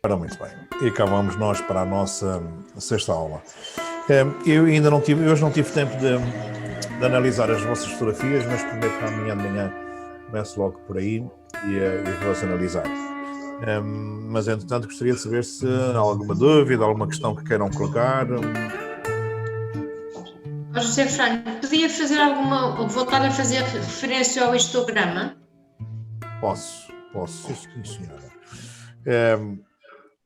Ora, muito bem. E cá vamos nós para a nossa sexta aula. Eu ainda não tive, hoje não tive tempo de analisar as vossas fotografias, mas prometo que amanhã de manhã começo logo por aí e vou-as analisar. Mas, entretanto, gostaria de saber se há alguma dúvida, alguma questão que queiram colocar. José Franco, podia fazer voltar a fazer referência ao histograma? Posso, sim, senhora.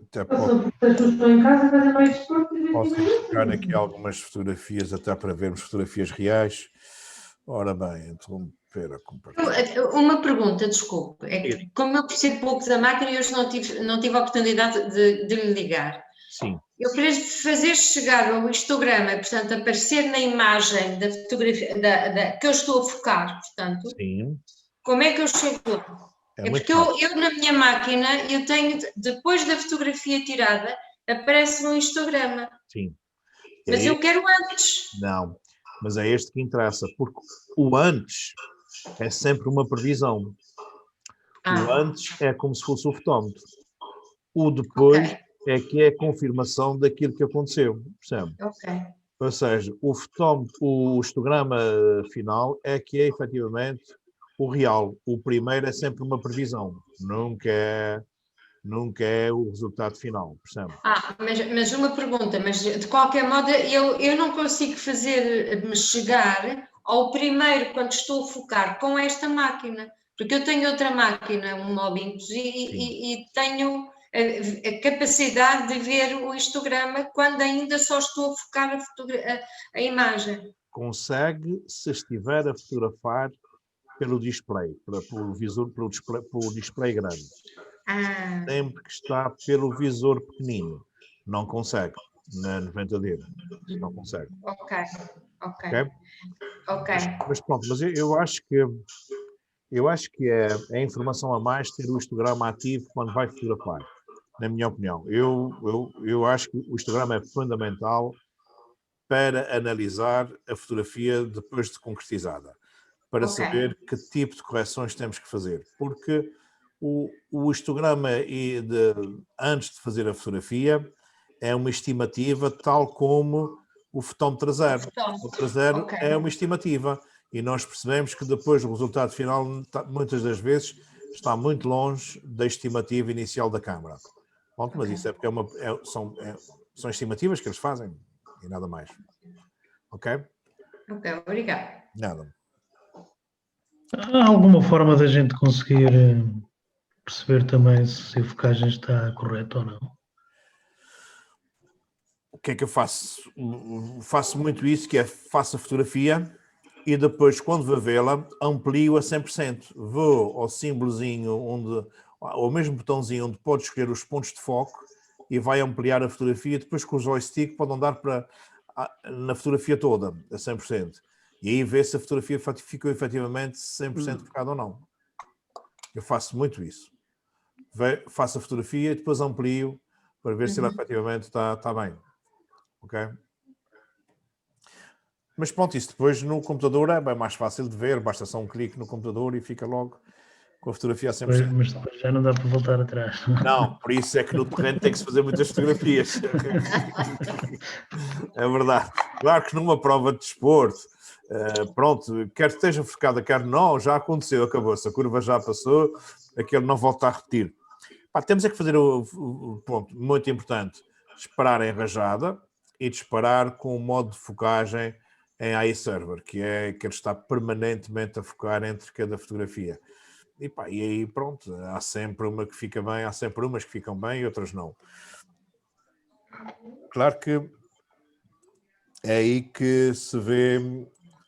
Até Estou em casa, fazer mais desporto. posso buscar aqui algumas fotografias, até para vermos fotografias reais. Ora bem, interromper a compartilhar. Uma pergunta, desculpe. É que, como eu percebo pouco da máquina, eu hoje não tive a oportunidade de lhe ligar. Sim. Eu para fazer chegar o histograma, portanto, aparecer na imagem da fotografia que eu estou a focar, portanto, Sim. Como é que eu chego lá? É porque eu na minha máquina, eu tenho, depois da fotografia tirada, aparece um histograma. Sim. Mas eu quero antes. Não, mas é este que interessa, porque o antes é sempre uma previsão. O antes é como se fosse o fotómetro. O depois é que é a confirmação daquilo que aconteceu, percebe? Ou seja, o fotómetro, o histograma final é que é efetivamente o real. O primeiro é sempre uma previsão, nunca é o resultado final, percebe? Mas uma pergunta, mas de qualquer modo eu não consigo fazer-me chegar ao primeiro quando estou a focar com esta máquina, porque eu tenho outra máquina, um Mobius, e tenho a capacidade de ver o histograma quando ainda só estou a focar a imagem. Consegue se estiver a fotografar pelo display, pelo visor, pelo display grande. Sempre que está pelo visor pequenino, não consegue. Na 90D, não consegue. Ok. Mas pronto, mas eu acho que é a informação a mais ter o histograma ativo quando vai fotografar, na minha opinião. Eu acho que o histograma é fundamental para analisar a fotografia depois de concretizada, para saber que tipo de correções temos que fazer, porque o histograma antes de fazer a fotografia é uma estimativa, tal como o fotómetro traseiro. O traseiro é uma estimativa e nós percebemos que depois o resultado final, muitas das vezes, está muito longe da estimativa inicial da câmara. Pronto, mas isso é porque são estimativas que eles fazem e nada mais. Ok? Ok, obrigada. Nada. Há alguma forma da gente conseguir perceber também se a focagem está correta ou não? O que é que eu faço? Faço muito isso, que é faço a fotografia e depois, quando vou vê-la, amplio a 100%. Vou ao símbolozinho, ao mesmo botãozinho onde pode escolher os pontos de foco e vai ampliar a fotografia. Depois, com o joystick, pode andar na fotografia toda, a 100%. E aí vê se a fotografia ficou efetivamente 100% focada ou não. Eu faço muito isso. Faço a fotografia e depois amplio para ver se ela efetivamente está bem. Ok? Mas pronto, isso depois no computador é bem mais fácil de ver, basta só um clique no computador e fica logo com a fotografia a 100%. Mas depois já não dá para voltar atrás. Não, por isso é que no terreno tem que se fazer muitas fotografias. É verdade. Claro que numa prova de desporto, pronto, quer esteja focada, quer não, já aconteceu, acabou-se, a curva já passou, aquele não volta a repetir. Temos é que fazer o ponto muito importante, disparar em rajada e disparar com o modo de focagem em iServer, que é que ele está permanentemente a focar entre cada fotografia. E aí pronto, há sempre uma que fica bem, há sempre umas que ficam bem e outras não. Claro que é aí que se vê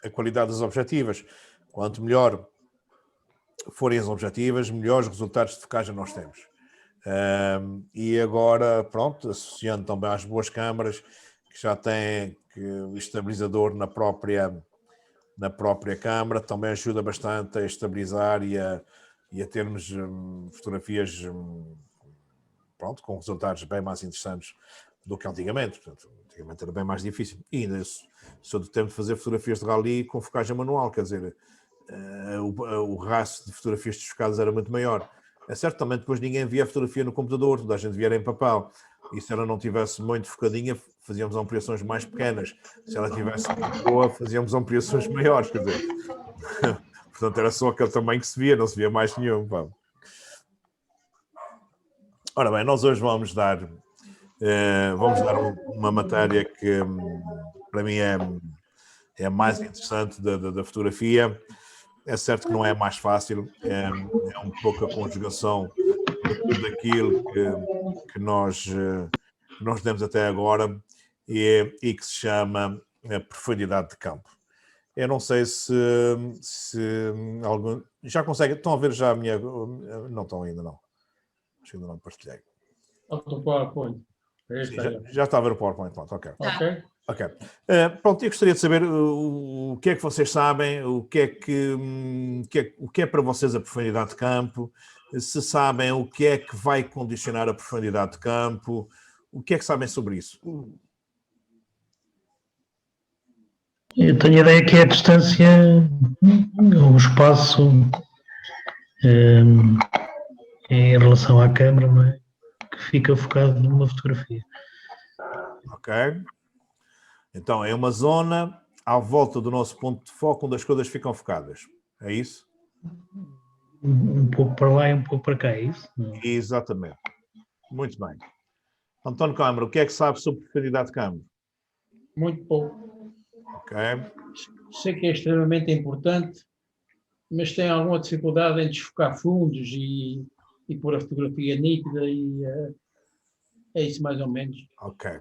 a qualidade das objetivas. Quanto melhor forem as objetivas, melhores resultados de focagem nós temos. E agora, pronto, associando também às boas câmaras, que já têm o estabilizador na própria câmara, também ajuda bastante a estabilizar e a termos fotografias pronto, com resultados bem mais interessantes do que antigamente. Portanto, antigamente era bem mais difícil. E ainda sou do tempo de fazer fotografias de rally com focagem manual, quer dizer, o raço de fotografias desfocadas era muito maior. É certo, também depois ninguém via a fotografia no computador, toda a gente via em papel. E se ela não tivesse muito focadinha, fazíamos ampliações mais pequenas. Se ela tivesse muito boa, fazíamos ampliações maiores, quer dizer. Portanto, era só aquele tamanho que se via, não se via mais nenhum. Pá. Ora bem, nós hoje vamos dar uma matéria que para mim é a mais interessante da fotografia. É certo que não é a mais fácil, é um pouco a conjugação de tudo aquilo que nós temos até agora e que se chama profundidade de campo. Eu não sei se algum... Já conseguem... Estão a ver já a minha... Não estão ainda, não. Acho que ainda não partilhei. O PowerPoint. Sim, já está a ver o PowerPoint. Pronto, ok. Ok. Pronto, eu gostaria de saber o que é que vocês sabem, o que é para vocês a profundidade de campo, se sabem o que é que vai condicionar a profundidade de campo, o que é que sabem sobre isso? Eu tenho a ideia que é a distância, o espaço em relação à câmara, não é? Que fica focado numa fotografia. Ok. Então, é uma zona à volta do nosso ponto de foco onde as coisas ficam focadas. É isso? Um pouco para lá e um pouco para cá, é isso? Exatamente. Muito bem. António Câmara, o que é que sabe sobre profundidade de campo? Muito pouco. Ok. Sei que é extremamente importante, mas tem alguma dificuldade em desfocar fundos e pôr a fotografia nítida e é isso mais ou menos. Ok.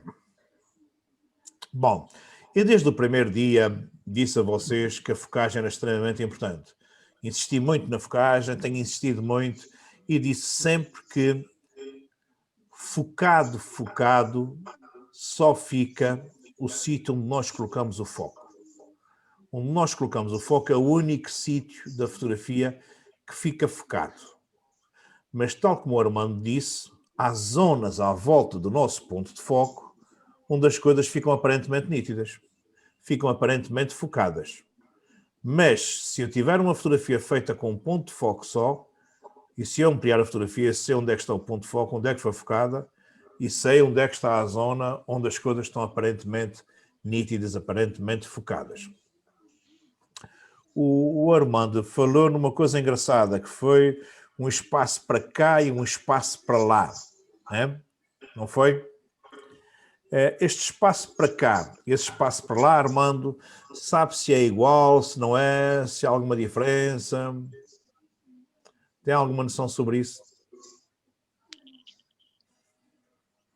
Bom, eu desde o primeiro dia disse a vocês que a focagem era extremamente importante. Insisti muito na focagem, tenho insistido muito e disse sempre que focado, só fica o sítio onde nós colocamos o foco. Onde nós colocamos o foco é o único sítio da fotografia que fica focado. Mas tal como o Armando disse, há zonas à volta do nosso ponto de foco onde as coisas ficam aparentemente nítidas, ficam aparentemente focadas. Mas, se eu tiver uma fotografia feita com um ponto de foco só, e se eu ampliar a fotografia, sei onde é que está o ponto de foco, onde é que foi focada, e sei onde é que está a zona onde as coisas estão aparentemente nítidas, aparentemente focadas. O Armando falou numa coisa engraçada, que foi um espaço para cá e um espaço para lá. Não foi? Este espaço para cá, esse espaço para lá, Armando, sabe se é igual, se não é, se há alguma diferença? Tem alguma noção sobre isso?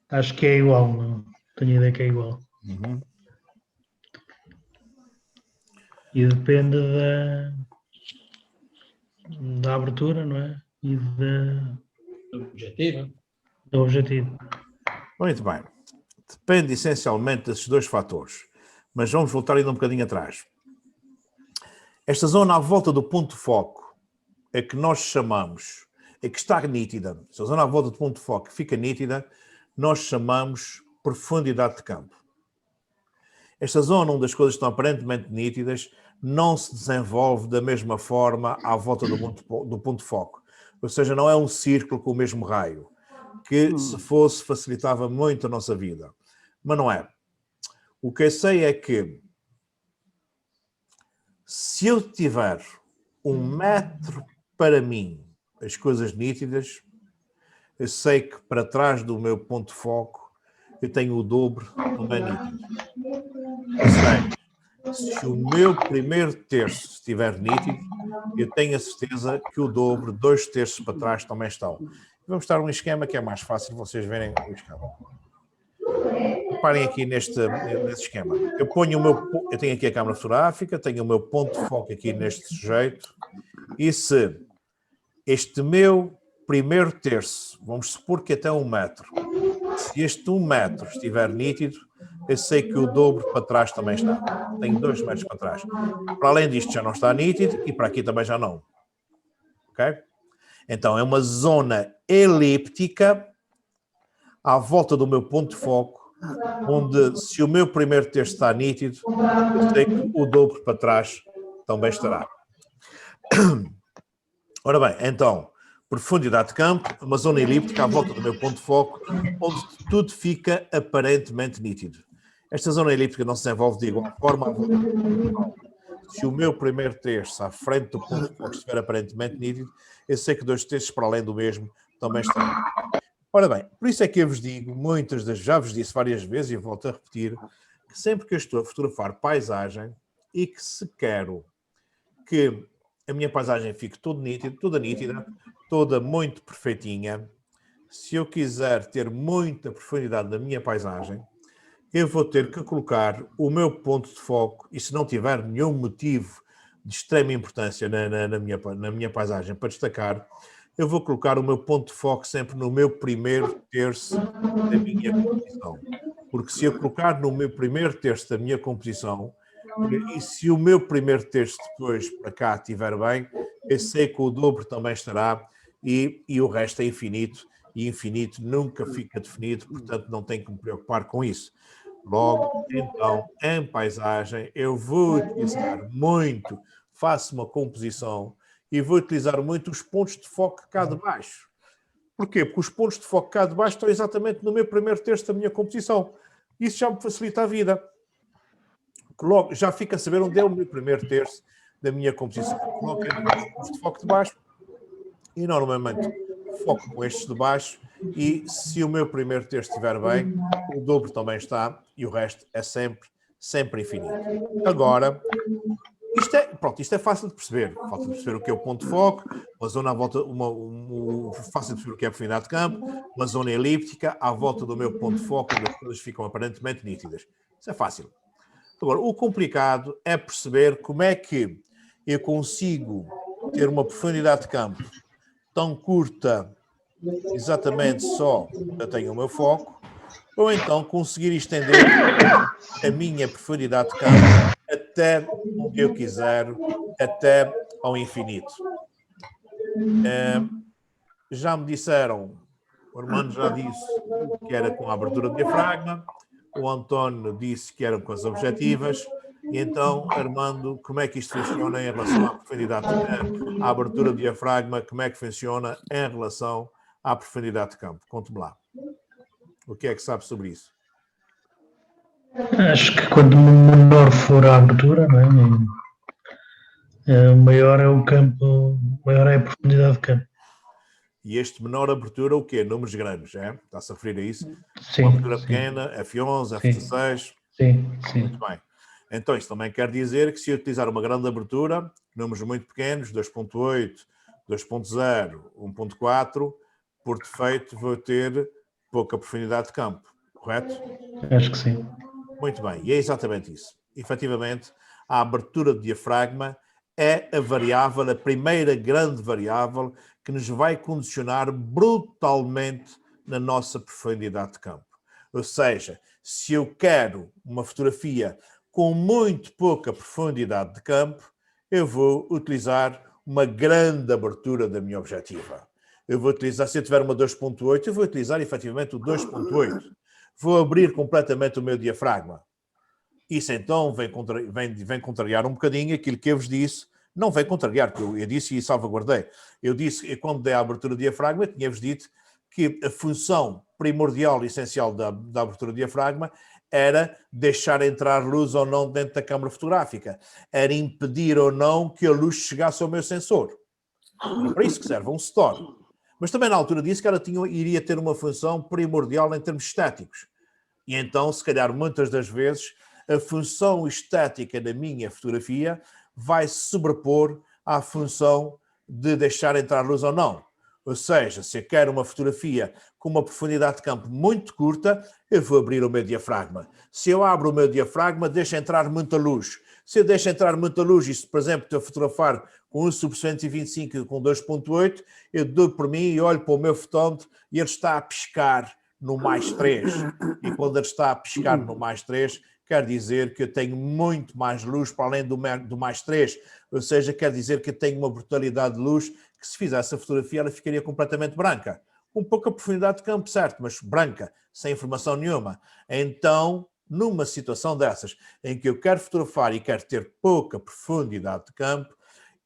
Acho que é igual, não tenho a ideia que é igual. Uhum. E depende da abertura, não é? E do objetivo. Muito bem. Depende essencialmente desses dois fatores. Mas vamos voltar ainda um bocadinho atrás. Esta zona à volta do ponto de foco é que nós chamamos, é que está nítida. Se a zona à volta do ponto de foco fica nítida, nós chamamos profundidade de campo. Esta zona onde as coisas estão aparentemente nítidas não se desenvolve da mesma forma à volta do ponto de foco. Ou seja, não é um círculo com o mesmo raio, que se fosse facilitava muito a nossa vida. Mas não é. O que eu sei é que se eu tiver 1 metro para mim as coisas nítidas, eu sei que para trás do meu ponto de foco eu tenho o dobro também nítido. Ou seja, se o meu primeiro terço estiver nítido, eu tenho a certeza que o dobro, 2 terços para trás também estão. Vamos dar um esquema que é mais fácil vocês verem o esquema. Reparem aqui nesse esquema. Eu tenho aqui a câmara fotográfica, tenho o meu ponto de foco aqui neste sujeito, e se este meu primeiro terço, vamos supor que até 1 metro, se este 1 metro estiver nítido, eu sei que o dobro para trás também está. Tenho 2 metros para trás. Para além disto já não está nítido e para aqui também já não. Ok? Então é uma zona elíptica à volta do meu ponto de foco, onde se o meu primeiro terço está nítido, eu sei que o dobro para trás também estará. Ora bem, então, profundidade de campo, uma zona elíptica à volta do meu ponto de foco, onde tudo fica aparentemente nítido. Esta zona elíptica não se desenvolve de igual forma à volta do ponto focal. Se o meu primeiro terço à frente do ponto de foco estiver aparentemente nítido, eu sei que 2 terços para além do mesmo também estarão. Ora bem, por isso é que eu vos digo, já vos disse várias vezes e volto a repetir, que sempre que eu estou a fotografar paisagem e que se quero que a minha paisagem fique toda nítida, toda muito perfeitinha, se eu quiser ter muita profundidade na minha paisagem, eu vou ter que colocar o meu ponto de foco, e se não tiver nenhum motivo de extrema importância na minha paisagem para destacar, eu vou colocar o meu ponto de foco sempre no meu primeiro terço da minha composição. Porque se eu colocar no meu primeiro terço da minha composição, e se o meu primeiro terço depois para cá estiver bem, eu sei que o dobro também estará, e o resto é infinito, e infinito nunca fica definido, portanto não tenho que me preocupar com isso. Logo, então, em paisagem, eu vou utilizar muito, faço uma composição e vou utilizar muito os pontos de foco cá de baixo. Porquê? Porque os pontos de foco cá de baixo estão exatamente no meu primeiro terço da minha composição. Isso já me facilita a vida. Logo, já fica a saber onde é o meu primeiro terço da minha composição. Coloco os pontos de foco de baixo e normalmente foco com estes de baixo, e se o meu primeiro terço estiver bem, o dobro também está, e o resto é sempre infinito. Agora, isto é fácil de perceber. Fácil de perceber o que é o ponto de foco, uma zona à volta, fácil de perceber o que é a profundidade de campo, uma zona elíptica à volta do meu ponto de foco, onde as coisas ficam aparentemente nítidas. Isso é fácil. Agora, o complicado é perceber como é que eu consigo ter uma profundidade de campo tão curta, exatamente só eu tenho o meu foco, ou então conseguir estender a minha profundidade de campo até onde eu quiser, até ao infinito. Já me disseram, o Armando já disse que era com a abertura do diafragma, o António disse que eram com as objetivas, e então, Armando, como é que isto funciona em relação à profundidade, à abertura do diafragma, como é que funciona em relação à profundidade de campo? Conte-me lá. O que é que sabe sobre isso? Acho que quanto menor for a abertura, não é? Maior é o campo, maior é a profundidade de campo. E este menor abertura, o quê? Números grandes, é? Está-se a referir a isso? Sim. Uma abertura pequena, F11, F16? Sim. Muito bem. Então, isso também quer dizer que se eu utilizar uma grande abertura, números muito pequenos, 2.8, 2.0, 1.4, por defeito vou ter pouca profundidade de campo, correto? Acho que sim. Muito bem, e é exatamente isso. Efetivamente, a abertura do diafragma é a variável, a primeira grande variável que nos vai condicionar brutalmente na nossa profundidade de campo. Ou seja, se eu quero uma fotografia com muito pouca profundidade de campo, eu vou utilizar uma grande abertura da minha objetiva. Eu vou utilizar, se eu tiver uma 2.8, eu vou utilizar efetivamente o 2.8. Vou abrir completamente o meu diafragma. Isso então vem contrariar um bocadinho aquilo que eu vos disse. Não vem contrariar, porque eu disse e salvaguardei. Eu disse que quando dei a abertura do diafragma, tinha-vos dito que a função primordial e essencial da abertura do diafragma era deixar entrar luz ou não dentro da câmara fotográfica. Era impedir ou não que a luz chegasse ao meu sensor. Era para isso que serve um store. Mas também na altura disse que ela iria ter uma função primordial em termos estéticos. E então, se calhar, muitas das vezes, a função estética da minha fotografia vai se sobrepor à função de deixar entrar luz ou não. Ou seja, se eu quero uma fotografia com uma profundidade de campo muito curta, eu vou abrir o meu diafragma. Se eu abro o meu diafragma, deixa entrar muita luz. Se eu deixo entrar muita luz, e se, por exemplo, estou a fotografar com 1/125 e com 2.8, eu dou por mim e olho para o meu fotómetro e ele está a piscar no +3. E quando ele está a piscar no +3, quer dizer que eu tenho muito mais luz para além do +3. Ou seja, quer dizer que eu tenho uma brutalidade de luz que, se fizesse a fotografia, ela ficaria completamente branca. Com pouca profundidade de campo, certo, mas branca, sem informação nenhuma. Então, numa situação dessas, em que eu quero fotografar e quero ter pouca profundidade de campo,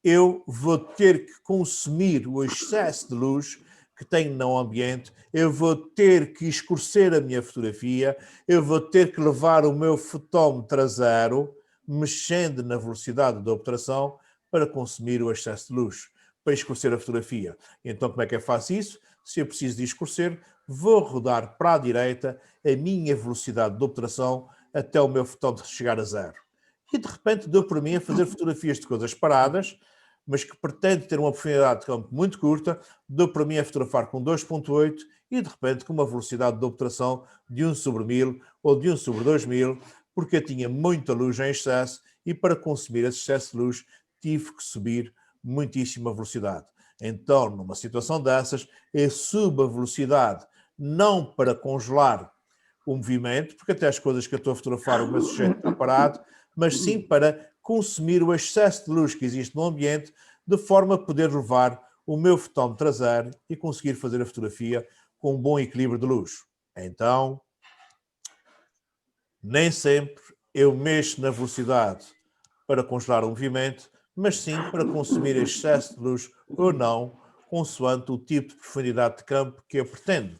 eu vou ter que consumir o excesso de luz que tenho no ambiente, eu vou ter que escurecer a minha fotografia, eu vou ter que levar o meu fotómetro a zero, mexendo na velocidade da obturação para consumir o excesso de luz, para escurecer a fotografia. Então, como é que eu faço isso? Se eu preciso de escurecer, vou rodar para a direita a minha velocidade de obturação até o meu fotómetro chegar a zero. E, de repente, dou por mim a fazer fotografias de coisas paradas, mas que pretende ter uma profundidade de campo muito curta, dou para mim a fotografar com 2.8 e, de repente, com uma velocidade de obturação de 1/1000 ou de 1/2000, porque eu tinha muita luz em excesso e, para consumir esse excesso de luz, tive que subir muitíssima velocidade. Então, numa situação dessas, eu subo a velocidade não para congelar o movimento, porque até as coisas que eu estou a fotografar o meu sujeito está parado, mas sim para consumir o excesso de luz que existe no ambiente, de forma a poder levar o meu fotómetro a zero e conseguir fazer a fotografia com um bom equilíbrio de luz. Então, nem sempre eu mexo na velocidade para congelar o movimento, mas sim para consumir excesso de luz ou não, consoante o tipo de profundidade de campo que eu pretendo.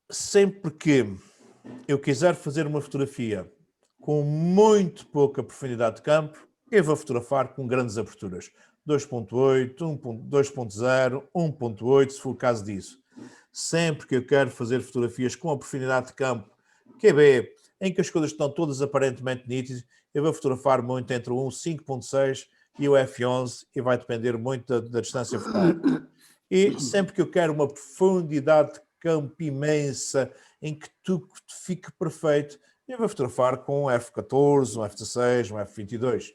Sempre que eu quiser fazer uma fotografia com muito pouca profundidade de campo, eu vou fotografar com grandes aberturas. 2.8, 2.0, 1.8, se for o caso disso. Sempre que eu quero fazer fotografias com a profundidade de campo QB, em que as coisas estão todas aparentemente nítidas, eu vou fotografar muito entre o 5.6 e o f11 e vai depender muito da distância focal. E sempre que eu quero uma profundidade de campo imensa, em que tudo fique perfeito, eu vou fotografar com um f14, um f16, um f22.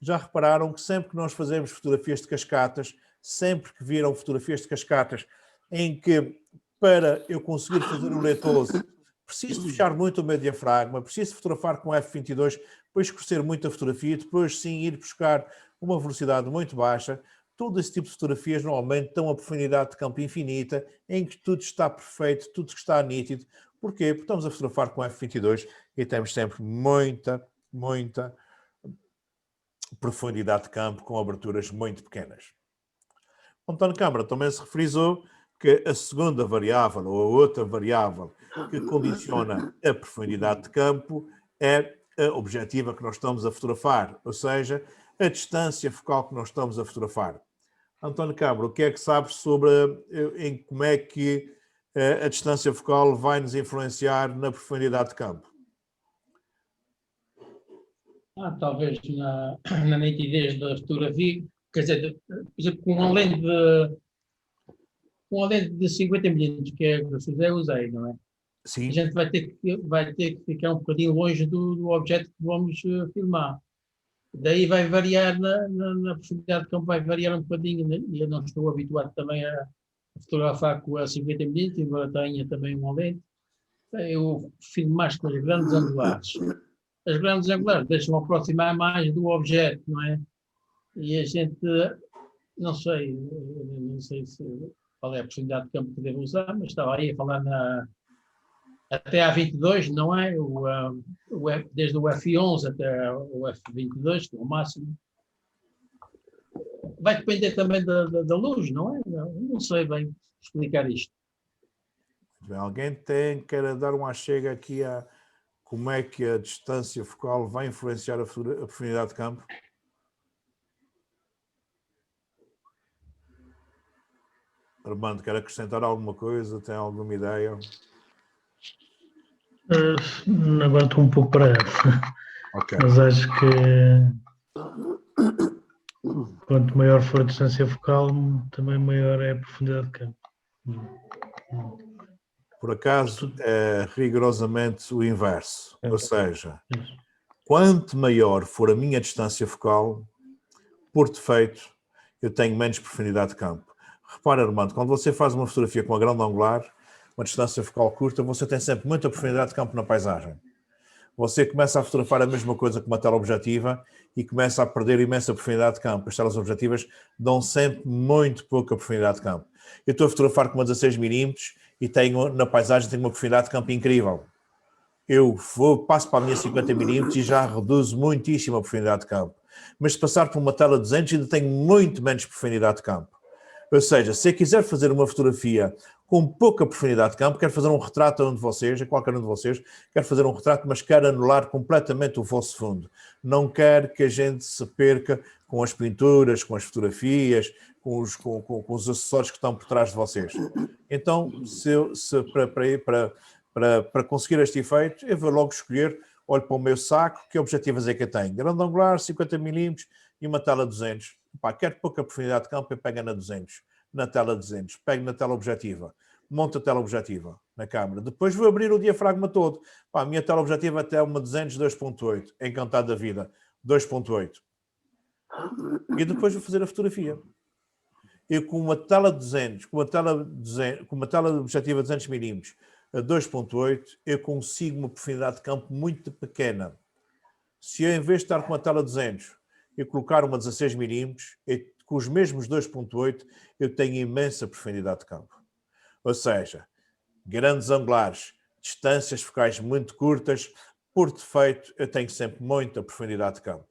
Já repararam que sempre que nós fazemos fotografias de cascatas, sempre que viram fotografias de cascatas, em que para eu conseguir fazer o letoso, preciso fechar muito o meu diafragma, preciso fotografar com f22, depois escurecer muito a fotografia, depois sim ir buscar uma velocidade muito baixa. Todo esse tipo de fotografias normalmente dão uma profundidade de campo infinita, em que tudo está perfeito, tudo está nítido. Porquê? Porque estamos a fotografar com f22 e temos sempre muita profundidade de campo com aberturas muito pequenas. António Câmara também se frisou que a segunda variável, ou a outra variável que condiciona a profundidade de campo é a objetiva que nós estamos a fotografar, ou seja, a distância focal que nós estamos a fotografar. António Câmara, o que é que sabes sobre em como é que a distância focal vai nos influenciar na profundidade de campo? Talvez na nitidez da fotografia, quer dizer, por exemplo, com uma lente de 50 mm, que é que eu usei, não é? Sim. A gente vai ter que ficar um bocadinho longe do objeto que vamos filmar. Daí vai variar na profundidade de campo, vai variar um bocadinho, né? Eu não estou habituado também a fotografar com a 50 mm, embora tenha também uma lente. Eu filmo mais com as grandes angulares. As grandes angulares deixam aproximar mais do objeto, não é? E a gente, não sei qual é a profundidade de campo que devo usar, mas estava aí a falar até a 22, não é? Desde o F11 até o F22, que é o máximo. Vai depender também da luz, não é? Não sei bem explicar isto. Alguém quer dar uma chega aqui a como é que a distância focal vai influenciar a profundidade de campo? Armando, quer acrescentar alguma coisa? Tem alguma ideia? Agora estou um pouco parado. Okay. Mas acho que quanto maior for a distância focal, também maior é a profundidade de campo. Por acaso, é rigorosamente o inverso. Ou seja, quanto maior for a minha distância focal, por defeito, eu tenho menos profundidade de campo. Repara, Armando, quando você faz uma fotografia com uma grande angular, uma distância focal curta, você tem sempre muita profundidade de campo na paisagem. Você começa a fotografar a mesma coisa com uma teleobjetiva e começa a perder imensa profundidade de campo. As telas objetivas dão sempre muito pouca profundidade de campo. Eu estou a fotografar com uma 16 mm e na paisagem tenho uma profundidade de campo incrível. eu passo para a minha 50mm e já reduzo muitíssimo a profundidade de campo. Mas se passar por uma tela 200 ainda tenho muito menos profundidade de campo. Ou seja, se eu quiser fazer uma fotografia com pouca profundidade de campo, quero fazer um retrato a um de vocês, a qualquer um de vocês, quero fazer um retrato, mas quero anular completamente o vosso fundo. Não quero que a gente se perca com as pinturas, com as fotografias, com os acessórios que estão por trás de vocês. Então, para conseguir este efeito, eu vou logo escolher, olho para o meu saco, que objetivos é que eu tenho? Grande angular, 50mm e uma tela 200. Pá, quero pouca profundidade de campo, eu pego na 200, na tela 200, pego na tela objetiva, monto a tela objetiva na câmera. Depois vou abrir o diafragma todo. Pá, a minha tela objetiva até uma 200, 2.8, encantado da vida, 2.8. E depois vou fazer a fotografia. Eu com uma tela 200, com uma tela objetiva 200mm a 2.8, eu consigo uma profundidade de campo muito pequena. Se eu, em vez de estar com uma tela 200, eu colocar uma 16mm, com os mesmos 2.8, eu tenho imensa profundidade de campo. Ou seja, grandes angulares, distâncias focais muito curtas, por defeito, eu tenho sempre muita profundidade de campo.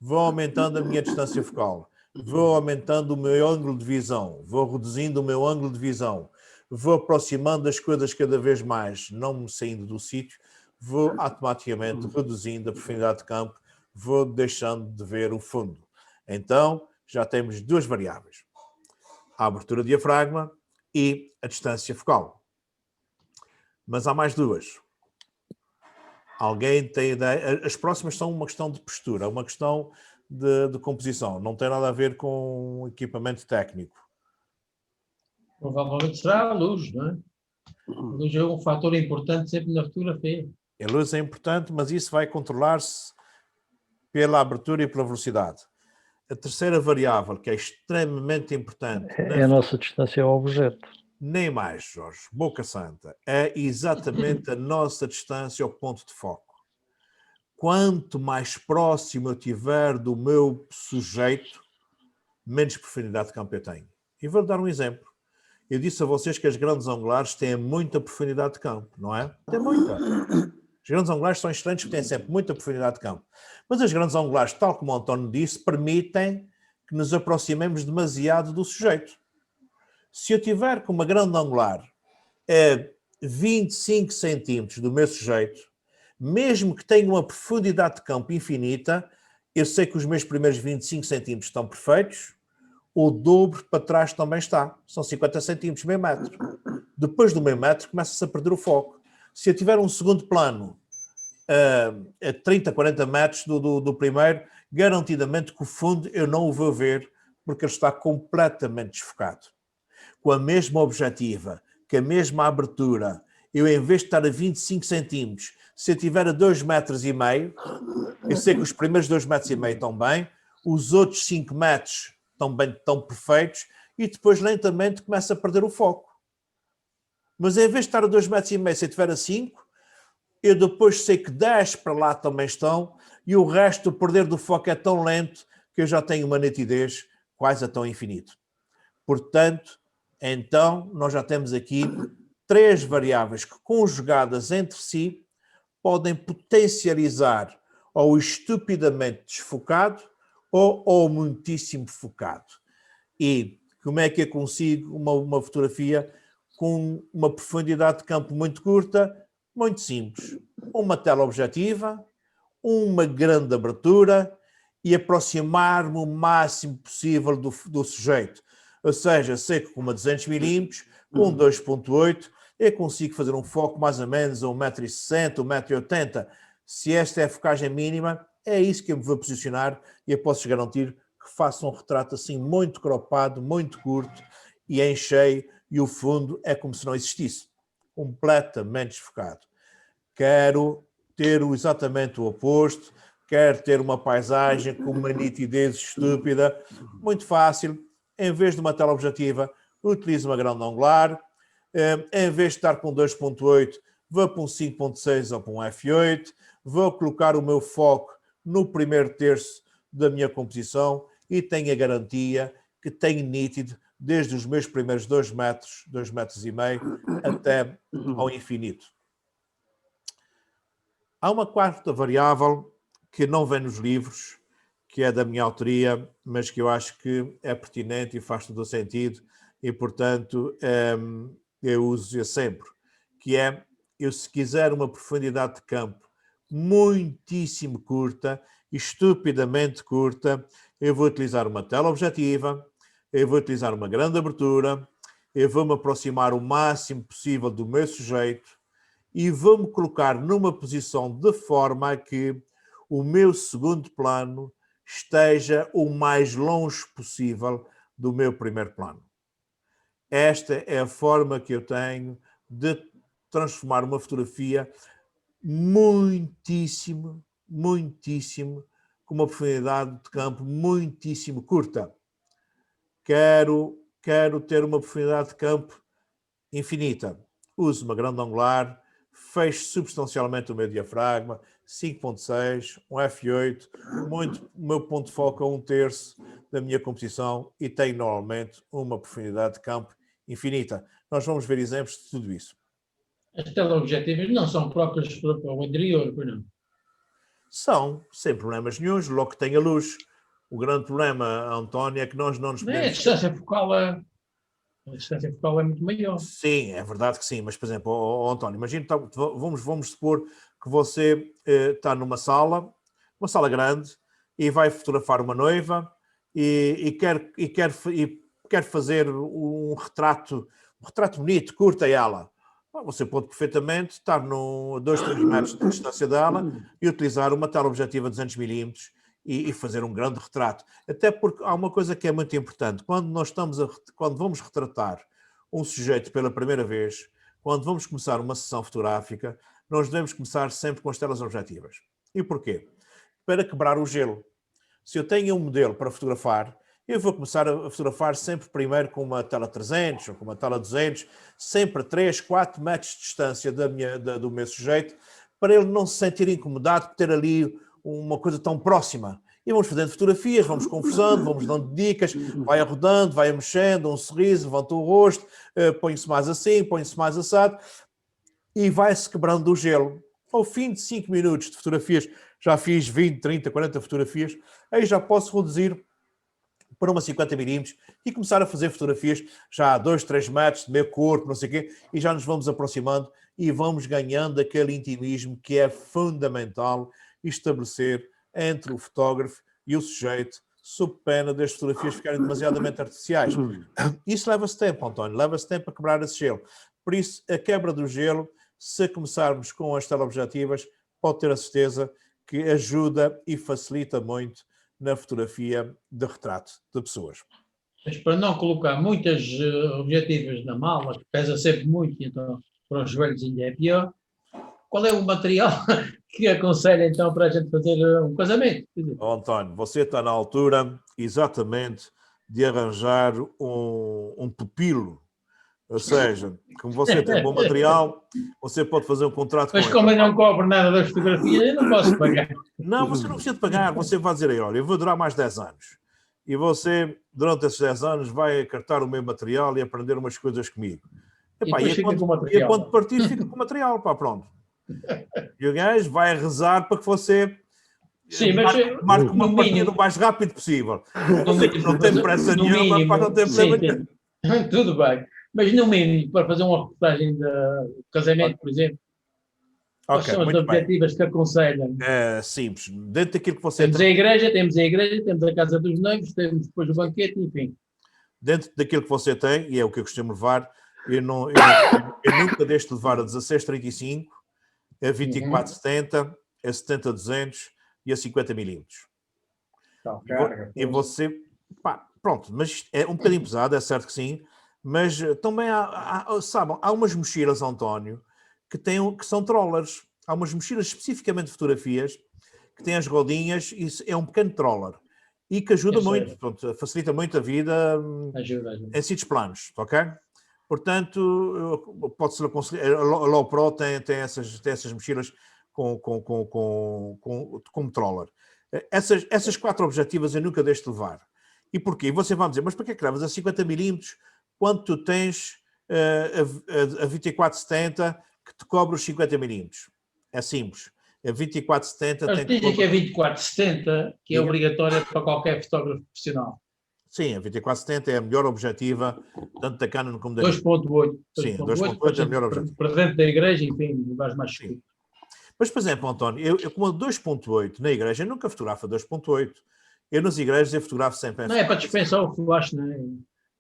Vou aumentando a minha distância focal, vou aumentando o meu ângulo de visão, vou reduzindo o meu ângulo de visão, vou aproximando as coisas cada vez mais, não me saindo do sítio, vou automaticamente reduzindo a profundidade de campo, vou deixando de ver o fundo. Então, já temos duas variáveis. A abertura do diafragma e a distância focal. Mas há mais duas. Alguém tem ideia? As próximas são uma questão de postura, uma questão de composição. Não tem nada a ver com equipamento técnico. Provavelmente será a luz, não é? A luz é um fator importante sempre na fotografia. A luz é importante, mas isso vai controlar-se pela abertura e pela velocidade. A terceira variável, que é extremamente importante... É a nossa distância ao objeto. Nem mais, Jorge. Boca Santa. É exatamente a nossa distância ao ponto de foco. Quanto mais próximo eu tiver do meu sujeito, menos profundidade de campo eu tenho. E vou dar um exemplo. Eu disse a vocês que as grandes angulares têm muita profundidade de campo, não é? Tem muita. As grandes angulares são excelentes porque têm sempre muita profundidade de campo. Mas as grandes angulares, tal como o António disse, permitem que nos aproximemos demasiado do sujeito. Se eu tiver com uma grande angular a 25 centímetros do meu sujeito, mesmo que tenha uma profundidade de campo infinita, eu sei que os meus primeiros 25 centímetros estão perfeitos, o dobro para trás também está. São 50 centímetros, meio metro. Depois do meio metro começa-se a perder o foco. Se eu tiver um segundo plano a 30, 40 metros do primeiro, garantidamente que o fundo eu não o vou ver porque ele está completamente desfocado. Com a mesma objetiva, com a mesma abertura, eu em vez de estar a 25 centímetros, se eu tiver a 2,5 metros, eu sei que os primeiros 2,5 metros estão bem, os outros 5 metros estão perfeitos e depois lentamente começa a perder o foco. Mas em vez de estar a 2,5 metros, se eu tiver a 5, eu depois sei que 10 para lá também estão e o resto, o perder do foco é tão lento que eu já tenho uma nitidez quase a tão infinito. Portanto, então, nós já temos aqui 3 variáveis que, conjugadas entre si, podem potencializar ou estupidamente desfocado ou muitíssimo focado. E como é que eu consigo uma fotografia com uma profundidade de campo muito curta? Muito simples. Uma tela objetiva, uma grande abertura e aproximar-me o máximo possível do sujeito. Ou seja, sei que com uma 200mm, com 2.8, eu consigo fazer um foco mais ou menos a 1,60 m, 1,80 m. Se esta é a focagem mínima, é isso que eu me vou posicionar e eu posso garantir que faço um retrato assim muito cropado, muito curto e em cheio e o fundo é como se não existisse. Completamente desfocado. Quero ter exatamente o oposto, quero ter uma paisagem com uma nitidez estúpida, muito fácil. Em vez de uma tela objetiva, utilizo uma grande angular. Em vez de estar com 2.8, vou para um 5.6 ou para um f8. Vou colocar o meu foco no primeiro terço da minha composição e tenho a garantia que tenho nítido desde os meus primeiros 2 metros, 2,5 metros até ao infinito. Há uma quarta variável que não vem nos livros, que é da minha autoria, mas que eu acho que é pertinente e faz todo o sentido e, portanto, eu uso sempre, que é, eu se quiser uma profundidade de campo muitíssimo curta, estupidamente curta, eu vou utilizar uma tela objetiva, eu vou utilizar uma grande abertura, eu vou-me aproximar o máximo possível do meu sujeito e vou-me colocar numa posição de forma a que o meu segundo plano esteja o mais longe possível do meu primeiro plano. Esta é a forma que eu tenho de transformar uma fotografia muitíssimo, com uma profundidade de campo muitíssimo curta. Quero ter uma profundidade de campo infinita. Uso uma grande angular, fecho substancialmente o meu diafragma, 5.6, um f8, o meu ponto de foco a 1/3 da minha composição e tenho normalmente uma profundidade de campo infinita. Nós vamos ver exemplos de tudo isso. As teleobjetivas não são próprias para o interior, pois não? São, sem problemas nenhuns, logo que tem a luz. O grande problema, António, é que nós não nos A podemos... distância focal é muito maior. Sim, é verdade que sim, mas, por exemplo, António, imagina, vamos supor que você está numa sala, uma sala grande, e vai fotografar uma noiva e quer fazer um retrato bonito, curta ela. Você pode perfeitamente estar a 2, 3 metros de distância dela e utilizar uma teleobjetiva de 200mm e fazer um grande retrato. Até porque há uma coisa que é muito importante. Quando vamos retratar um sujeito pela primeira vez, quando vamos começar uma sessão fotográfica, nós devemos começar sempre com as telas objetivas. E porquê? Para quebrar o gelo. Se eu tenho um modelo para fotografar, eu vou começar a fotografar sempre primeiro com uma tela 300 ou com uma tela 200, sempre a 3, 4 metros de distância do meu sujeito, para ele não se sentir incomodado por ter ali uma coisa tão próxima. E vamos fazendo fotografias, vamos conversando, vamos dando dicas, vai arrodando, vai mexendo, um sorriso, levanta o rosto, põe-se mais assim, põe-se mais assado, e vai-se quebrando o gelo. Ao fim de 5 minutos de fotografias, já fiz 20, 30, 40 fotografias, aí já posso reduzir para uma 50mm e começar a fazer fotografias já a 2, 3 metros de meu corpo, não sei o quê, e já nos vamos aproximando e vamos ganhando aquele intimismo que é fundamental estabelecer entre o fotógrafo e o sujeito, sob pena das fotografias ficarem demasiadamente artificiais. Isso leva-se tempo, António, leva-se tempo a quebrar esse gelo. Por isso, a quebra do gelo, se começarmos com as teleobjetivas, pode ter a certeza que ajuda e facilita muito na fotografia de retrato de pessoas. Mas para não colocar muitas objetivas na mala, que pesa sempre muito, então para os joelhos ainda é pior, qual é o material que aconselha então para a gente fazer um casamento? Oh, António, você está na altura exatamente de arranjar um pupilo. Ou seja, como você tem bom material, você pode fazer um contrato Mas com como ele. eu não cobro nada das fotografias, eu não posso pagar. Não, você não precisa de pagar. Você vai dizer aí, olha, eu vou durar mais 10 anos. E você, durante esses 10 anos, vai acartar o meu material e aprender umas coisas comigo. Epá, e quando partir, fica com o material. Pá, pronto. E o gajo vai rezar para que você... Sim, mas marque uma partida o mais rápido possível. Não tem pressa nenhuma, para não ter problema nenhum. Tudo bem. Mas no mínimo, para fazer uma reportagem de casamento, por exemplo, quais são as objetivas que aconselham? É simples. Dentro daquilo que você temos a igreja, temos a casa dos noivos, temos depois o banquete, enfim. Dentro daquilo que você tem, e é o que eu costumo levar, eu nunca deixo de levar a 16-35, a 24-70, a 70-200 e a 50mm. E você... Pá, pronto, mas é um bocadinho pesado, é certo que sim, mas também há umas mochilas, António, que são trollers. Há umas mochilas especificamente de fotografias que têm as rodinhas e é um pequeno troller. E que ajuda muito, pronto, facilita muito a vida ajuda. Em sítios planos, ok? Portanto, pode-se aconselhar, a Low Pro tem essas mochilas com troller. Essas 4 objetivas eu nunca deixo de levar. E porquê? Você vai dizer, mas para que levas a 50mm quando tu tens a 24-70 que te cobra os 50mm? É simples. A 24-70 A tem que... técnica é 24-70, que é Diga. obrigatória para qualquer fotógrafo profissional. Sim, a 24-70 é a melhor objetiva, tanto da Canon como da Nikon. 2.8. Sim, 2.8 2.8 é a melhor objetiva. para dentro da igreja, enfim, vais mais Sim. escuro. Mas, por exemplo, António, eu com a 2.8 na igreja, eu nunca fotografo a 2.8. Eu nas igrejas eu fotografo sempre Não é para dispensar o flash, não é?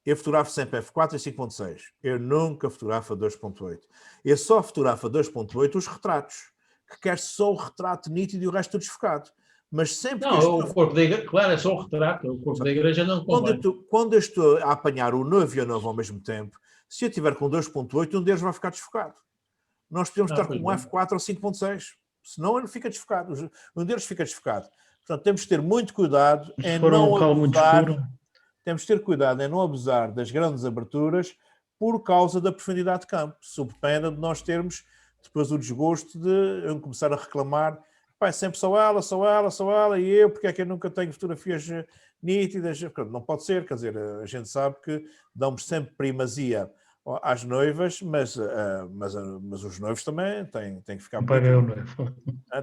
Eu fotografo sempre F4 e 5.6. Eu nunca fotografo a 2.8. Eu só fotografo a 2.8 os retratos, que quer só o retrato nítido e o resto tudo desfocado. Mas sempre que eu Não, estou... o corpo da igreja, claro, é só o retrato, o corpo da igreja não convém. Quando eu estou a apanhar o noivo e a noiva ao mesmo tempo, se eu tiver com 2.8, um deles vai ficar desfocado. Nós podemos estar com um F4 ou 5.6. Senão ele fica desfocado. Um deles fica desfocado. Portanto, temos de ter muito cuidado Se em for um não local muito abusar... escuro, Temos de ter cuidado em não abusar das grandes aberturas por causa da profundidade de campo, sob pena de nós termos depois o desgosto de eu começar a reclamar, pai, sempre só ela, e eu, porque é que eu nunca tenho fotografias nítidas? Não pode ser, quer dizer, a gente sabe que damos sempre primazia às noivas, mas os noivos também têm que ficar paga o bonitos. noivo.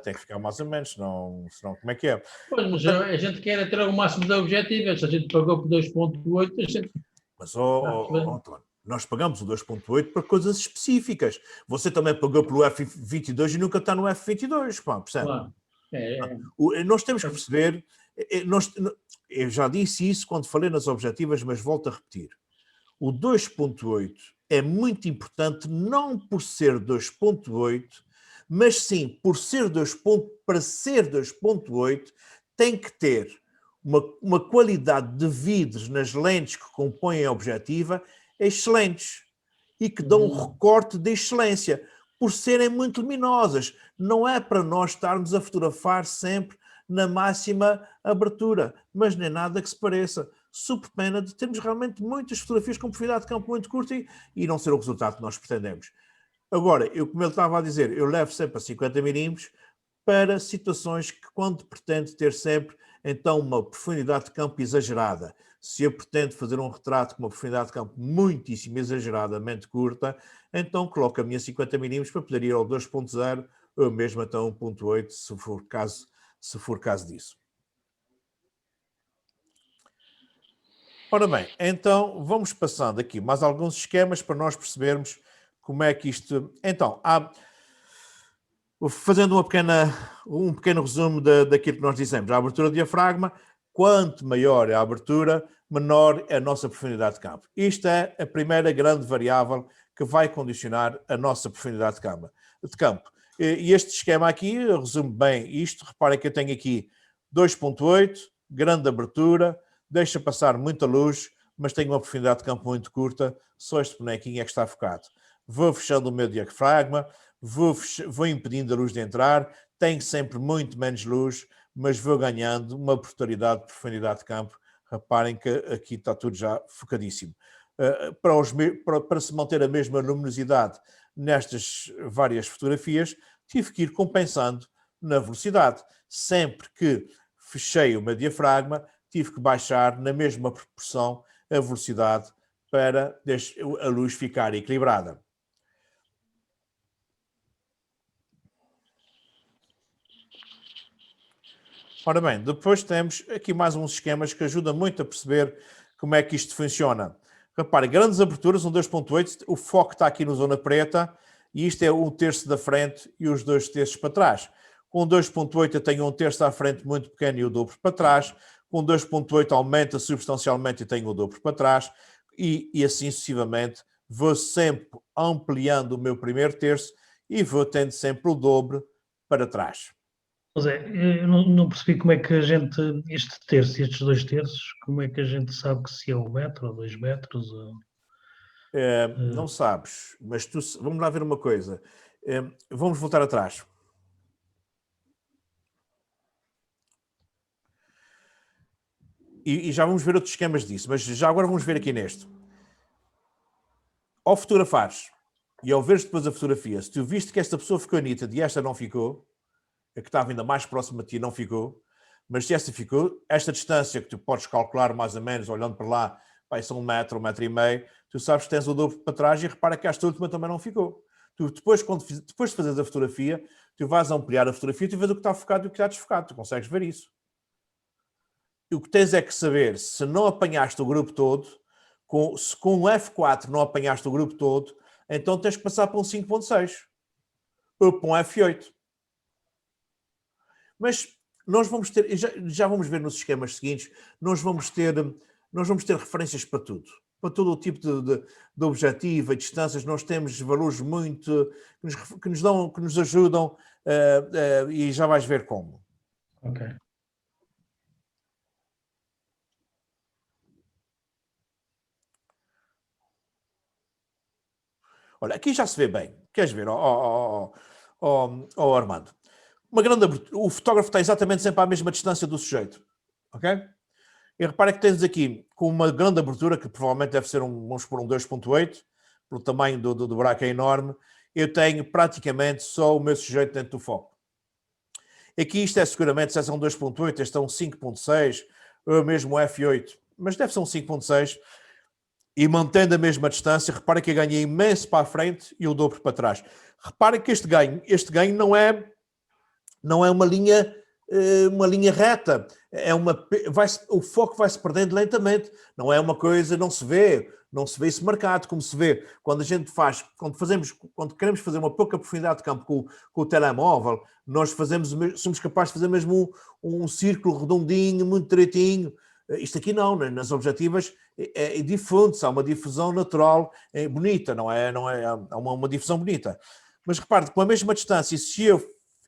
Tem que ficar mais ou menos, senão como é que é? Pois, mas a gente quer ter o máximo de objetivos, se a gente pagou por 2.8, a gente... Mas, António, nós pagamos o 2.8 para coisas específicas. Você também pagou pelo F22 e nunca está no F22, pá, percebe? Claro. Nós temos que perceber, eu já disse isso quando falei nas objetivas, mas volto a repetir. O 2.8 é muito importante, não por ser 2.8, mas sim por ser para ser 2.8, tem que ter uma qualidade de vidros nas lentes que compõem a objetiva excelentes e que dão um recorte de excelência, por serem muito luminosas. Não é para nós estarmos a fotografar sempre na máxima abertura, mas nem nada que se pareça, sob pena de termos realmente muitas fotografias com profundidade de campo muito curta e não ser o resultado que nós pretendemos. Agora, como ele estava a dizer, eu levo sempre a 50mm para situações que quando pretendo ter sempre então uma profundidade de campo exagerada. Se eu pretendo fazer um retrato com uma profundidade de campo muitíssimo exageradamente curta, então coloco a minha 50mm para poder ir ao 2.0 ou mesmo até 1.8, se for caso disso. Ora bem, então vamos passando aqui mais alguns esquemas para nós percebermos como é que isto... Então, fazendo um pequeno resumo daquilo que nós dissemos, a abertura do diafragma, quanto maior é a abertura, menor é a nossa profundidade de campo. Isto é a primeira grande variável que vai condicionar a nossa profundidade de campo. E este esquema aqui resume bem isto. Reparem que eu tenho aqui 2.8, grande abertura, deixa passar muita luz, mas tenho uma profundidade de campo muito curta, só este bonequinho é que está focado. Vou fechando o meu diafragma, vou impedindo a luz de entrar, tenho sempre muito menos luz, mas vou ganhando uma brutalidade de profundidade de campo. Reparem que aqui está tudo já focadíssimo. Para se manter a mesma luminosidade nestas várias fotografias, tive que ir compensando na velocidade. Sempre que fechei o meu diafragma, tive que baixar na mesma proporção a velocidade para a luz ficar equilibrada. Ora bem, depois temos aqui mais uns esquemas que ajudam muito a perceber como é que isto funciona. Repare, grandes aberturas, um 2.8, o foco está aqui na zona preta e isto é 1/3 da frente e os 2/3 para trás. Com 2.8 eu tenho 1/3 à frente muito pequeno e o dobro para trás. Com 2.8 aumenta substancialmente e tenho o dobro para trás. E assim sucessivamente vou sempre ampliando o meu primeiro terço e vou tendo sempre o dobro para trás. Mas eu não percebi como é que a gente, este terço e estes 2/3, como é que a gente sabe que se é 1 metro ou 2 metros? Não sabes, mas vamos lá ver uma coisa. Vamos voltar atrás. E já vamos ver outros esquemas disso, mas já agora vamos ver aqui neste. Ao fotografares e ao veres depois a fotografia, se tu viste que esta pessoa ficou nítida e esta não ficou, a que estava ainda mais próxima de ti não ficou, mas se esta ficou, esta distância que tu podes calcular mais ou menos, olhando para lá, vai ser 1 metro, 1,5 metro, tu sabes que tens o dobro para trás e repara que esta última também não ficou. Tu depois de fazeres a fotografia, que vais ampliar a fotografia, tu vês o que está focado e o que está desfocado. Tu consegues ver isso. E o que tens é que saber, se não apanhaste o grupo todo, se com o F4 não apanhaste o grupo todo, então tens que passar para um 5.6 ou para um F8. Mas nós vamos ter, já vamos ver nos esquemas seguintes, nós vamos ter referências para tudo. Para todo o tipo de objetivo e distâncias, nós temos valores muito que nos ajudam e já vais ver como. Ok. Olha, aqui já se vê bem. Queres ver, Armando? Uma grande abertura. O fotógrafo está exatamente sempre à mesma distância do sujeito. Ok? E repara que tens aqui com uma grande abertura, que provavelmente deve ser vamos pôr um 2.8, pelo tamanho do buraco é enorme. Eu tenho praticamente só o meu sujeito dentro do foco. Aqui isto é seguramente, se é um 2.8, este é um 5.6, ou mesmo F8, mas deve ser um 5.6. E mantendo a mesma distância, repara que eu ganhei imenso para a frente e o dobro para trás. Repara que este ganho não é uma linha reta. O foco vai se perdendo lentamente. Não é uma coisa, não se vê isso marcado, como se vê quando quando queremos fazer uma pouca profundidade de campo com o telemóvel, nós somos capazes de fazer mesmo um círculo redondinho, muito direitinho. Isto aqui não, nas objetivas difunde-se, há uma difusão natural bonita, não é uma difusão bonita. Mas repare, com a mesma distância, se eu,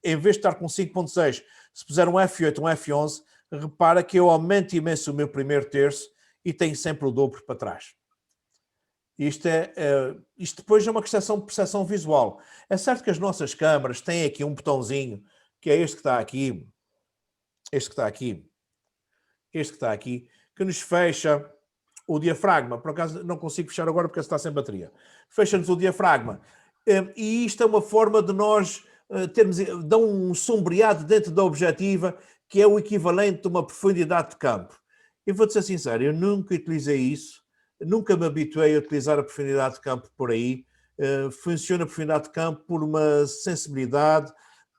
em vez de estar com 5.6, se puser um F8, um F11, repara que eu aumento imenso o meu primeiro terço e tenho sempre o dobro para trás. Isto depois é uma questão de percepção visual. É certo que as nossas câmaras têm aqui um botãozinho, que é este que está aqui, que nos fecha o diafragma. Por acaso não consigo fechar agora porque está sem bateria. Fecha-nos o diafragma. E isto é uma forma de nós dá um sombreado dentro da objetiva, que é o equivalente de uma profundidade de campo. Eu vou-te ser sincero, eu nunca utilizei isso, nunca me habituei a utilizar a profundidade de campo por aí. Funciona a profundidade de campo por uma sensibilidade,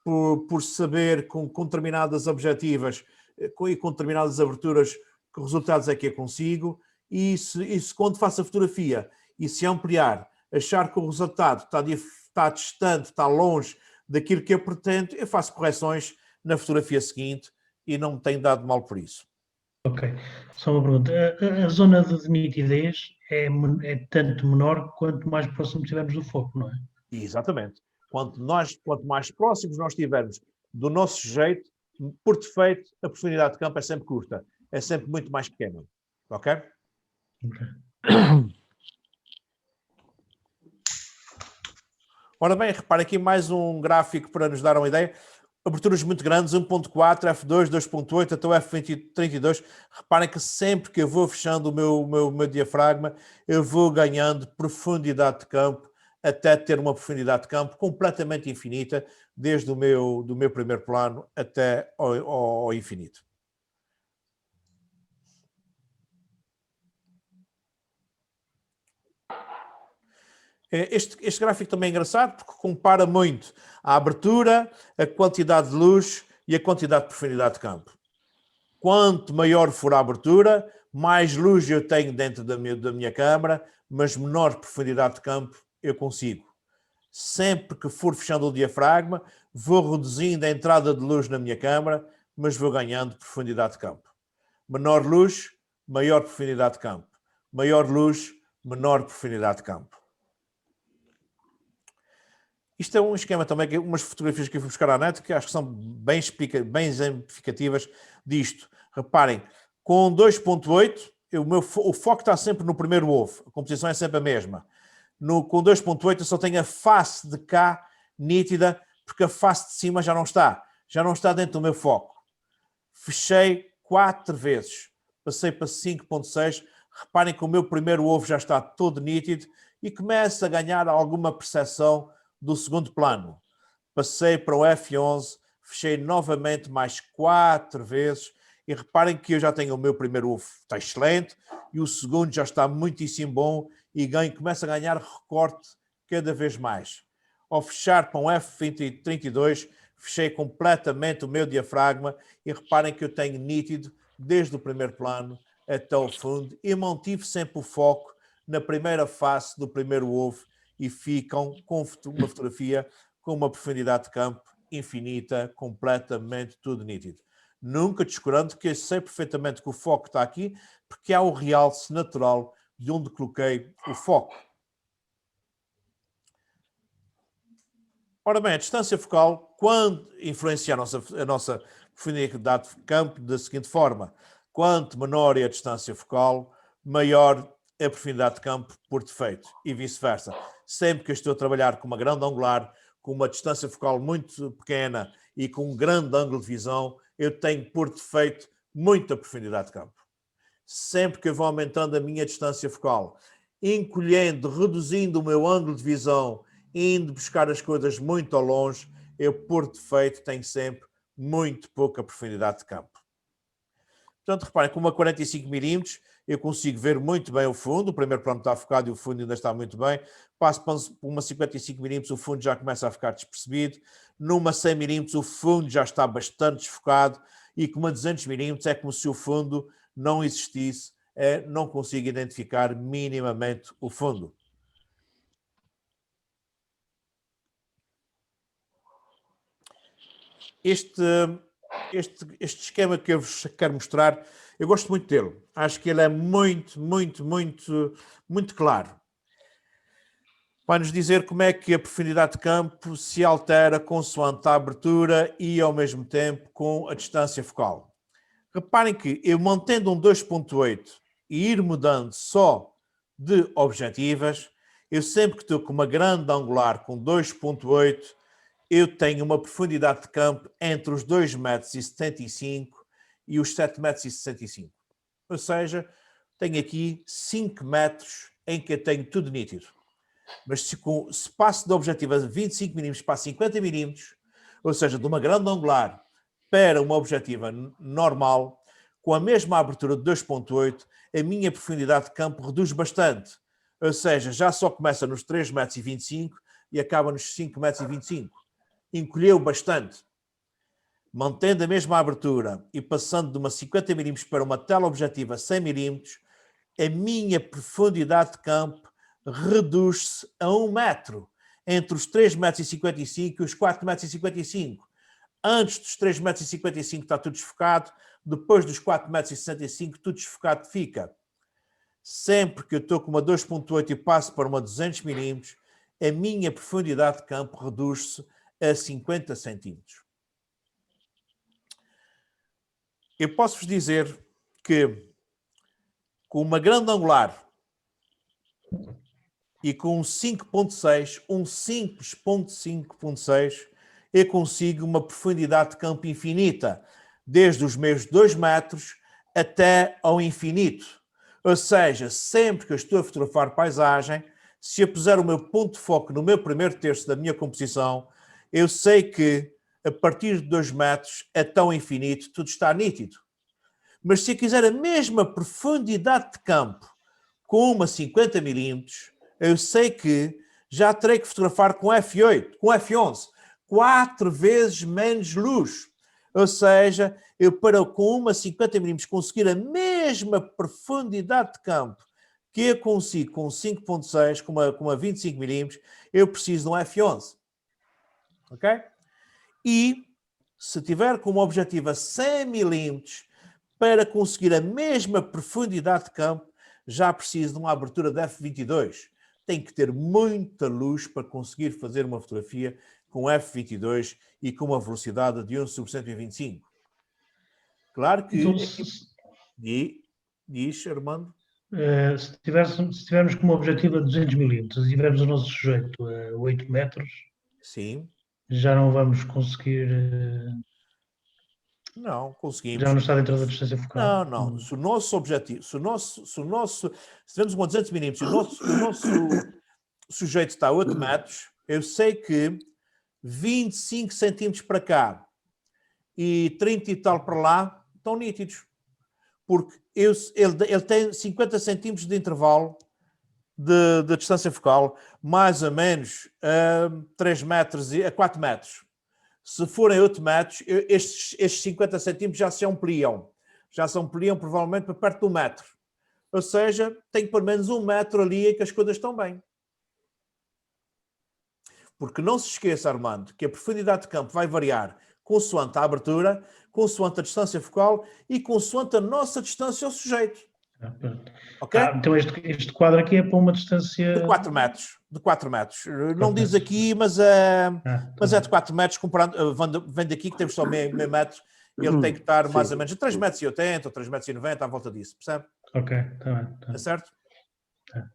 por saber com determinadas objetivas e com determinadas aberturas que resultados é que eu consigo, e se quando faço a fotografia e se ampliar, achar que o resultado está distante, está longe daquilo que eu pretendo, eu faço correções na fotografia seguinte e não me tenho dado mal por isso. Ok. Só uma pergunta. A zona de nitidez é tanto menor quanto mais próximo estivermos do foco, não é? Exatamente. Quanto mais próximos nós estivermos do nosso sujeito, por defeito, a profundidade de campo é sempre curta. É sempre muito mais pequena. Ok? Ok. Ora bem, repare aqui mais um gráfico para nos dar uma ideia. Aberturas muito grandes, 1.4, F2, 2.8, até o F32. Reparem que sempre que eu vou fechando o meu diafragma, eu vou ganhando profundidade de campo, até ter uma profundidade de campo completamente infinita, desde do meu primeiro plano até ao infinito. Este gráfico também é engraçado porque compara muito a abertura, a quantidade de luz e a quantidade de profundidade de campo. Quanto maior for a abertura, mais luz eu tenho dentro da minha câmara, mas menor profundidade de campo eu consigo. Sempre que for fechando o diafragma, vou reduzindo a entrada de luz na minha câmara, mas vou ganhando profundidade de campo. Menor luz, maior profundidade de campo. Maior luz, menor profundidade de campo. Isto é um esquema também, umas fotografias que eu fui buscar à net, que acho que são bem exemplificativas disto. Reparem, com 2.8, o foco está sempre no primeiro ovo, a composição é sempre a mesma. Com 2.8 eu só tenho a face de cá nítida, porque a face de cima já não está dentro do meu foco. Fechei 4 vezes, passei para 5.6, reparem que o meu primeiro ovo já está todo nítido e começa a ganhar alguma percepção do segundo plano. Passei para o F11, fechei novamente mais 4 vezes e reparem que eu já tenho o meu primeiro ovo, está excelente, e o segundo já está muitíssimo bom e começa a ganhar recorte cada vez mais. Ao fechar para um F32, fechei completamente o meu diafragma e reparem que eu tenho nítido desde o primeiro plano até o fundo e mantive sempre o foco na primeira face do primeiro ovo e ficam com uma fotografia com uma profundidade de campo infinita, completamente tudo nítido. Nunca descurando que eu sei perfeitamente que o foco está aqui, porque há o realce natural de onde coloquei o foco. Ora bem, a distância focal, quando influencia a nossa profundidade de campo da seguinte forma: quanto menor é a distância focal, maior é a profundidade de campo por defeito, e vice-versa. Sempre que eu estou a trabalhar com uma grande angular, com uma distância focal muito pequena e com um grande ângulo de visão, eu tenho por defeito muita profundidade de campo. Sempre que eu vou aumentando a minha distância focal, encolhendo, reduzindo o meu ângulo de visão, indo buscar as coisas muito ao longe, eu por defeito tenho sempre muito pouca profundidade de campo. Portanto, reparem, com uma 45 mm eu consigo ver muito bem o fundo, o primeiro plano está focado e o fundo ainda está muito bem. Passo para uma 55 mm, o fundo já começa a ficar despercebido. Numa 100 mm o fundo já está bastante desfocado e com uma 200 mm é como se o fundo não existisse, não consigo identificar minimamente o fundo. Este esquema que eu vos quero mostrar, eu gosto muito dele. Acho que ele é muito claro. Vai-nos dizer como é que a profundidade de campo se altera consoante a abertura e, ao mesmo tempo, com a distância focal. Reparem que eu mantendo um 2.8 e ir mudando só de objetivas, eu sempre que estou com uma grande angular com 2.8, eu tenho uma profundidade de campo entre os 2,75 m e os 7,65 m. Ou seja, tenho aqui 5 metros em que eu tenho tudo nítido. Mas se passo de objetiva de 25 mm para 50 mm, ou seja, de uma grande angular para uma objetiva normal, com a mesma abertura de 2.8, a minha profundidade de campo reduz bastante. Ou seja, já só começa nos 3,25 m e acaba nos 5,25 m. Encolheu bastante. Mantendo a mesma abertura e passando de uma 50 mm para uma teleobjetiva 100 mm, a minha profundidade de campo reduz-se a 1 metro, entre os 3,55 m e os 4,55 m. Antes dos 3,55 m está tudo desfocado, depois dos 4,65 m tudo desfocado fica. Sempre que eu estou com uma 2.8 e passo para uma 200 mm, a minha profundidade de campo reduz-se a 50 centímetros. Eu posso-vos dizer que com uma grande angular e com um 5.6, um simples 5.6, eu consigo uma profundidade de campo infinita, desde os meus 2 metros até ao infinito. Ou seja, sempre que eu estou a fotografar paisagem, se eu puser o meu ponto de foco no meu primeiro terço da minha composição, eu sei que a partir de 2 metros até ao infinito tudo está nítido. Mas se eu quiser a mesma profundidade de campo com uma 50 mm, eu sei que já terei que fotografar com F8, com F11, 4 vezes menos luz. Ou seja, eu para com uma 50 mm conseguir a mesma profundidade de campo que eu consigo com 5.6, com uma 25 mm, eu preciso de um F11. Ok? E se tiver como objetivo a 100 mm, para conseguir a mesma profundidade de campo, já preciso de uma abertura de F22. Tem que ter muita luz para conseguir fazer uma fotografia com F22 e com uma velocidade de 1/125. Claro que... Então, diz, Armando? Se tivermos como objetivo a 200 mm e tivermos o nosso sujeito a 8 metros, sim, já não vamos conseguir... não, conseguimos. Já não está dentro da distância focal. Não. Se o nosso objetivo, se tivermos uma 200 mm e o nosso sujeito está a 8 metros, eu sei que 25 centímetros para cá e 30 e tal para lá estão nítidos. Porque ele tem 50 centímetros de intervalo de distância focal, mais ou menos a 3 metros e a 4 metros. Se forem 8 metros, estes 50 centímetros já se ampliam. Já se ampliam provavelmente para perto de 1 metro. Ou seja, tem pelo menos 1 metro ali em que as coisas estão bem. Porque não se esqueça, Armando, que a profundidade de campo vai variar consoante a abertura, consoante a distância focal e consoante a nossa distância ao sujeito. Ok? Então este quadro aqui é para uma distância... De 4 metros. De 4 metros. Não diz metros. aqui, mas é Tá de 4 metros, comparando, vem daqui que temos só meio metro. Ele tem que estar mais ou menos a 3,80 metros ou 3,90 metros, à volta disso, percebe? Ok, está bem. Tá. É certo? Tá.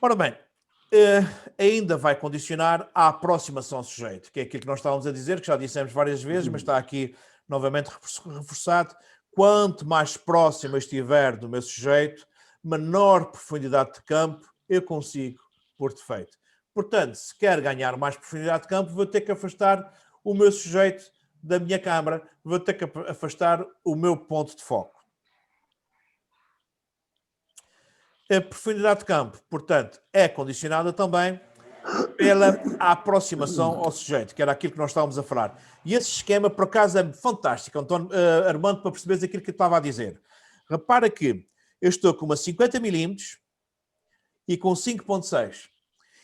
Ora bem, ainda vai condicionar à aproximação ao sujeito, que é aquilo que nós estávamos a dizer, que já dissemos várias vezes, mas está aqui novamente reforçado. Quanto mais próximo eu estiver do meu sujeito, menor profundidade de campo eu consigo por defeito. Portanto, se quer ganhar mais profundidade de campo, vou ter que afastar o meu sujeito da minha câmara, vou ter que afastar o meu ponto de foco. A profundidade de campo, portanto, é condicionada também pela aproximação ao sujeito, que era aquilo que nós estávamos a falar. E esse esquema, por acaso, é fantástico, Armando, para perceberes aquilo que eu estava a dizer. Repara que eu estou com uma 50 milímetros e com 5.6.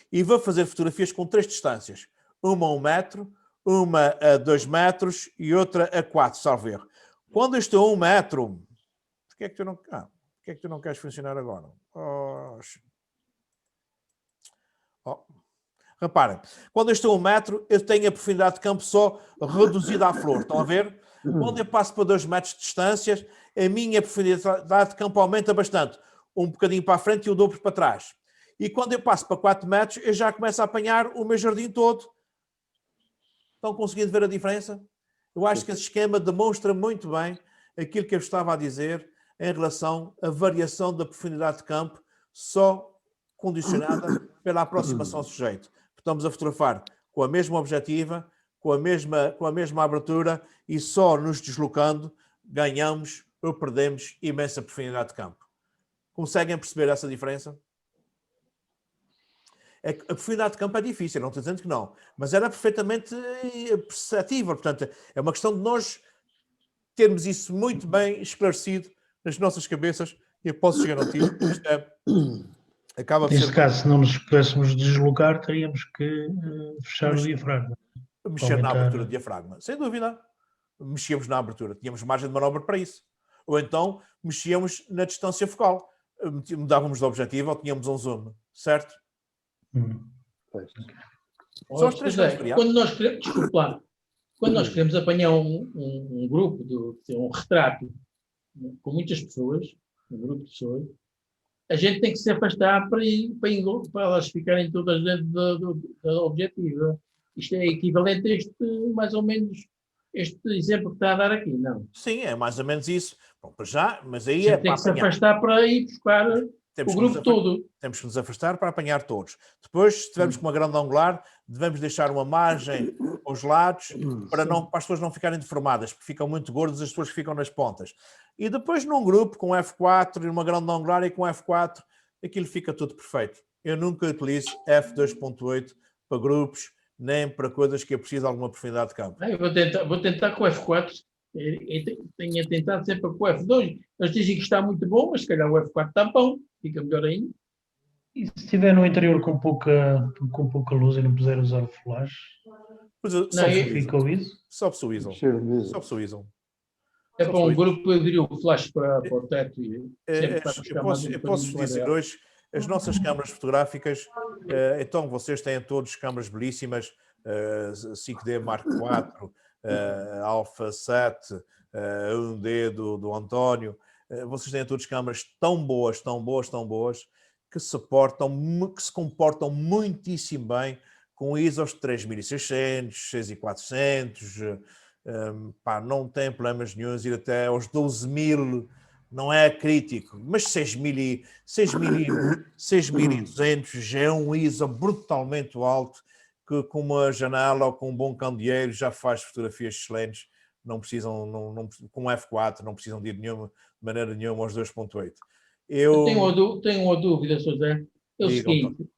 E vou fazer fotografias com 3 distâncias. Uma a 1 metro, uma a 2 metros e outra a 4, salvo erro. Quando eu estou a 1 metro... Porquê é que tu não... Porquê é que tu não queres funcionar agora? Reparem, quando eu estou a 1 metro, eu tenho a profundidade de campo só reduzida à flor. Estão a ver? Quando eu passo para 2 metros de distância, a minha profundidade de campo aumenta bastante. Um bocadinho para a frente e o dobro para trás. E quando eu passo para 4 metros, eu já começo a apanhar o meu jardim todo. Estão conseguindo ver a diferença? Eu acho que esse esquema demonstra muito bem aquilo que eu estava a dizer em relação à variação da profundidade de campo só condicionada pela aproximação ao sujeito. Estamos a fotografar com a mesma objetiva, com a mesma abertura e só nos deslocando ganhamos ou perdemos imensa profundidade de campo. Conseguem perceber essa diferença? A profundidade de campo é difícil, não estou dizendo que não, mas era perfeitamente perceptível. Portanto, é uma questão de nós termos isso muito bem esclarecido nas nossas cabeças e eu posso chegar ao tiro. Acaba Neste caso, se não nos pudéssemos deslocar, teríamos que fechar o diafragma. Mexer na abertura do diafragma, sem dúvida. Mexíamos na abertura, tínhamos margem de manobra para isso. Ou então mexíamos na distância focal, mudávamos de objetivo ou tínhamos um zoom, certo? São os três quando nós queremos, desculpa lá, quando nós queremos apanhar um grupo, um retrato com muitas pessoas, um grupo de pessoas, a gente tem que se afastar para elas ficarem todas dentro da objetiva. Isto é equivalente a este, mais ou menos, este exemplo que está a dar aqui, não? Sim, é mais ou menos isso. Bom, para já, mas aí é tem que se afastar para ir buscar o grupo todo. Temos que nos afastar para apanhar todos. Depois, se tivermos com uma grande angular, devemos deixar uma margem aos lados para as pessoas não ficarem deformadas, porque ficam muito gordas as pessoas que ficam nas pontas. E depois num grupo com F4 e uma grande angular e com F4, aquilo fica tudo perfeito. Eu nunca utilizo F2.8 para grupos, nem para coisas que eu preciso de alguma profundidade de campo. Eu vou tentar com o F4. Tenho tentado sempre com o F2. Eles dizem que está muito bom, mas se calhar o F4 está bom. Fica melhor ainda. E se estiver no interior com pouca luz e não puder usar o flash, fica o ISO? Só para o ISO. Só para o ISO. É para um grupo, eu diria o flash para o teto. Eu posso dizer hoje, as nossas câmaras fotográficas, então vocês têm todos câmaras belíssimas, 5D Mark IV, Alpha 7, 1D do António, vocês têm todas câmaras tão boas, que se comportam muitíssimo bem com ISOs de 3600, 6400, não tem problemas nenhums, ir até aos 12.000 não é crítico, mas 6.200 já é um ISO brutalmente alto, que com uma janela ou com um bom candeeiro já faz fotografias excelentes, não precisam, com F4 não precisam de ir maneira nenhuma aos 2.8. Eu tenho uma dúvida, Sr. José. É o Diga, seguinte,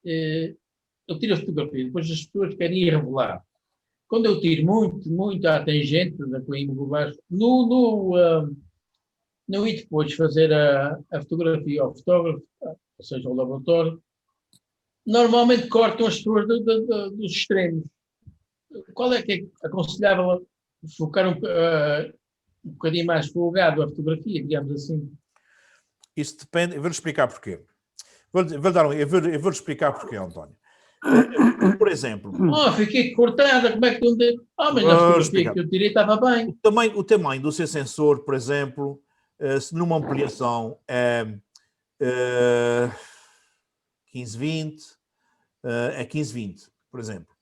eu tiro a fotografia, depois as pessoas querem ir revelar. Quando eu tiro muito à tangente, na Coimbra Baixo, não ir depois fazer a fotografia ao fotógrafo, ou seja, ao laboratório, normalmente cortam as pessoas dos extremos. Qual é que é aconselhável focar um bocadinho mais folgado a fotografia, digamos assim? Isso depende, eu vou-lhe explicar porquê. Eu vou-lhe explicar porquê, António. Por exemplo... Fiquei cortada, como é que tu... mas na fotografia que eu tirei estava bem. O tamanho do seu sensor, por exemplo, se numa ampliação é 15-20, é 15-20, por exemplo.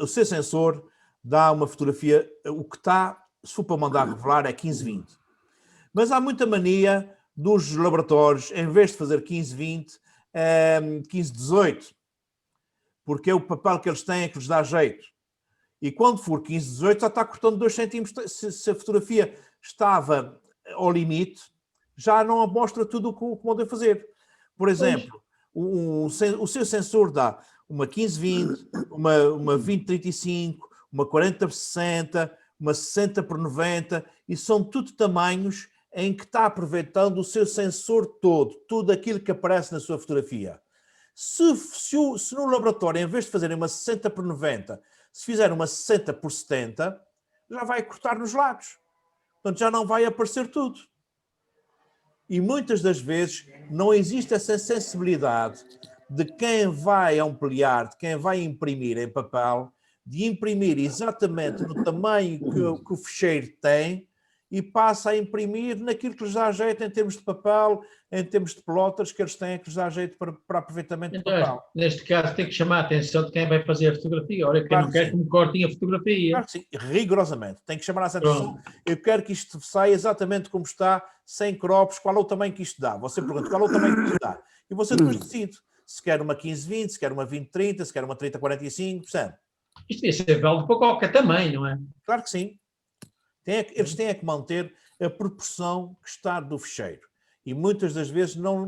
O seu sensor dá uma fotografia, o que está, se for para mandar revelar, é 15-20. Mas há muita mania dos laboratórios, em vez de fazer 15-20, 15-18, porque é o papel que eles têm que lhes dá jeito. E quando for 15-18 já está cortando 2 centímetros. Se a fotografia estava ao limite, já não mostra tudo o que podem fazer. Por exemplo, o seu sensor dá uma 15-20, uma 20-35, uma 40-60, uma 60-90, e são tudo tamanhos em que está aproveitando o seu sensor todo, tudo aquilo que aparece na sua fotografia. Se no laboratório, em vez de fazerem uma 60-90, se fizer uma 60-70, já vai cortar nos lados. Portanto, já não vai aparecer tudo. E muitas das vezes não existe essa sensibilidade de quem vai ampliar, de quem vai imprimir em papel, de imprimir exatamente no tamanho que o ficheiro tem e passa a imprimir naquilo que lhes dá jeito em termos de papel, em termos de plotters que eles têm, que lhes dá jeito para aproveitamento de papel. Neste caso tem que chamar a atenção de quem vai fazer a fotografia. Ora, quem não quer que me cortem a fotografia. Claro que sim, rigorosamente. Tem que chamar a atenção. Eu quero que isto saia exatamente como está, sem crops, qual é o tamanho que isto dá. Você pergunta qual é o tamanho que isto dá. E você depois decide se quer uma 15-20, se quer uma 20-30, se quer uma 30-45, percebe? Isto devia ser válido para qualquer tamanho, não é? Claro que sim. Eles têm que manter a proporção que está do ficheiro. E muitas das vezes não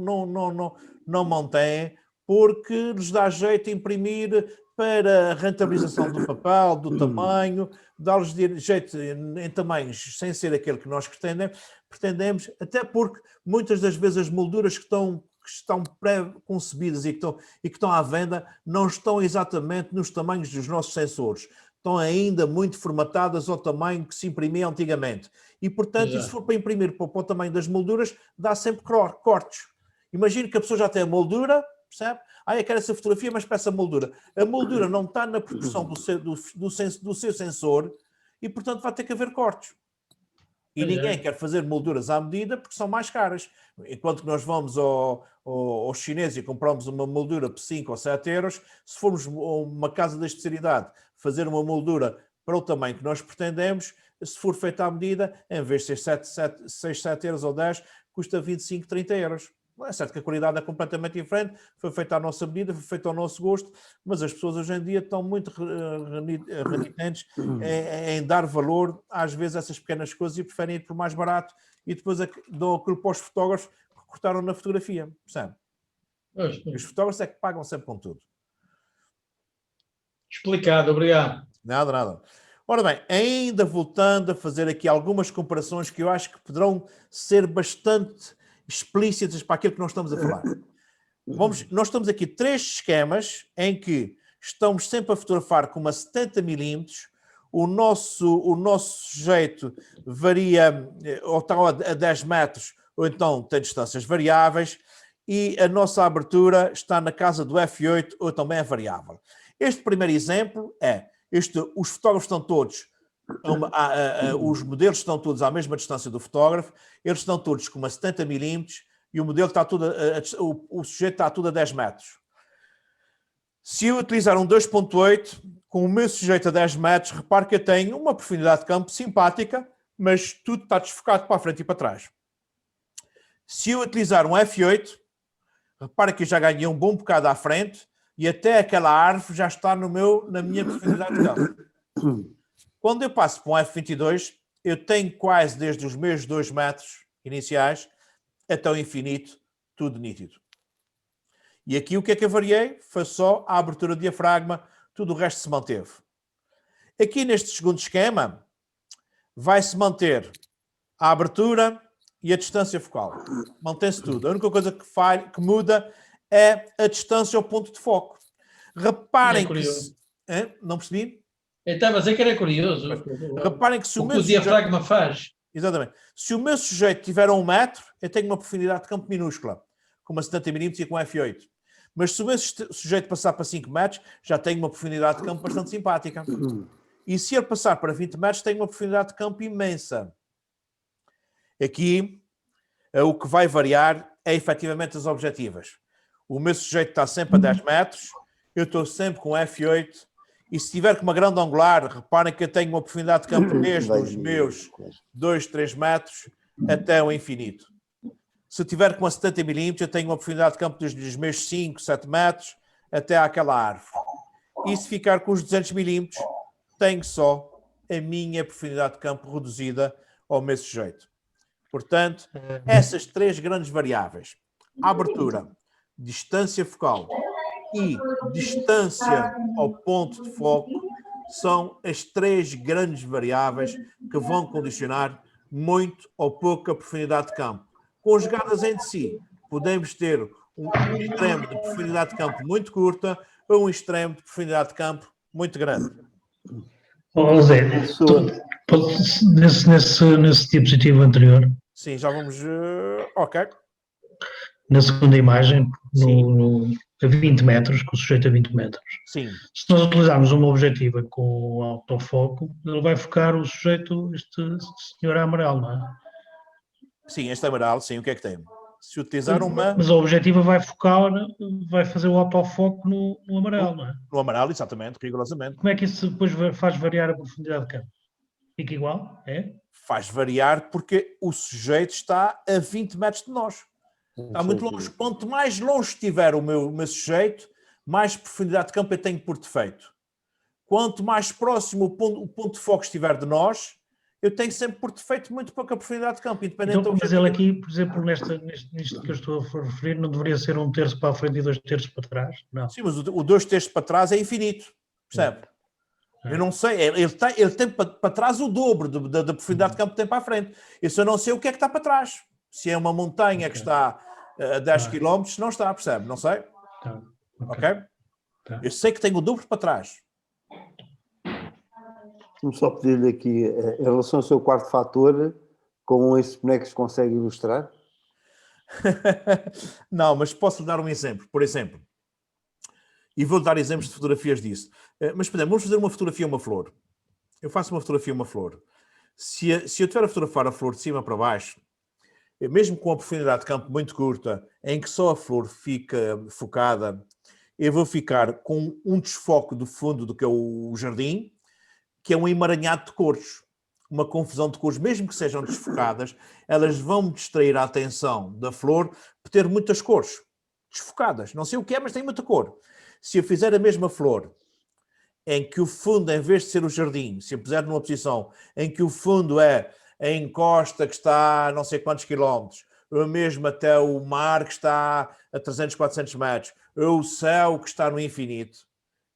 mantêm porque lhes dá jeito de imprimir para a rentabilização do papel, do tamanho, dá-lhes jeito em tamanhos sem ser aquele que nós pretendemos, até porque muitas das vezes as molduras que estão pré-concebidas e que estão à venda não estão exatamente nos tamanhos dos nossos sensores. Estão ainda muito formatadas ao tamanho que se imprimia antigamente. E, portanto, se for para imprimir para o tamanho das molduras, dá sempre cortes. Imagine que a pessoa já tem a moldura, percebe? Eu quero essa fotografia, mas peça a moldura. A moldura não está na proporção do seu sensor e, portanto, vai ter que haver cortes. E ninguém quer fazer molduras à medida porque são mais caras. Enquanto que nós vamos ao chinês e compramos uma moldura por 5 ou 7 euros, se formos a uma casa da especialidade fazer uma moldura para o tamanho que nós pretendemos, se for feita à medida, em vez de ser 6, 7 euros ou 10, custa 25, 30 euros. É certo que a qualidade é completamente diferente, foi feita à nossa medida, foi feita ao nosso gosto, mas as pessoas hoje em dia estão muito renitentes em dar valor, às vezes, a essas pequenas coisas e preferem ir por mais barato e depois dão aquilo para os fotógrafos que cortaram na fotografia, percebe? Os fotógrafos é que pagam sempre com tudo. Explicado, obrigado. Nada. Ora bem, ainda voltando a fazer aqui algumas comparações que eu acho que poderão ser bastante explícitas para aquilo que nós estamos a falar. Nós estamos aqui 3 esquemas em que estamos sempre a fotografar com uma 70mm, o nosso sujeito varia, ou está a 10 metros, ou então tem distâncias variáveis, e a nossa abertura está na casa do f8, ou também é variável. Este primeiro exemplo os fotógrafos estão todos, os modelos estão todos à mesma distância do fotógrafo, eles estão todos com uma 70mm e o modelo está tudo, o sujeito está tudo a 10 metros. Se eu utilizar um 2.8 com o meu sujeito a 10 metros, repare que eu tenho uma profundidade de campo simpática, mas tudo está desfocado para a frente e para trás. Se eu utilizar um f8, repare que eu já ganhei um bom bocado à frente e até aquela árvore já está na minha profundidade de campo. Quando eu passo para um f22, eu tenho quase desde os meus 2 metros iniciais até o infinito, tudo nítido. E aqui o que é que eu variei? Foi só a abertura do diafragma, tudo o resto se manteve. Aqui neste segundo esquema, vai-se manter a abertura e a distância focal. Mantém-se tudo. A única coisa que muda é a distância ao ponto de foco. Reparem que... Não percebi? Eu estava a dizer que era curioso. Reparem que se o que o diafragma faz. Exatamente. Se o meu sujeito tiver a 1 metro, eu tenho uma profundidade de campo minúscula, com uma 70 mm e com F8. Mas se o meu sujeito passar para 5 metros, já tenho uma profundidade de campo bastante simpática. E se ele passar para 20 metros, tem uma profundidade de campo imensa. Aqui, o que vai variar é efetivamente as objetivas. O meu sujeito está sempre a 10 metros, eu estou sempre com F8, e se tiver com uma grande angular, reparem que eu tenho uma profundidade de campo desde os meus 2, 3 metros até o infinito. Se eu tiver com uma 70 mm, eu tenho uma profundidade de campo desde os meus 5, 7 metros até àquela árvore. E se ficar com os 200 mm, tenho só a minha profundidade de campo reduzida ao meu sujeito. Portanto, essas 3 grandes variáveis, a abertura, distância focal e distância ao ponto de foco, são as 3 grandes variáveis que vão condicionar muito ou pouco a profundidade de campo. Conjugadas entre si, podemos ter um extremo de profundidade de campo muito curta ou um extremo de profundidade de campo muito grande. Zé, nesse diapositivo anterior, sim, já vamos... ok. Na segunda imagem, a 20 metros, com o sujeito a 20 metros. Sim. Se nós utilizarmos uma objetiva com autofoco, ele vai focar o sujeito, este senhor amarelo, não é? Sim, este amarelo, sim, o que é que tem? Se utilizar uma... Mas a objetiva vai focar, vai fazer o autofoco no amarelo, não é? No amarelo, exatamente, rigorosamente. Como é que isso depois faz variar a profundidade de campo? Fica igual? É? Faz variar porque o sujeito está a 20 metros de nós. Está muito longe. Quanto mais longe estiver o meu sujeito, mais profundidade de campo eu tenho por defeito. Quanto mais próximo o ponto de foco estiver de nós, eu tenho sempre por defeito muito pouca profundidade de campo. Então, mas ele aqui, por exemplo, nisto que eu estou a referir, não deveria ser 1 terço para a frente e 2 terços para trás? Não. Sim, mas o 2 terços para trás é infinito. Percebe? Eu não sei, ele tem para trás o dobro da profundidade de campo que tem para a frente. Eu só não sei o que é que está para trás. Se é uma montanha que está a 10 km, não está, percebe? Não sei. Ok? Eu sei que tenho o dobro para trás. Vamos só pedir-lhe aqui, em relação ao seu quarto fator, com estes bonecos consegue ilustrar? Não, mas posso lhe dar um exemplo. Por exemplo, e vou dar exemplos de fotografias disso. Mas, por exemplo, vamos fazer uma fotografia a uma flor. Eu faço uma fotografia a uma flor. Se eu estiver a fotografar a flor de cima para baixo, mesmo com a profundidade de campo muito curta, em que só a flor fica focada, eu vou ficar com um desfoque do fundo do que é o jardim, que é um emaranhado de cores. Uma confusão de cores, mesmo que sejam desfocadas, elas vão distrair a atenção da flor por ter muitas cores desfocadas. Não sei o que é, mas tem muita cor. Se eu fizer a mesma flor, em que o fundo, em vez de ser o jardim, se eu puser numa posição em que o fundo é a encosta que está a não sei quantos quilómetros, ou mesmo até o mar que está a 300, 400 metros, ou o céu que está no infinito,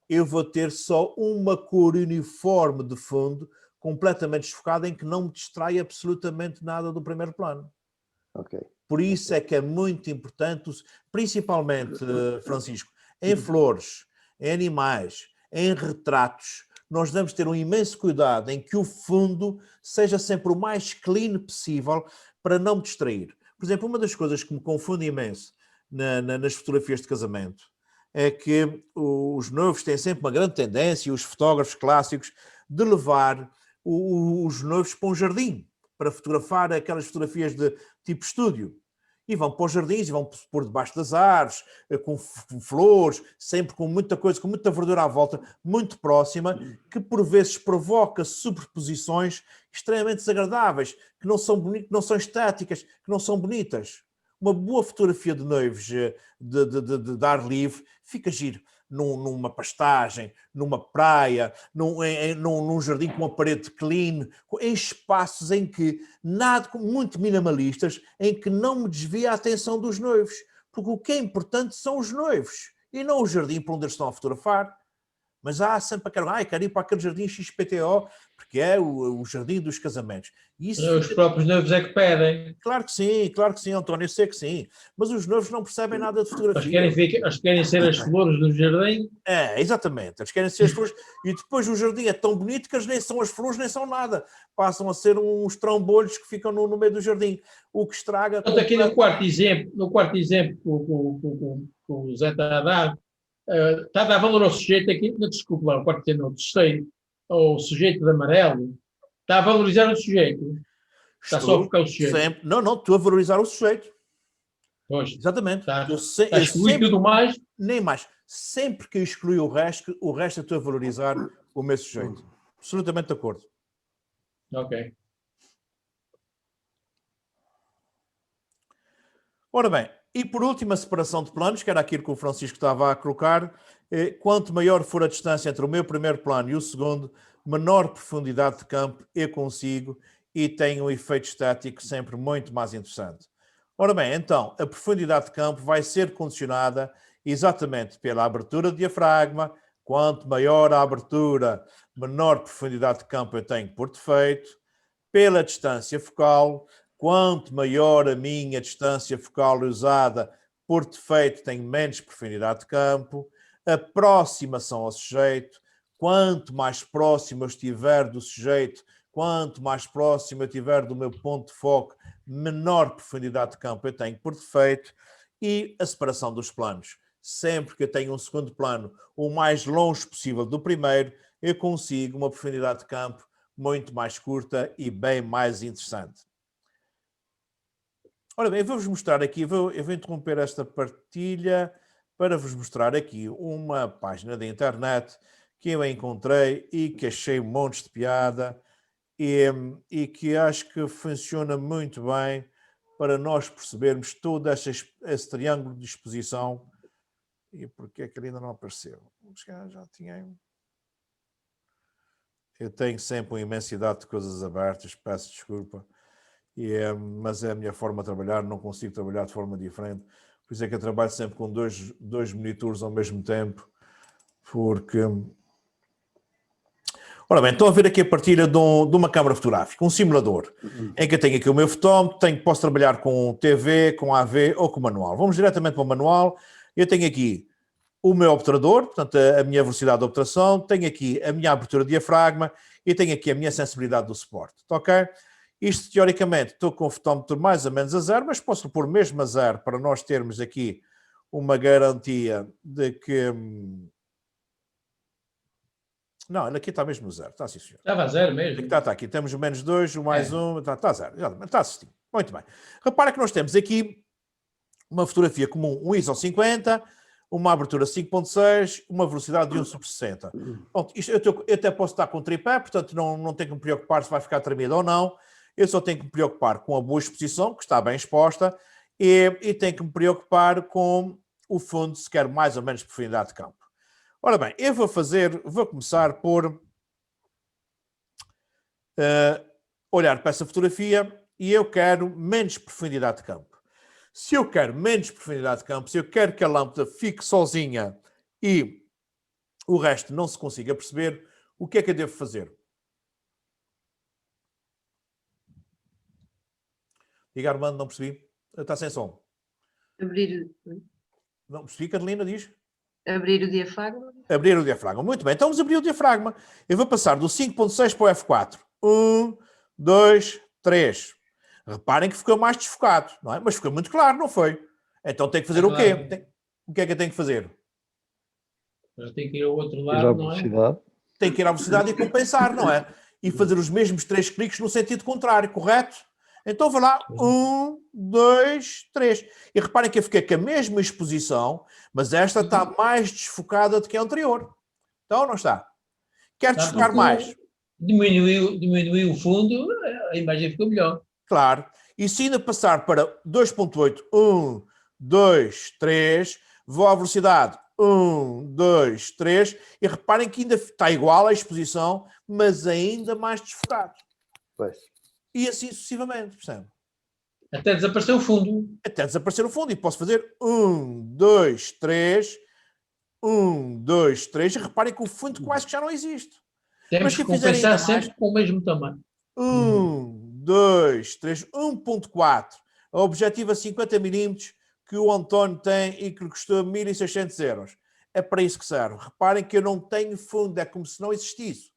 eu vou ter só uma cor uniforme de fundo, completamente desfocada, em que não me distrai absolutamente nada do primeiro plano. Okay. Por isso é que é muito importante, principalmente, Francisco, em flores, em animais, em retratos, nós devemos ter um imenso cuidado em que o fundo seja sempre o mais clean possível para não me distrair. Por exemplo, uma das coisas que me confunde imenso nas fotografias de casamento é que os noivos têm sempre uma grande tendência, os fotógrafos clássicos, de levar os noivos para um jardim, para fotografar aquelas fotografias de tipo estúdio. E vão para os jardins e vão pôr debaixo das árvores, com flores, sempre com muita coisa, com muita verdura à volta, muito próxima, que por vezes provoca superposições extremamente desagradáveis, que não são bonitas, que não são estéticas, que não são bonitas. Uma boa fotografia de noivos de ar livre fica giro. numa pastagem, numa praia, num jardim com uma parede clean, em espaços em que, muito minimalistas, em que não me desvia a atenção dos noivos. Porque o que é importante são os noivos e não o jardim para onde eles estão a fotografar. Mas há sempre quero ir para aquele jardim XPTO, porque é o jardim dos casamentos. E isso Os próprios noivos é que pedem. claro que sim, António, eu sei que sim. Mas os noivos não percebem nada de Eles fotografia. querem ser as flores do jardim. Exatamente. Eles querem ser as flores. E depois o jardim é tão bonito que eles nem são as flores, nem são nada. Passam a ser uns trombolhos que ficam no meio do jardim. O que estraga... Portanto, aqui no quarto exemplo que o Zé está a dar, está a dar valor ao sujeito aqui, desculpe lá, o quarto exemplo, o terceiro, ao sujeito de amarelo, está a valorizar o sujeito. Está só a focar o sujeito. Sempre, não, estou a valorizar o sujeito. Pois, Exatamente. está Eu a excluir tudo mais. Nem mais. Sempre que excluí o resto eu estou a valorizar o meu sujeito. Absolutamente de acordo. Ok. Ora bem, e por último, a separação de planos, que era aquilo que o Francisco estava a colocar. Quanto maior for a distância entre o meu primeiro plano e o segundo, menor profundidade de campo eu consigo e tenho um efeito estético sempre muito mais interessante. Ora bem, então, a profundidade de campo vai ser condicionada exatamente pela abertura do diafragma. Quanto maior a abertura, menor profundidade de campo eu tenho por defeito. Pela distância focal. Quanto maior a minha distância focal usada, por defeito tenho menos profundidade de campo. Aproximação ao sujeito. Quanto mais próximo eu estiver do sujeito, quanto mais próximo eu estiver do meu ponto de foco, menor profundidade de campo eu tenho por defeito. E a separação dos planos. Sempre que eu tenho um segundo plano o mais longe possível do primeiro, eu consigo uma profundidade de campo muito mais curta e bem mais interessante. Ora bem, eu vou-vos mostrar aqui, eu vou interromper esta partilha para vos mostrar aqui uma página da internet que eu encontrei e que achei um monte de piada e que acho que funciona muito bem para nós percebermos todo esse triângulo de exposição. E porque é que ele ainda não apareceu? Já tinha... Eu tenho sempre uma imensidade de coisas abertas, peço desculpa. Mas é a minha forma de trabalhar, não consigo trabalhar de forma diferente. Por isso é que eu trabalho sempre com dois monitores ao mesmo tempo, porque... Ora bem, estou a ver aqui a partir de uma câmara fotográfica, um simulador, em que eu tenho aqui o meu fotómetro, posso trabalhar com TV, com AV ou com manual. Vamos diretamente para o manual. Eu tenho aqui o meu obturador, portanto a minha velocidade de obturação, tenho aqui a minha abertura de diafragma e tenho aqui a minha sensibilidade do suporte, ok? Isto, teoricamente, estou com o fotómetro mais ou menos a zero, mas posso pôr mesmo a zero para nós termos aqui uma garantia de que... Não, ele aqui está mesmo zero, está sim, senhor. Estava a zero mesmo. Está aqui, temos o menos 2, o mais 1, está zero, está assistindo. Muito bem. Repara que nós temos aqui uma fotografia comum, um ISO 50, uma abertura 5.6, uma velocidade de 1/60. Pronto, isto eu até posso estar com tripé, portanto não tenho que me preocupar se vai ficar tremido ou não. Eu só tenho que me preocupar com a boa exposição, que está bem exposta, e tenho que me preocupar com o fundo, se quer mais ou menos profundidade de campo. Ora bem, eu vou começar por olhar para essa fotografia e eu quero menos profundidade de campo. Se eu quero menos profundidade de campo, se eu quero que a lâmpada fique sozinha e o resto não se consiga perceber, o que é que eu devo fazer? Diga, Armando, não percebi. Está sem som. Não percebi, Carolina, diz? Abrir o diafragma. Abrir o diafragma. Muito bem, então vamos abrir o diafragma. Eu vou passar do 5.6 para o F4. 1, 2, 3. Reparem que ficou mais desfocado, não é? Mas ficou muito claro, não foi? Então tem que fazer o quê? O que é que eu tenho que fazer? Mas tem que ir ao outro Ir lado, à não é? velocidade. Tem que ir à velocidade e compensar, não é? E fazer os mesmos 3 cliques no sentido contrário, correto? Então vou lá, 1, 2, 3. E reparem que eu fiquei com a mesma exposição, mas esta está mais desfocada do que a anterior. Então não está. Quer desfocar mais? Diminuiu o fundo, a imagem ficou melhor. Claro. E se ainda passar para 2.8, 1, 2, 3, vou à velocidade 1, 2, 3, e reparem que ainda está igual a exposição, mas ainda mais desfocado. Pois. E assim sucessivamente, percebe? Até desaparecer o fundo. Até desaparecer o fundo. E posso fazer 1, 2, 3, 1, 2, 3, e reparem que o fundo quase que já não existe. Temos Mas que se fizerem ainda compensar mais, sempre com o mesmo tamanho. 1, 2, 3, 1.4. A objetiva 50 milímetros que o António tem e que custou 1.600 euros. É para isso que serve. Reparem que eu não tenho fundo, é como se não existisse.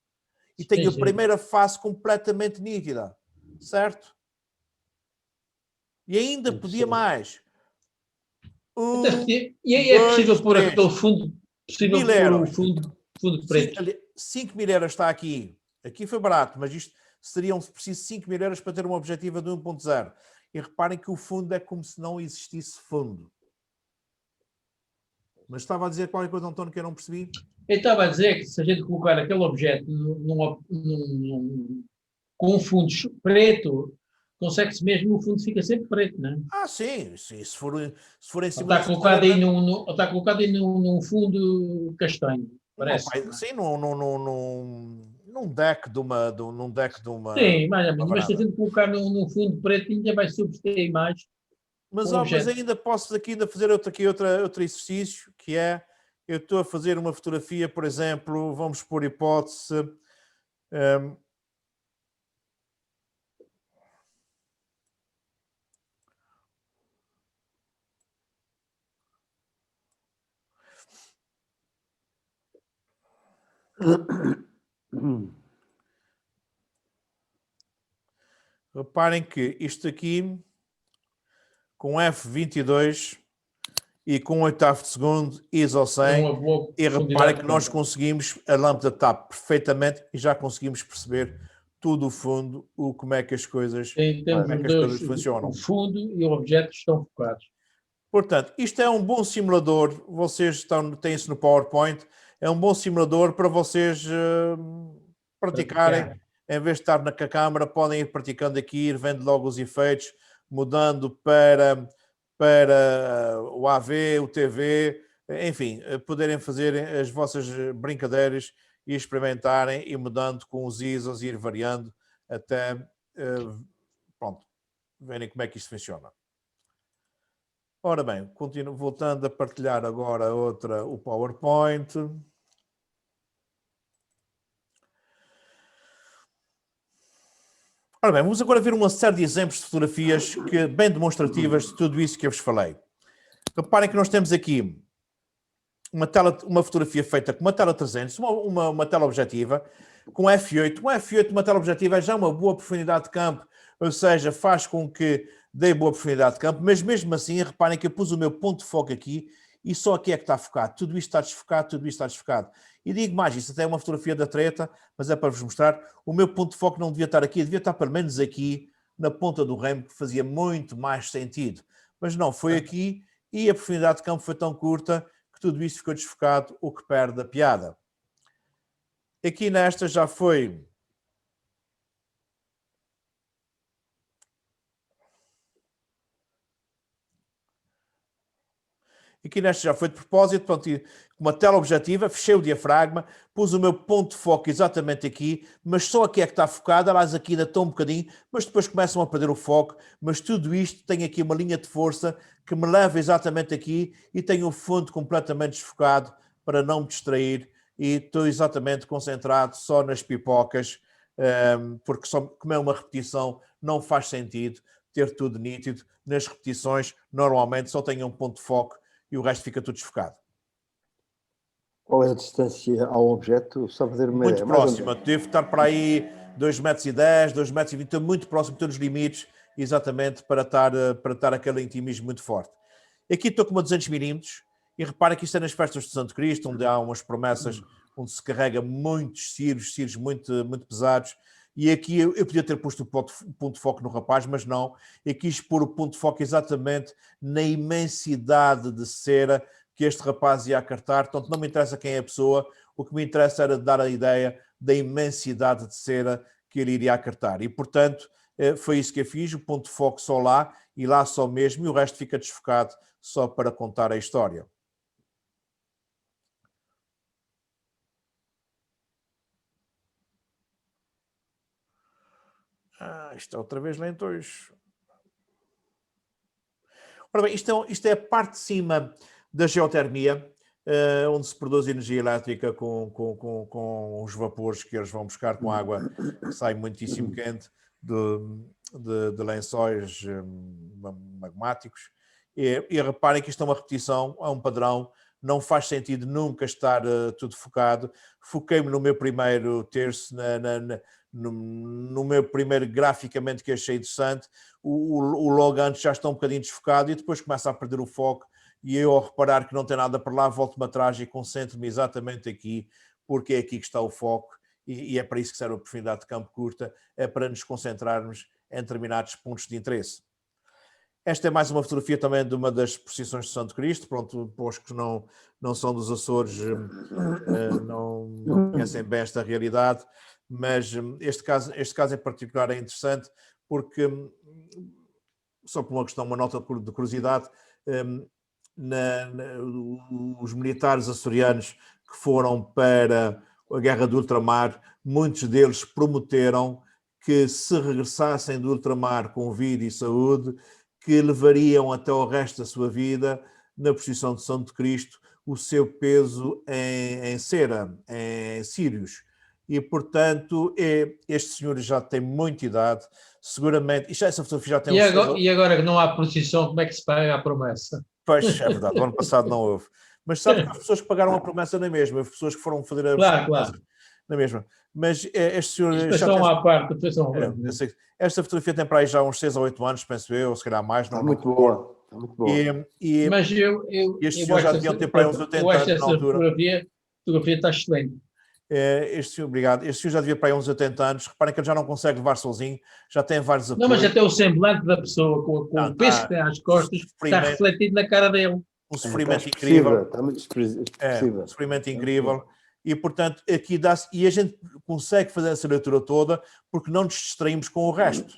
E tenho a Sim. primeira face completamente nítida. Certo? E ainda podia mais. E aí é possível pôr 3, aquele fundo, possível 1.000 pôr o euros. fundo preto. 5.000 euros está aqui. Aqui foi barato, mas isto seriam preciso 5.000 euros para ter uma objetiva de 1.0. E reparem que o fundo é como se não existisse fundo. Mas estava a dizer qualquer coisa, António, que eu não percebi? Eu estava a dizer que se a gente colocar aquele objeto com um fundo preto, consegue-se mesmo, o fundo fica sempre preto, não é? Ah, sim. Se for em Ou cima está do colocado aí acelerador, ou está colocado aí num fundo castanho, parece. sim, num deck de uma... Num deck de uma, Sim, mais ou uma menos. Mas se a varanda. gente colocar num fundo preto, ainda vai sobressair a imagem com Mas, o mas objeto. ainda posso aqui ainda fazer outro exercício, que é, eu estou a fazer uma fotografia, por exemplo, vamos por hipótese, reparem que isto aqui, com F22 e com 1/8 de segundo, ISO É 100, uma boa e reparem profundidade que de nós campo. conseguimos, a lâmpada está perfeitamente e já conseguimos perceber tudo o fundo, como é que as coisas, Temos como é os que as dois, coisas o funcionam. fundo e o objeto estão focados. Portanto, isto é um bom simulador, vocês têm isso no PowerPoint, é um bom simulador para vocês praticarem, em vez de estar com a câmara, podem ir praticando aqui, ir vendo logo os efeitos, mudando para o AV, o TV, enfim, poderem fazer as vossas brincadeiras e experimentarem e mudando com os ISOs e ir variando até, pronto, verem como é que isto funciona. Ora bem, continuo voltando a partilhar agora o PowerPoint. Ora bem, vamos agora ver uma série de exemplos de fotografias bem demonstrativas de tudo isso que eu vos falei. Reparem que nós temos aqui uma fotografia feita com uma tela 300, uma tela objetiva, com F8. Um F8, uma tela objetiva, é já uma boa profundidade de campo, ou seja, faz com que dê boa profundidade de campo, mas mesmo assim, reparem que eu pus o meu ponto de foco aqui e só aqui é que está focado. Tudo isto está desfocado, tudo isto está desfocado. E digo mais, isso até é uma fotografia da treta, mas é para vos mostrar, o meu ponto de foco não devia estar aqui, devia estar pelo menos aqui, na ponta do remo, que fazia muito mais sentido. Mas não, foi aqui e a profundidade de campo foi tão curta que tudo isso ficou desfocado, o que perde a piada. Aqui nesta já foi... Aqui nesta já foi de propósito, pronto, com uma tela objetiva, fechei o diafragma, pus o meu ponto de foco exatamente aqui, mas só aqui é que está focado, aliás aqui ainda estou um bocadinho, mas depois começam a perder o foco, mas tudo isto tem aqui uma linha de força que me leva exatamente aqui e tenho o fundo completamente desfocado para não me distrair e estou exatamente concentrado só nas pipocas, porque como é uma repetição, não faz sentido ter tudo nítido. Nas repetições, normalmente só tenho um ponto de foco e o resto fica tudo desfocado. Qual é a distância ao objeto? Só fazer uma Muito ideia. próxima. Devo estar para aí 2,10 m, 2,20 m, estou muito próximo, estou nos limites, exatamente para estar aquele intimismo muito forte. Aqui estou com uma 200 mm e repara que isto é nas festas de Santo Cristo, onde há umas promessas, onde se carrega muitos ciros muito, muito pesados. E aqui eu podia ter posto o ponto de foco no rapaz, mas não. Eu quis pôr o ponto de foco exatamente na imensidade de cera que este rapaz ia acartar. Portanto, não me interessa quem é a pessoa, o que me interessa era dar a ideia da imensidade de cera que ele iria acartar. E, portanto, foi isso que eu fiz, o ponto de foco só lá, e lá só mesmo, e o resto fica desfocado só para contar a história. Isto é outra vez lentões. Ora bem, isto é a parte de cima da geotermia, onde se produz energia elétrica com os vapores que eles vão buscar com água que sai muitíssimo quente de lençóis magmáticos. E reparem que isto é uma repetição, é um padrão, não faz sentido nunca estar tudo focado. Foquei-me no meu primeiro terço, no meu primeiro graficamente que achei interessante. O logo antes já está um bocadinho desfocado e depois começa a perder o foco, e eu, ao reparar que não tem nada para lá, volto-me atrás e concentro-me exatamente aqui, porque é aqui que está o foco, e é para isso que serve a profundidade de campo curta, é para nos concentrarmos em determinados pontos de interesse. Esta é mais uma fotografia também de uma das procissões de Santo Cristo. Pronto, para os que não são dos Açores, não conhecem bem esta realidade, mas este caso em particular é interessante porque, só por uma nota de curiosidade, os militares açorianos que foram para a Guerra do Ultramar, muitos deles prometeram que, se regressassem do ultramar com vida e saúde, que levariam até o resto da sua vida, na procissão de Santo Cristo, o seu peso em cera, em círios. E, portanto, este senhor já tem muita idade, seguramente. Essa fotografia já tem e agora que não há procissão, como é que se paga a promessa? Pois, é verdade, o ano passado não houve. Mas sabe que as pessoas que pagaram a promessa na mesma, as pessoas que foram fazer a Claro. na mesma. Mas este senhor... Esta fotografia tem para aí já uns 6 ou 8 anos, penso eu, ou se calhar mais. Está muito boa. Está muito boa. Mas este senhor já deviam ter para aí uns 80 anos na altura. A fotografia está excelente. Obrigado. Este senhor já devia para aí uns 80 anos. Reparem que ele já não consegue levar sozinho, já tem vários apoios. Não, mas até o semblante da pessoa, com o peso que tem às costas, está refletido na cara dele. Um sofrimento incrível. Está muito expressivo. Um sofrimento incrível. E, portanto, aqui dá-se... E a gente consegue fazer essa leitura toda porque não nos distraímos com o resto.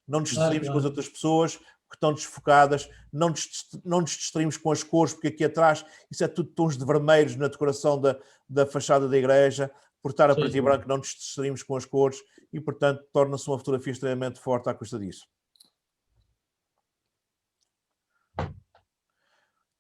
Não nos distraímos com as outras pessoas que estão desfocadas, não nos distraímos com as cores, porque aqui atrás isso é tudo tons de vermelhos na decoração da fachada da igreja. Por estar a preto e branco, não nos distraímos com as cores e, portanto, torna-se uma fotografia extremamente forte à custa disso.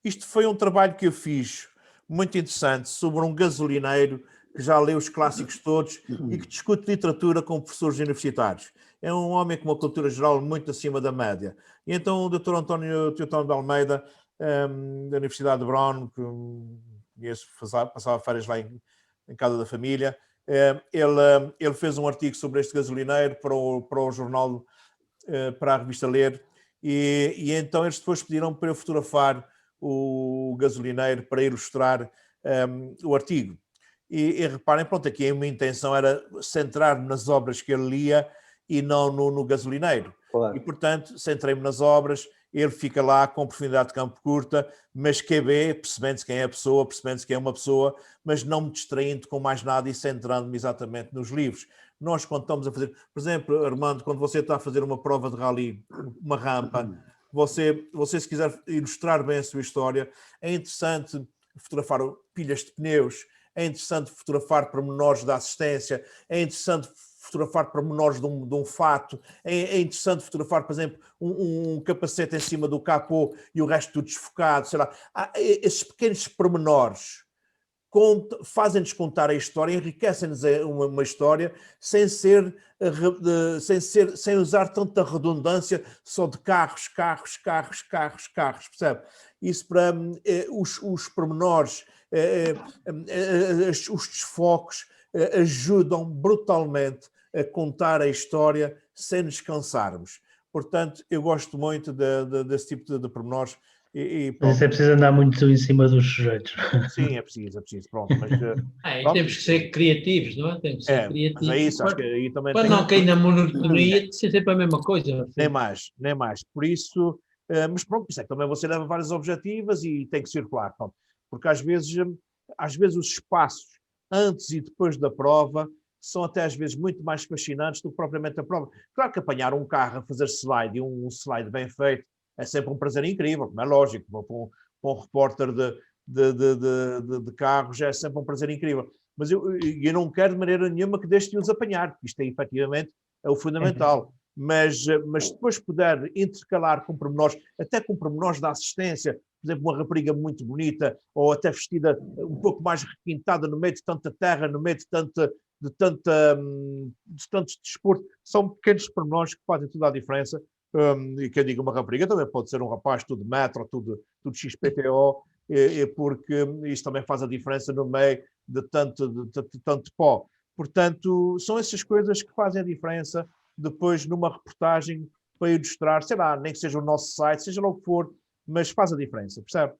Isto foi um trabalho que eu fiz muito interessante sobre um gasolineiro que já leu os clássicos todos e que discute literatura com professores universitários. É um homem com uma cultura geral muito acima da média. E então o Dr. António Teotão de Almeida, da Universidade de Brown, que conheço, passava férias lá em casa da família, ele fez um artigo sobre este gasolineiro para o jornal, para a revista Ler, e então eles depois pediram para eu fotografar o gasolineiro para ilustrar o artigo. E reparem, pronto, aqui a minha intenção era centrar-me nas obras que ele lia e não no gasolineiro. Claro. E, portanto, centrei-me nas obras, ele fica lá com profundidade de campo curta, mas QB, percebendo-se quem é a pessoa, percebendo-se quem é uma pessoa, mas não me distraindo com mais nada e centrando-me exatamente nos livros. Nós, quando estamos a fazer... Por exemplo, Armando, quando você está a fazer uma prova de rally, uma rampa, você se quiser ilustrar bem a sua história, é interessante fotografar pilhas de pneus, é interessante fotografar pormenores da assistência, é interessante fotografar pormenores de um fato, é interessante fotografar, por exemplo, um capacete em cima do capô e o resto tudo desfocado, sei lá. Esses pequenos pormenores fazem-nos contar a história, enriquecem-nos uma história sem usar tanta redundância só de carros, percebe? Isso para os pormenores, os desfoques ajudam brutalmente a contar a história sem nos cansarmos. Portanto, eu gosto muito desse tipo de pormenores. Mas é preciso andar muito em cima dos sujeitos. Sim, é preciso, pronto. Mas, pronto. Temos que ser criativos, não é? Temos que ser criativos. Mas é isso, acho que aí também para não cair na monotonia de ser sempre a mesma coisa. Nem mais. Por isso, mas pronto, isso é que também você leva várias objetivas e tem que circular, pronto. Porque às vezes os espaços antes e depois da prova são até às vezes muito mais fascinantes do que propriamente a prova. Claro que apanhar um carro a fazer slide e um slide bem feito é sempre um prazer incrível, como é lógico, para um repórter de carros é sempre um prazer incrível. Mas eu não quero de maneira nenhuma que deixe de os apanhar, porque isto é efetivamente o fundamental. mas depois puder intercalar com pormenores, até com pormenores da assistência, por exemplo, uma rapariga muito bonita, ou até vestida um pouco mais requintada no meio de tanta terra, no meio de tanto desporto, são pequenos pormenores que fazem toda a diferença. E quem diga uma rapariga também pode ser um rapaz tudo metro, tudo XPTO, porque isso também faz a diferença no meio de tanto pó. Portanto, são essas coisas que fazem a diferença depois numa reportagem para ilustrar, sei lá, nem que seja o nosso site, seja lá o que for, mas faz a diferença, percebe?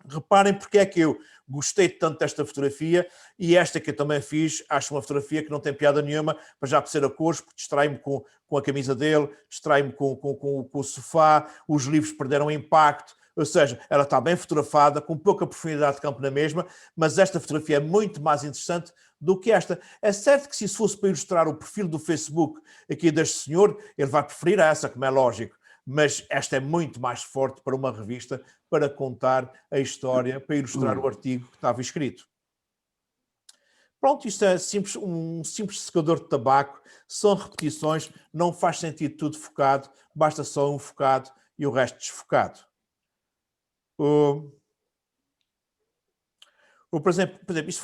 Reparem porque é que eu gostei tanto desta fotografia, e esta que eu também fiz, acho uma fotografia que não tem piada nenhuma, para já perceber a cores, porque distrai-me com a camisa dele, distrai-me com o sofá, os livros perderam impacto, ou seja, ela está bem fotografada, com pouca profundidade de campo na mesma, mas esta fotografia é muito mais interessante do que esta. É certo que se isso fosse para ilustrar o perfil do Facebook aqui deste senhor, ele vai preferir essa, como é lógico, mas esta é muito mais forte para uma revista, para contar a história, para ilustrar o artigo que estava escrito. Pronto, isto é um simples secador de tabaco, são repetições, não faz sentido tudo focado, basta só um focado e o resto desfocado. Por exemplo, isso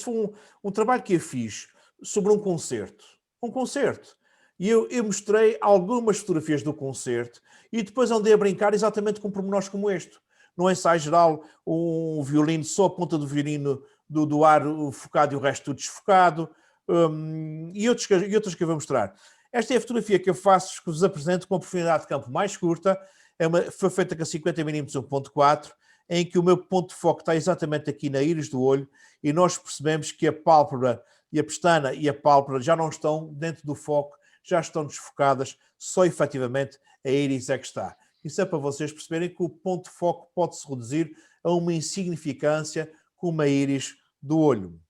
foi um trabalho que eu fiz sobre um concerto. E eu mostrei algumas fotografias do concerto e depois andei a brincar exatamente com pormenores como este. No ensaio geral, um violino, só a ponta do violino do ar focado e o resto tudo desfocado. E outras que eu vou mostrar. Esta é a fotografia que eu faço, que vos apresento com a profundidade de campo mais curta. Foi feita com a 50mm 1.4, em que o meu ponto de foco está exatamente aqui na íris do olho e nós percebemos que a pálpebra e a pestana e a pálpebra já não estão dentro do foco, já estão desfocadas, só efetivamente a íris é que está. Isso é para vocês perceberem que o ponto de foco pode-se reduzir a uma insignificância como a íris do olho.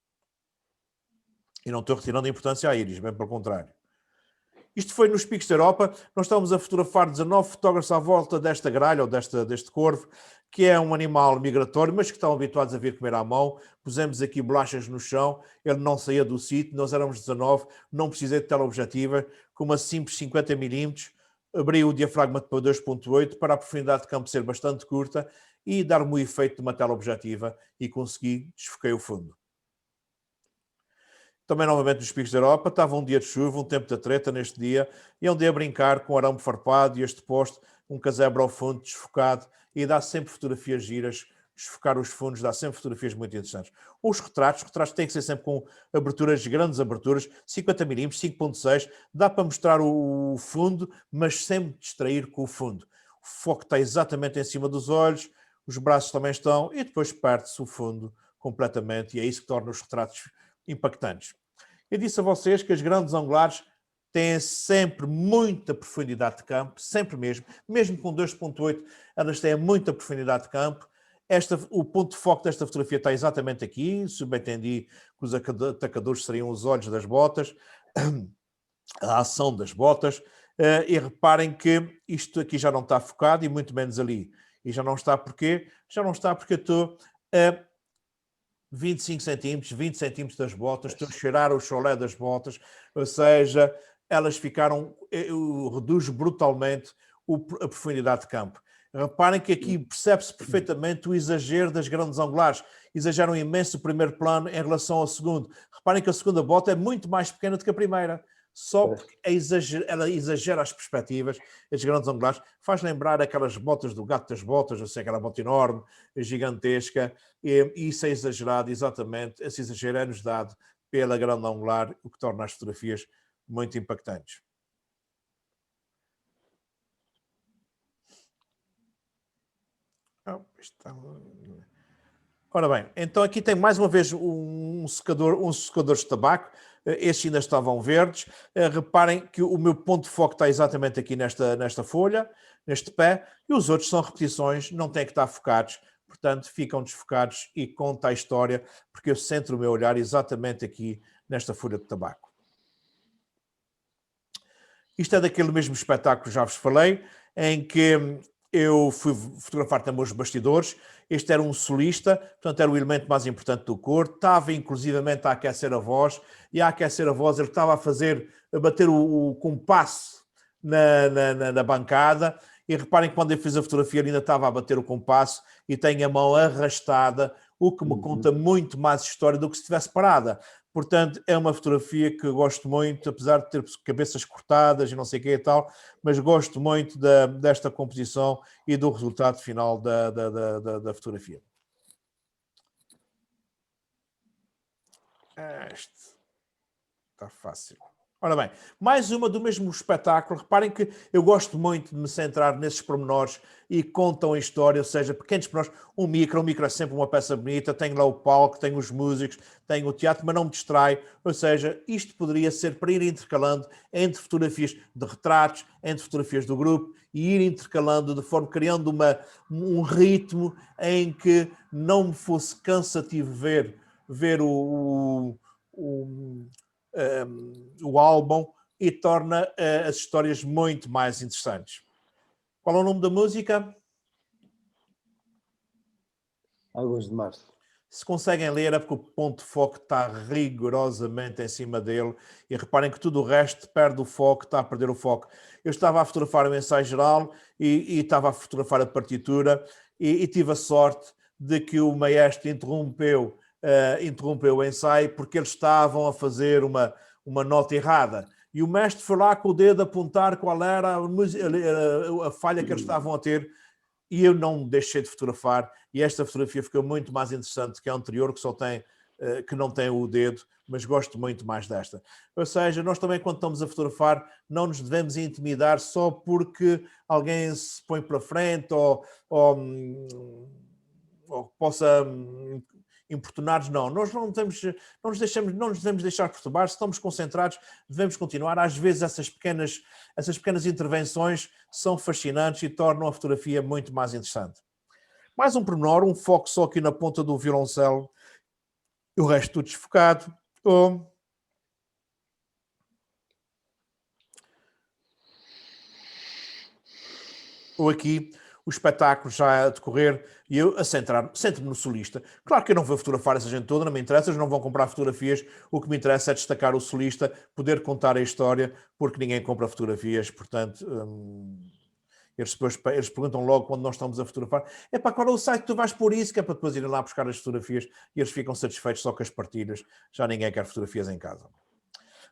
E não estou retirando a importância à íris, bem pelo contrário. Isto foi nos Picos da Europa, nós estamos a fotografar 19 fotógrafos à volta desta gralha, ou deste corvo, que é um animal migratório, mas que estão habituados a vir comer à mão. Pusemos aqui bolachas no chão, ele não saía do sítio, nós éramos 19, não precisei de teleobjetiva, com uma simples 50mm, abri o diafragma para 2.8 para a profundidade de campo ser bastante curta e dar-me o efeito de uma teleobjetiva e consegui, desfoquei o fundo. Também novamente nos Picos da Europa, estava um dia de chuva, um tempo de treta neste dia, e andei a brincar com arame farpado e este poste, um casebre ao fundo, desfocado, e dá sempre fotografias giras, desfocar os fundos, dá sempre fotografias muito interessantes. Os retratos têm que ser sempre com grandes aberturas, 50mm, 5.6, dá para mostrar o fundo, mas sem distrair com o fundo. O foco está exatamente em cima dos olhos, os braços também estão, e depois perde-se o fundo completamente, e é isso que torna os retratos impactantes. Eu disse a vocês que as grandes angulares têm sempre muita profundidade de campo, sempre mesmo com 2.8, elas têm muita profundidade de campo. O ponto de foco desta fotografia está exatamente aqui, subentendi que os atacadores seriam os olhos das botas, a ação das botas, e reparem que isto aqui já não está focado, e muito menos ali. E já não está porquê? Já não está porque eu estou a 25 centímetros, 20 centímetros das botas, estou a cheirar o cholé das botas, ou seja, elas ficaram, reduz brutalmente a profundidade de campo. Reparem que aqui percebe-se perfeitamente o exagero das grandes angulares. Exageram imenso o primeiro plano em relação ao segundo. Reparem que a segunda bota é muito mais pequena do que a primeira. Só porque ela exagera as perspectivas, as grandes angulares, faz lembrar aquelas botas do Gato das Botas, eu sei, aquela bota enorme, gigantesca, e isso é exagerado, exatamente, esse exagero é-nos dado pela grande angular, o que torna as fotografias muito impactantes. Ora bem, então aqui tem mais uma vez um secador de tabaco. Estes ainda estavam verdes. Reparem que o meu ponto de foco está exatamente aqui nesta folha, neste pé, e os outros são repetições, não têm que estar focados, portanto ficam desfocados e conta a história, porque eu centro o meu olhar exatamente aqui nesta folha de tabaco. Isto é daquele mesmo espetáculo que já vos falei, em que eu fui fotografar também os bastidores. Este era um solista, portanto era o elemento mais importante do coro. Estava inclusivamente a aquecer a voz, e a aquecer a voz ele estava a bater o compasso na bancada. E reparem que quando eu fiz a fotografia ele ainda estava a bater o compasso e tem a mão arrastada, o que me conta muito mais história do que se estivesse parada. Portanto, é uma fotografia que eu gosto muito, apesar de ter cabeças cortadas e não sei o que e tal, mas gosto muito desta composição e do resultado final da fotografia. Este está fácil. Ora bem, mais uma do mesmo espetáculo. Reparem que eu gosto muito de me centrar nesses pormenores e contam a história, ou seja, pequenos pormenores. Um micro é sempre uma peça bonita, tem lá o palco, tem os músicos, tem o teatro, mas não me distrai. Ou seja, isto poderia ser para ir intercalando entre fotografias de retratos, entre fotografias do grupo e ir intercalando de forma, criando um ritmo em que não me fosse cansativo ver o álbum e torna as histórias muito mais interessantes. Qual é o nome da música? Águas de Março. Se conseguem ler é porque o ponto de foco está rigorosamente em cima dele e reparem que tudo o resto perde o foco, está a perder o foco. Eu estava a fotografar o ensaio geral e estava a fotografar a partitura e tive a sorte de que o maestro interrompeu o ensaio porque eles estavam a fazer uma nota errada. E o mestre foi lá com o dedo apontar qual era a falha que eles estavam a ter e eu não deixei de fotografar. E esta fotografia ficou muito mais interessante que a anterior, que não tem o dedo, mas gosto muito mais desta. Ou seja, nós também quando estamos a fotografar não nos devemos intimidar só porque alguém se põe para frente ou possa importunar-nos, não. Nós não nos devemos deixar perturbar. Se estamos concentrados, devemos continuar. Às vezes essas pequenas intervenções são fascinantes e tornam a fotografia muito mais interessante. Mais um pormenor, um foco só aqui na ponta do violoncelo, e o resto tudo desfocado. Ou aqui o espetáculo já a decorrer e eu a centro-me no solista. Claro que eu não vou fotografar essa gente toda, não me interessa, eles não vão comprar fotografias, o que me interessa é destacar o solista, poder contar a história, porque ninguém compra fotografias, portanto, eles perguntam logo quando nós estamos a fotografar, qual é o site que tu vais pôr isso, que é para depois irem lá buscar as fotografias e eles ficam satisfeitos só com as partilhas, já ninguém quer fotografias em casa.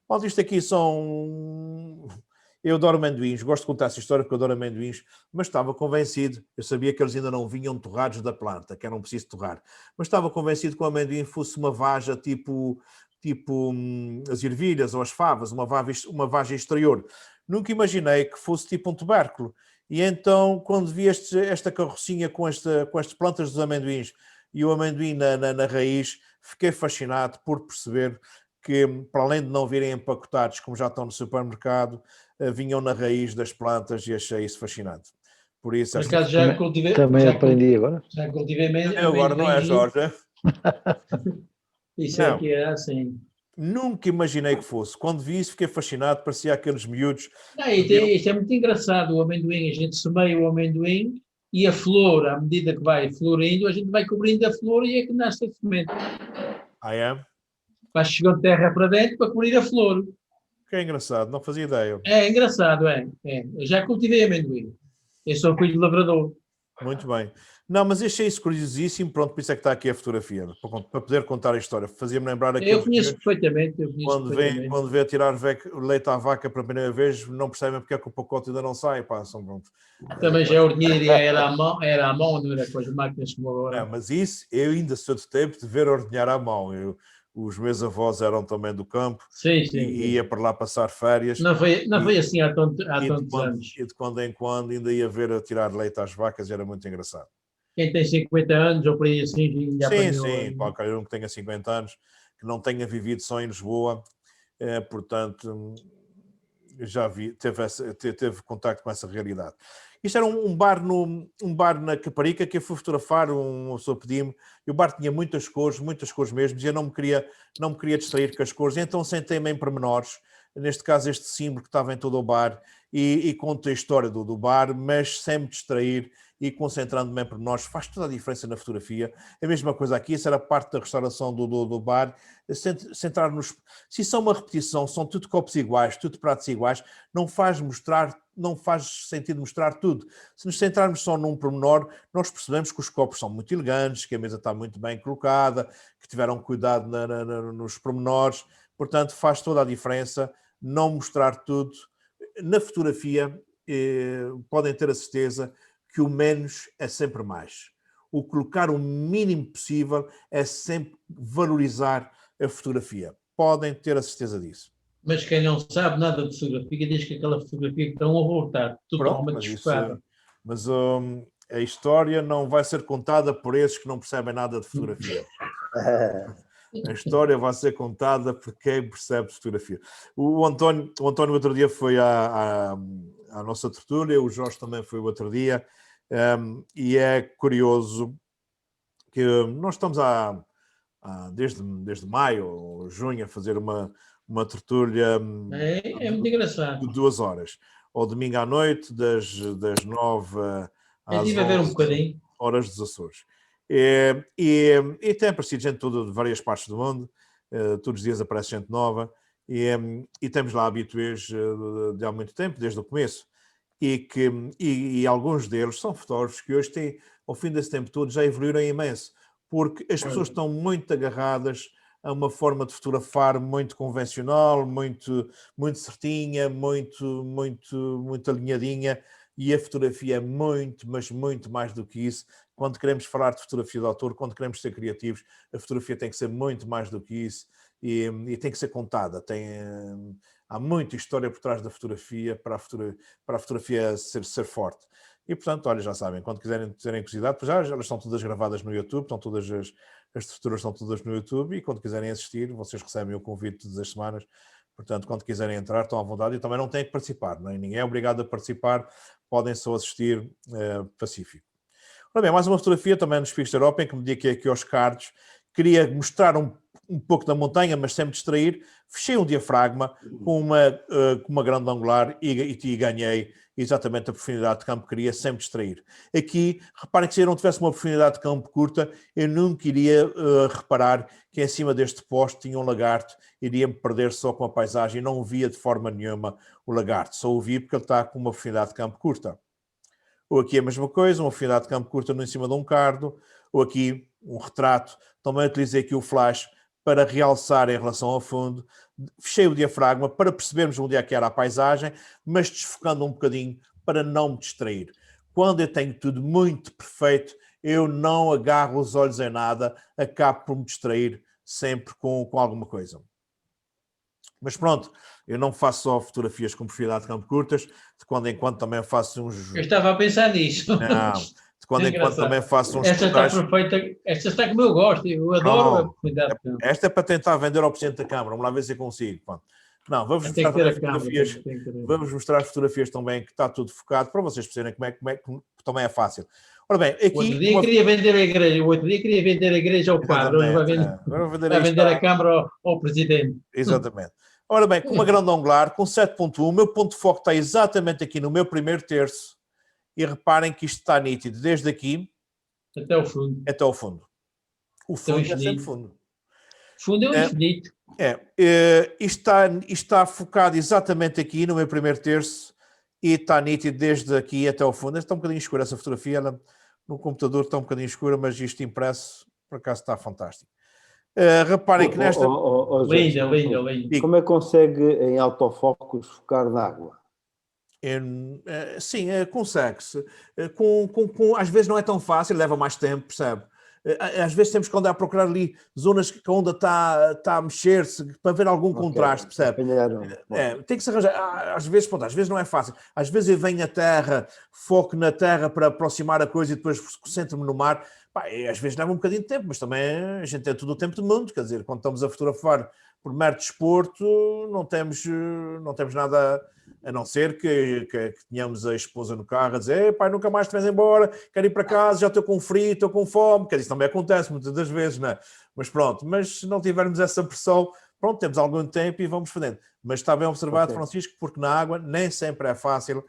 Bom, isto aqui são... Eu adoro amendoins, gosto de contar essa história porque eu adoro amendoins, mas estava convencido, eu sabia que eles ainda não vinham torrados da planta, que eram preciso torrar, mas estava convencido que o amendoim fosse uma vaja tipo as ervilhas ou as favas, uma vaja exterior. Nunca imaginei que fosse tipo um tubérculo. E então, quando vi esta carrocinha com estas plantas dos amendoins e o amendoim na raiz, fiquei fascinado por perceber que, para além de não virem empacotados, como já estão no supermercado, vinham na raiz das plantas e achei isso fascinante. Por isso, por acaso já cultivei... Também aprendi agora. Já cultivei agora não é, Jorge? Isso é que é assim. Nunca imaginei que fosse. Quando vi isso, fiquei fascinado, parecia aqueles miúdos. Isto é muito engraçado, o amendoim, a gente semeia o amendoim e a flor, à medida que vai florindo, a gente vai cobrindo a flor e é que nasce a semente. Ah, é? Vai chegando terra para dentro para cobrir a flor. Que é engraçado, não fazia ideia. É engraçado, é. Eu já cultivei amendoim. Eu sou filho de lavrador. Muito bem. Não, mas achei isso curiosíssimo, pronto, por isso é que está aqui a fotografia, para poder contar a história. Fazia-me lembrar aqui. Eu conheço perfeitamente. Quando vê a tirar leite à vaca pela primeira vez, não percebem porque é que o pacote ainda não sai, passam pronto. Também já ordenharia, era à mão, não era com as máquinas como agora. Não, mas isso, eu ainda sou do tempo de ver ordenhar à mão. Os meus avós eram também do campo. Sim. E ia para lá passar férias. Não foi assim há tantos anos. E de quando em quando ainda ia ver a tirar leite às vacas e era muito engraçado. Quem tem 50 anos ou por aí assim já apanhou. Sim, qualquer um que tenha 50 anos, que não tenha vivido só em Lisboa, portanto, já teve contacto com essa realidade. Isto era um bar na Caparica que eu fui fotografar, uma pessoa pediu-me, e o bar tinha muitas cores mesmo, e eu não me queria distrair com as cores, então sentei-me em pormenores, neste caso este símbolo que estava em todo o bar, e conto a história do bar, mas sem me distrair e concentrando-me em pormenores. Faz toda a diferença na fotografia. A mesma coisa aqui, essa era parte da restauração do bar, centrar-nos. Se isso é uma repetição, são tudo copos iguais, tudo pratos iguais, não faz sentido mostrar tudo. Se nos centrarmos só num pormenor, nós percebemos que os copos são muito elegantes, que a mesa está muito bem colocada, que tiveram cuidado nos pormenores. Portanto, faz toda a diferença não mostrar tudo. Na fotografia, podem ter a certeza que o menos é sempre mais. O colocar o mínimo possível é sempre valorizar a fotografia. Podem ter a certeza disso. Mas quem não sabe nada de fotografia diz que aquela fotografia que estão a voltar totalmente desfocada. Mas a história não vai ser contada por esses que não percebem nada de fotografia. A história vai ser contada por quem percebe de fotografia. O António outro dia foi à nossa tertúlia, o Jorge também foi o outro dia, e é curioso que nós estamos desde maio ou junho a fazer uma tertúlia É muito engraçado. de 2 horas, ao domingo à noite, das 9 às 11 horas dos Açores. E tem aparecido gente toda de várias partes do mundo, todos os dias aparece gente nova, e temos lá habituês de há muito tempo, desde o começo, e alguns deles são fotógrafos que hoje têm, ao fim desse tempo todo, já evoluíram imenso, porque as pessoas estão muito agarradas a uma forma de fotografar muito convencional, muito certinha, muito alinhadinha, e a fotografia é muito, mas muito mais do que isso. Quando queremos falar de fotografia de autor, quando queremos ser criativos, a fotografia tem que ser muito mais do que isso e tem que ser contada. Há muita história por trás da fotografia para a fotografia ser forte. E, portanto, olha, já sabem, quando quiserem terem curiosidade, pois já elas estão todas gravadas no YouTube, estão todas as estruturas estão todas no YouTube, e quando quiserem assistir, vocês recebem o convite todas as semanas. Portanto, quando quiserem entrar, estão à vontade, e também não têm que participar, não é? Ninguém é obrigado a participar, podem só assistir pacífico. Ora bem, mais uma fotografia também nos Picos da Europa, em que me dei aqui aos cards. Queria mostrar um pouco da montanha, mas sem me distrair. Fechei um diafragma com uma grande angular e ganhei exatamente a profundidade de campo que queria, sem me distrair. Aqui, reparem que se eu não tivesse uma profundidade de campo curta, eu nunca iria reparar que em cima deste poste tinha um lagarto, iria-me perder só com a paisagem, não via de forma nenhuma o lagarto, só o vi porque ele está com uma profundidade de campo curta. Ou aqui a mesma coisa, uma profundidade de campo curta no em cima de um cardo, ou aqui um retrato. Também utilizei aqui o flash para realçar em relação ao fundo. Fechei o diafragma para percebermos onde é que era a paisagem, mas desfocando um bocadinho para não me distrair. Quando eu tenho tudo muito perfeito, eu não agarro os olhos em nada, acabo por me distrair sempre com alguma coisa. Mas pronto, eu não faço só fotografias com profundidade de campo curtas, de quando em quando também faço uns... Eu estava a pensar nisso. Não, de quando em quando também faço uns... Esta está perfeita, esta está como eu gosto, eu adoro a profundidade de campo. Esta é para tentar vender ao Presidente da Câmara, vamos lá ver se eu consigo. Pronto. Não, vamos mostrar fotografias, vamos mostrar fotografias também que está tudo focado, para vocês perceberem como é que também é fácil. Ora bem, aqui... Outro dia queria vender a igreja, o outro dia queria vender a igreja ao quadro, hoje vai vender a Câmara ao Presidente. Exatamente. Ora bem, com uma grande angular, com 7.1, o meu ponto de foco está exatamente aqui no meu primeiro terço, e reparem que isto está nítido, desde aqui até o fundo. Até ao fundo. O fundo é sempre fundo. Fundo é o infinito. Isto está focado exatamente aqui no meu primeiro terço, e está nítido desde aqui até ao fundo. Está um bocadinho escura essa fotografia, ela, no computador está um bocadinho escura, mas isto impresso, por acaso, está fantástico. Reparem que nesta... Linda. Como é que consegue em autofocus focar na água? Sim, consegue-se. Às vezes não é tão fácil, leva mais tempo, percebe? Às vezes temos que andar a procurar ali zonas que a onda está a mexer-se para ver algum contraste, percebe? Tem que se arranjar. Às vezes não é fácil. Às vezes eu venho à terra, foco na terra para aproximar a coisa e depois concentro-me no mar. Às vezes leva um bocadinho de tempo, mas também a gente tem todo o tempo do mundo. Quer dizer, quando estamos a fotografar por mero desporto, não temos nada a não ser que tenhamos a esposa no carro a dizer: pai, nunca mais te vais embora, quero ir para casa, já estou com frio, estou com fome. Quer dizer, isso também acontece muitas das vezes, não é? Mas pronto, mas se não tivermos essa pressão, pronto, temos algum tempo e vamos fazendo. Mas está bem observado, Ok. Francisco, porque na água nem sempre é fácil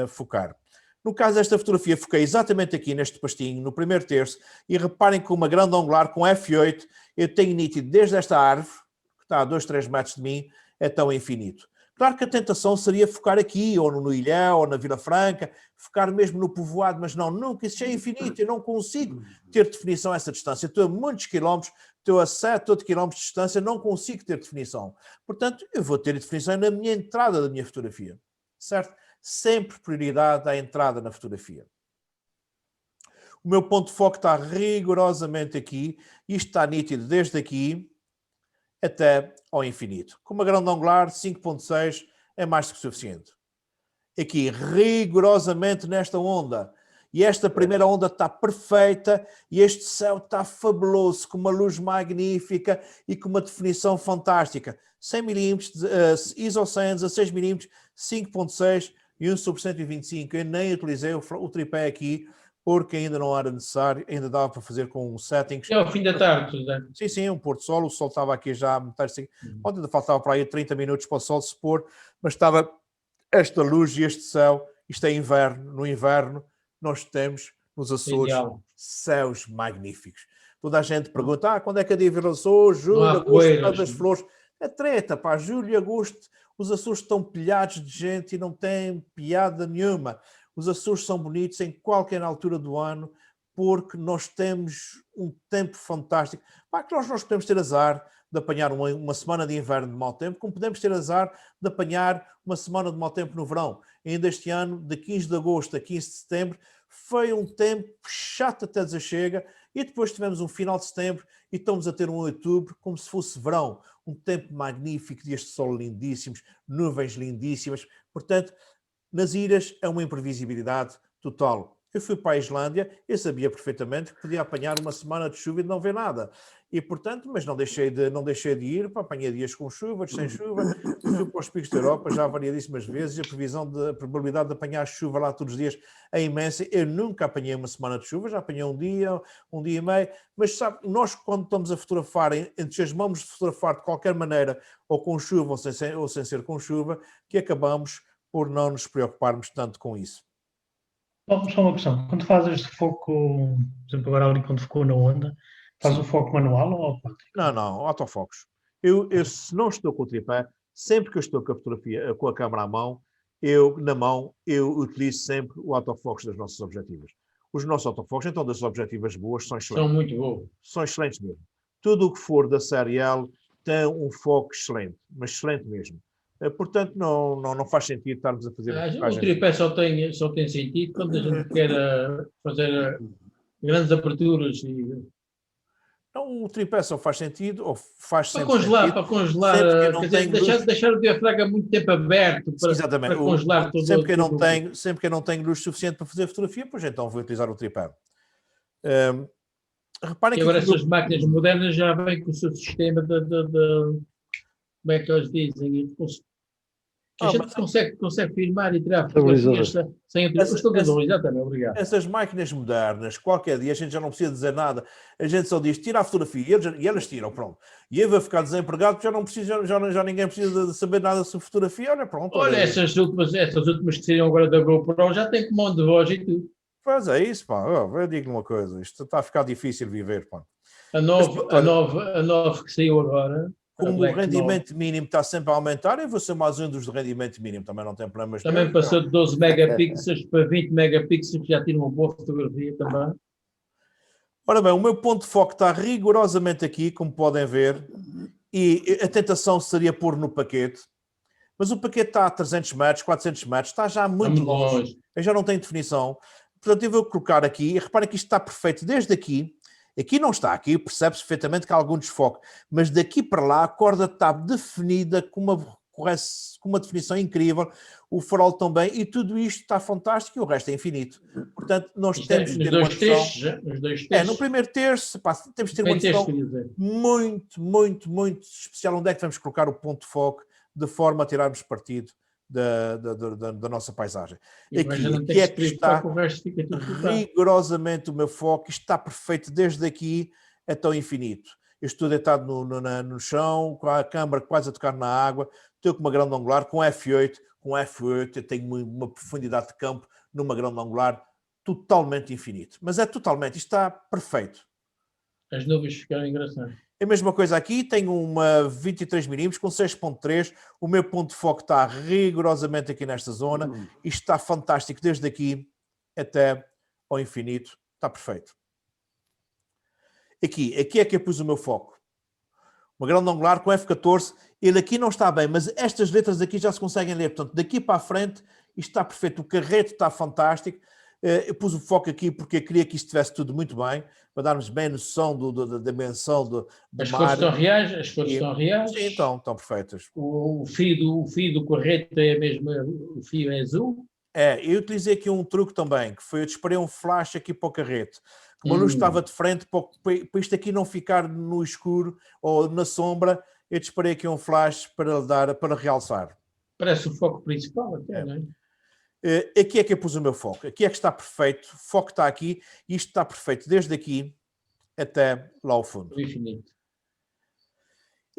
focar. No caso desta fotografia, foquei exatamente aqui neste pastinho, no primeiro terço, e reparem que uma grande angular com F8, eu tenho nítido desde esta árvore, que está a 2, 3 metros de mim, até o infinito. Claro que a tentação seria focar aqui, ou no Ilhéu, ou na Vila Franca, focar mesmo no povoado, mas não, nunca, isso é infinito, eu não consigo ter definição a essa distância. Estou a muitos quilómetros, estou a 7, 8 quilómetros de distância, não consigo ter definição. Portanto, eu vou ter definição na minha entrada da minha fotografia, certo? Sempre prioridade à entrada na fotografia. O meu ponto de foco está rigorosamente aqui, e isto está nítido desde aqui até ao infinito. Com uma grande angular, 5.6 é mais do que suficiente. Aqui, rigorosamente nesta onda. E esta primeira onda está perfeita e este céu está fabuloso, com uma luz magnífica e com uma definição fantástica. 100 mm, ISO 100, 16 mm, 5.6 e 1 sobre 125. Eu nem utilizei o tripé aqui porque ainda não era necessário, ainda dava para fazer com settings. É ao fim da tarde, José. Sim, sim, um pôr do sol, o sol estava aqui já a meter-se. Ontem ainda faltava para aí 30 minutos para o sol se pôr, mas estava esta luz e este céu, isto é inverno, no inverno nós temos nos Açores Ideal. céus magníficos. Toda a gente pergunta, quando é que é dia de Açores? Julho, há agosto, poeiras. das flores. É treta, pá, julho e agosto, os Açores estão pilhados de gente e não têm piada nenhuma. Os Açores são bonitos em qualquer altura do ano, porque nós temos um tempo fantástico. Pá, que nós podemos ter azar de apanhar uma semana de inverno de mau tempo, como podemos ter azar de apanhar uma semana de mau tempo no verão. Ainda este ano, de 15 de agosto a 15 de setembro, foi um tempo chato até dizer chega, e depois tivemos um final de setembro e estamos a ter um outubro como se fosse verão. Um tempo magnífico, dias de sol lindíssimos, nuvens lindíssimas. Portanto, nas ilhas é uma imprevisibilidade total. Eu fui para a Islândia, eu sabia perfeitamente que podia apanhar uma semana de chuva e de não ver nada. E, portanto, mas não deixei de ir, para apanhar dias com chuva, sem chuva. Fui para os picos da Europa já variadíssimas vezes e a probabilidade de apanhar chuva lá todos os dias é imensa. Eu nunca apanhei uma semana de chuva, já apanhei um dia e meio. Mas, sabe, nós quando estamos a fotografar, entusiasmamos de fotografar de qualquer maneira, ou com chuva ou sem ser com chuva, que acabamos por não nos preocuparmos tanto com isso. Só uma questão. Quando fazes este foco, por exemplo, agora ali quando focou na onda, faz Sim. o foco manual ou automático? Não, autofocos. Eu, se não estou com o tripé, sempre que eu estou com a fotografia, com a câmera à mão, eu utilizo sempre o autofocos das nossas objetivas. Os nossos autofocos, então, das objetivas boas, são excelentes. São muito bons. São excelentes mesmo. Tudo o que for da série L tem um foco excelente, mas excelente mesmo. Portanto, não faz sentido estarmos a fazer... O tripé só tem sentido quando a gente quer fazer grandes aberturas e... Não, o tripé só faz sentido, ou faz Para sempre congelar, sentido, para congelar, sempre que não quer dizer, tem deixar o diafragma muito tempo aberto Exatamente. para congelar tudo. Sempre que eu não tenho luz suficiente para fazer fotografia, pois então vou utilizar o tripé. Reparem E que agora aqui essas máquinas modernas já vêm com o seu sistema de como é que eles dizem? A gente consegue filmar e tirar fotografias sem utilizador. Exatamente, obrigado. essas máquinas modernas, qualquer dia a gente já não precisa dizer nada, a gente só diz tira a fotografia e elas tiram, pronto. E eu vou ficar desempregado porque já não precisa, já ninguém precisa de saber nada sobre fotografia, olha, pronto. Olha, essas últimas que saíram agora da GoPro já têm comando de voz e tudo. Pois é isso, pá. Eu digo uma coisa, isto está a ficar difícil viver, pá. A nova que saiu agora. Como o rendimento mínimo está sempre a aumentar, eu vou ser mais um dos de rendimento mínimo, também não tem problemas. Também passou de 12 megapixels para 20 megapixels, que já tira uma boa fotografia também. Ora bem, o meu ponto de foco está rigorosamente aqui, como podem ver, e a tentação seria pôr no paquete, mas o paquete está a 300 metros, 400 metros, está já muito longe, eu já não tenho definição, portanto eu vou colocar aqui, e reparem que isto está perfeito desde aqui. Aqui não está, aqui percebe-se perfeitamente que há algum desfoque, mas daqui para lá a corda está definida com uma definição incrível, o farol também, e tudo isto está fantástico e o resto é infinito. Portanto, nós temos de ter uma noção... no primeiro terço, temos de ter uma noção muito especial onde é que vamos colocar o ponto de foco de forma a tirarmos partido da nossa paisagem. Aqui é que está rigorosamente o meu foco, isto está perfeito desde aqui até o infinito. eu estou deitado no chão, com a câmara quase a tocar na água, estou com uma grande angular, com F8 eu tenho uma profundidade de campo numa grande angular totalmente infinito. Mas é totalmente, isto está perfeito. As nuvens ficaram engraçadas. A mesma coisa aqui, tenho uma 23mm com 6.3, o meu ponto de foco está rigorosamente aqui nesta zona, isto está fantástico desde aqui até ao infinito, está perfeito. Aqui é que eu pus o meu foco. Uma grande angular com F14, ele aqui não está bem, mas estas letras aqui já se conseguem ler, portanto daqui para a frente isto está perfeito, o carreto está fantástico. Eu pus o foco aqui porque eu queria que isto estivesse tudo muito bem, para darmos bem noção da dimensão do As mar. cores estão reais, as cores estão reais. Sim, estão perfeitas. O fio do correto é mesmo, o fio é azul. Eu utilizei aqui um truque também, que foi eu disparei um flash aqui para o carreto. Como a luz estava de frente, para isto aqui não ficar no escuro ou na sombra, eu disparei aqui um flash para realçar. Parece o foco principal até, não é? Aqui é que eu pus o meu foco. Aqui é que está perfeito. O foco está aqui. Isto está perfeito desde aqui até lá ao fundo. O infinito.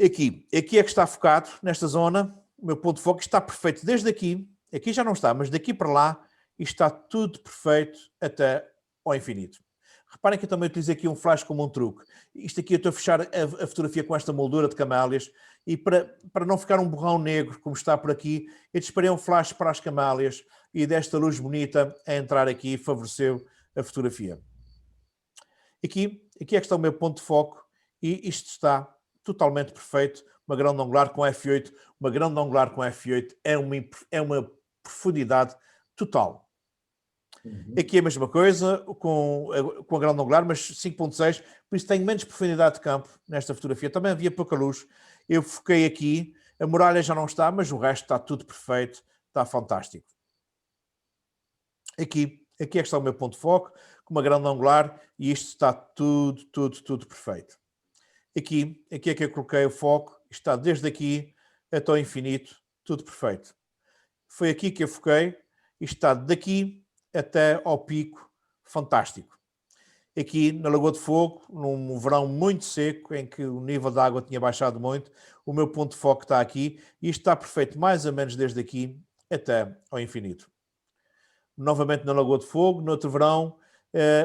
Aqui é que está focado nesta zona. O meu ponto de foco está perfeito desde aqui. Aqui já não está, mas daqui para lá isto está tudo perfeito até ao infinito. Reparem que eu também utilizei aqui um flash como um truque. Isto aqui eu estou a fechar a fotografia com esta moldura de camélias e para não ficar um borrão negro como está por aqui, eu disparei um flash para as camélias e desta luz bonita a entrar aqui favoreceu a fotografia. Aqui é que está o meu ponto de foco e isto está totalmente perfeito. Uma grande angular com F8. Uma grande angular com F8 é uma profundidade total. Aqui é a mesma coisa, com a grande angular, mas 5.6, por isso tenho menos profundidade de campo nesta fotografia. Também havia pouca luz. Eu foquei aqui, a muralha já não está, mas o resto está tudo perfeito, está fantástico. Aqui é que está o meu ponto de foco, com uma grande angular, e isto está tudo perfeito. Aqui é que eu coloquei o foco, isto está desde aqui até ao infinito, tudo perfeito. Foi aqui que eu foquei, isto está daqui até ao pico, fantástico. Aqui na Lagoa de Fogo, num verão muito seco, em que o nível da água tinha baixado muito, o meu ponto de foco está aqui, e isto está perfeito mais ou menos desde aqui até ao infinito. Novamente na Lagoa de Fogo, no outro verão,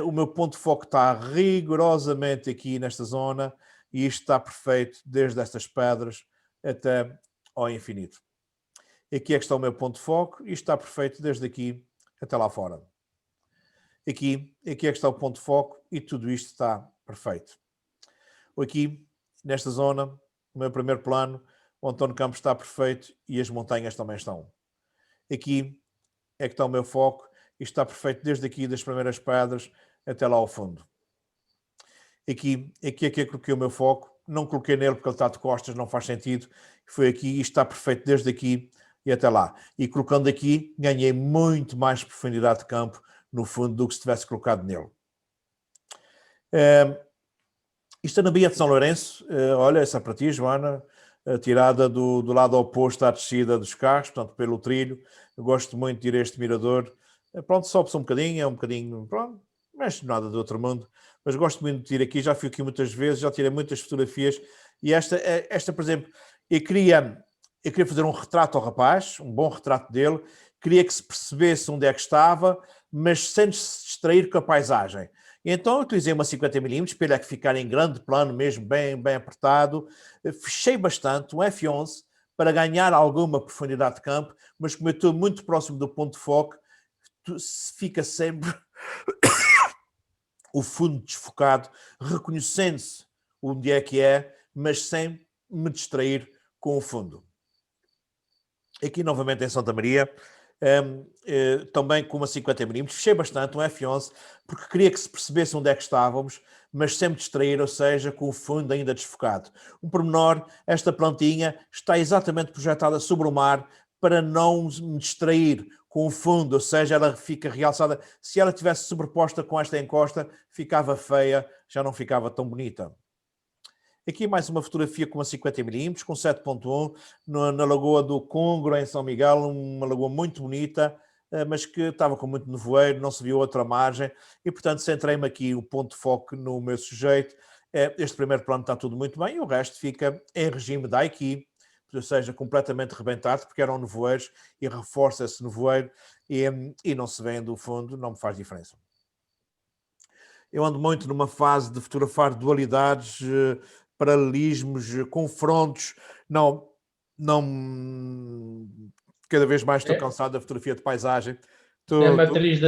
o meu ponto de foco está rigorosamente aqui nesta zona, e isto está perfeito desde estas pedras até ao infinito. Aqui é que está o meu ponto de foco, e isto está perfeito desde aqui até lá fora. Aqui é que está o ponto de foco e tudo isto está perfeito. Aqui, nesta zona, o meu primeiro plano, o António Campos está perfeito e as montanhas também estão. Aqui é que está o meu foco e está perfeito desde aqui, das primeiras pedras até lá ao fundo. Aqui é que eu coloquei o meu foco. Não coloquei nele porque ele está de costas, não faz sentido. Foi aqui e está perfeito desde aqui e até lá. E colocando aqui, ganhei muito mais profundidade de campo no fundo do que se tivesse colocado nele. Isto é na Baía de São Lourenço. Olha, essa é para ti, Joana, tirada do lado oposto à descida dos carros, portanto, pelo trilho. Eu gosto muito de ir a este mirador. Pronto, sobe-se um bocadinho, é um bocadinho, pronto, mas nada do outro mundo. Mas gosto muito de ir aqui, já fui aqui muitas vezes, já tirei muitas fotografias. E esta por exemplo, eu queria fazer um retrato ao rapaz, um bom retrato dele, queria que se percebesse onde é que estava, mas sem se distrair com a paisagem. E então eu utilizei uma 50mm, para ele ficar em grande plano, mesmo bem apertado. Fechei bastante, um F11, para ganhar alguma profundidade de campo, mas como eu estou muito próximo do ponto de foco, fica sempre o fundo desfocado, reconhecendo-se onde é que é, mas sem me distrair com o fundo. Aqui novamente em Santa Maria, também com uma 50mm, fechei bastante, um F11, porque queria que se percebesse onde é que estávamos, mas sem me distrair, ou seja, com o fundo ainda desfocado. Um pormenor, esta plantinha está exatamente projetada sobre o mar para não me distrair com o fundo, ou seja, ela fica realçada. Se ela estivesse sobreposta com esta encosta, ficava feia, já não ficava tão bonita. Aqui mais uma fotografia com uma 50mm, com 7.1, na Lagoa do Congro, em São Miguel, uma lagoa muito bonita, mas que estava com muito nevoeiro, não se viu outra margem, e portanto centrei-me aqui o ponto de foco no meu sujeito. Este primeiro plano está tudo muito bem e o resto fica em regime de Aiki, ou seja, completamente rebentado, porque eram nevoeiros e reforça esse nevoeiro e não se vê do fundo, não me faz diferença. Eu ando muito numa fase de fotografar dualidades, paralelismos, confrontos. Não, cada vez mais estou cansado da fotografia de paisagem. É a matriz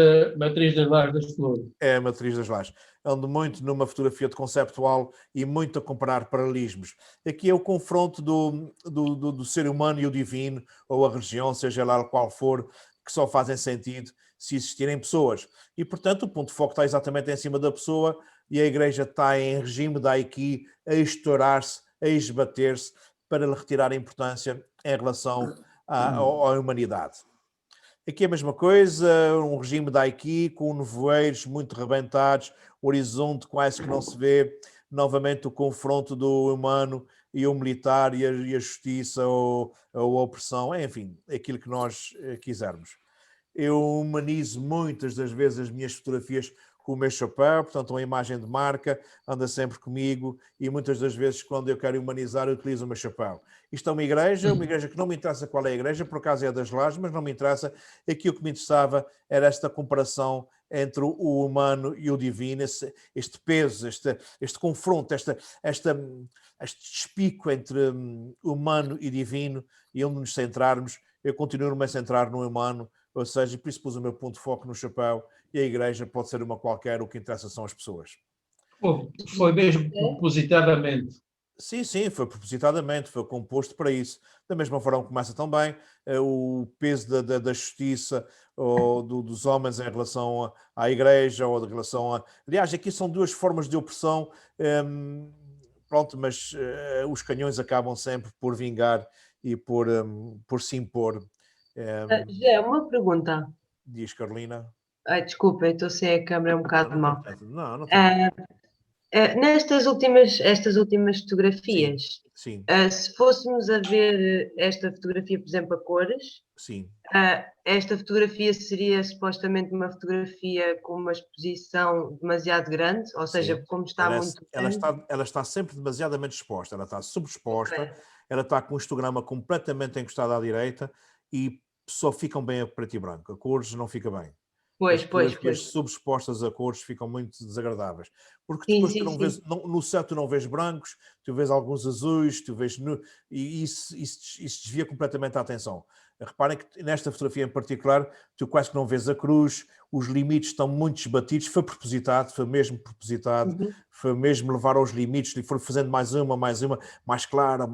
das Lajes das Flores. É a matriz das lajes. Ando muito numa fotografia de conceptual e muito a comparar paralelismos. Aqui é o confronto do ser humano e o divino, ou a religião, seja lá qual for, que só fazem sentido se existirem pessoas. E, portanto, o ponto de foco está exatamente em cima da pessoa e a Igreja está em regime de Aiki, a estourar-se, a esbater-se, para lhe retirar a importância em relação à humanidade. Aqui é a mesma coisa, um regime de Aiki com nevoeiros muito rebentados, horizonte quase que não se vê, novamente o confronto do humano e o militar e a justiça ou a opressão, enfim, aquilo que nós quisermos. Eu humanizo muitas das vezes as minhas fotografias com o meu chapéu, portanto uma imagem de marca, anda sempre comigo e muitas das vezes quando eu quero humanizar eu utilizo o meu chapéu. Isto é uma igreja que não me interessa qual é a igreja, por acaso é das Lajes, mas não me interessa. Aqui o que me interessava era esta comparação entre o humano e o divino, este peso, este confronto, este despico entre humano e divino, e onde nos centrarmos, eu continuo-me a centrar no humano, ou seja, por isso pus o meu ponto de foco no chapéu, e a igreja pode ser uma qualquer, o que interessa são as pessoas. Foi mesmo propositadamente. Sim, foi propositadamente, foi composto para isso. Da mesma forma que começa também o peso da justiça ou dos homens em relação à igreja ou de relação a... Aliás, aqui são duas formas de opressão, pronto, mas os canhões acabam sempre por vingar e por se impor. José, uma pergunta. Diz Carolina. Ai, desculpa, eu estou sem a câmera um bocado mal. Não tem. Estas últimas fotografias, Sim. Se fôssemos a ver esta fotografia, por exemplo, a cores, Sim. Esta fotografia seria supostamente uma fotografia com uma exposição demasiado grande, ou seja, como está muito grande. Ela está sempre demasiadamente exposta, ela está subexposta, Okay. Ela está com o histograma completamente encostado à direita e só ficam bem a preto e branco, a cores não fica bem. As fotografias subexpostas a cores ficam muito desagradáveis. Porque depois tu não vês, no céu tu não vês brancos, tu vês alguns azuis, e isso desvia completamente a atenção. Reparem que nesta fotografia em particular, tu quase que não vês a cruz, os limites estão muito esbatidos, foi mesmo propositado, foi mesmo levar aos limites, e foi fazendo mais uma, mais clara,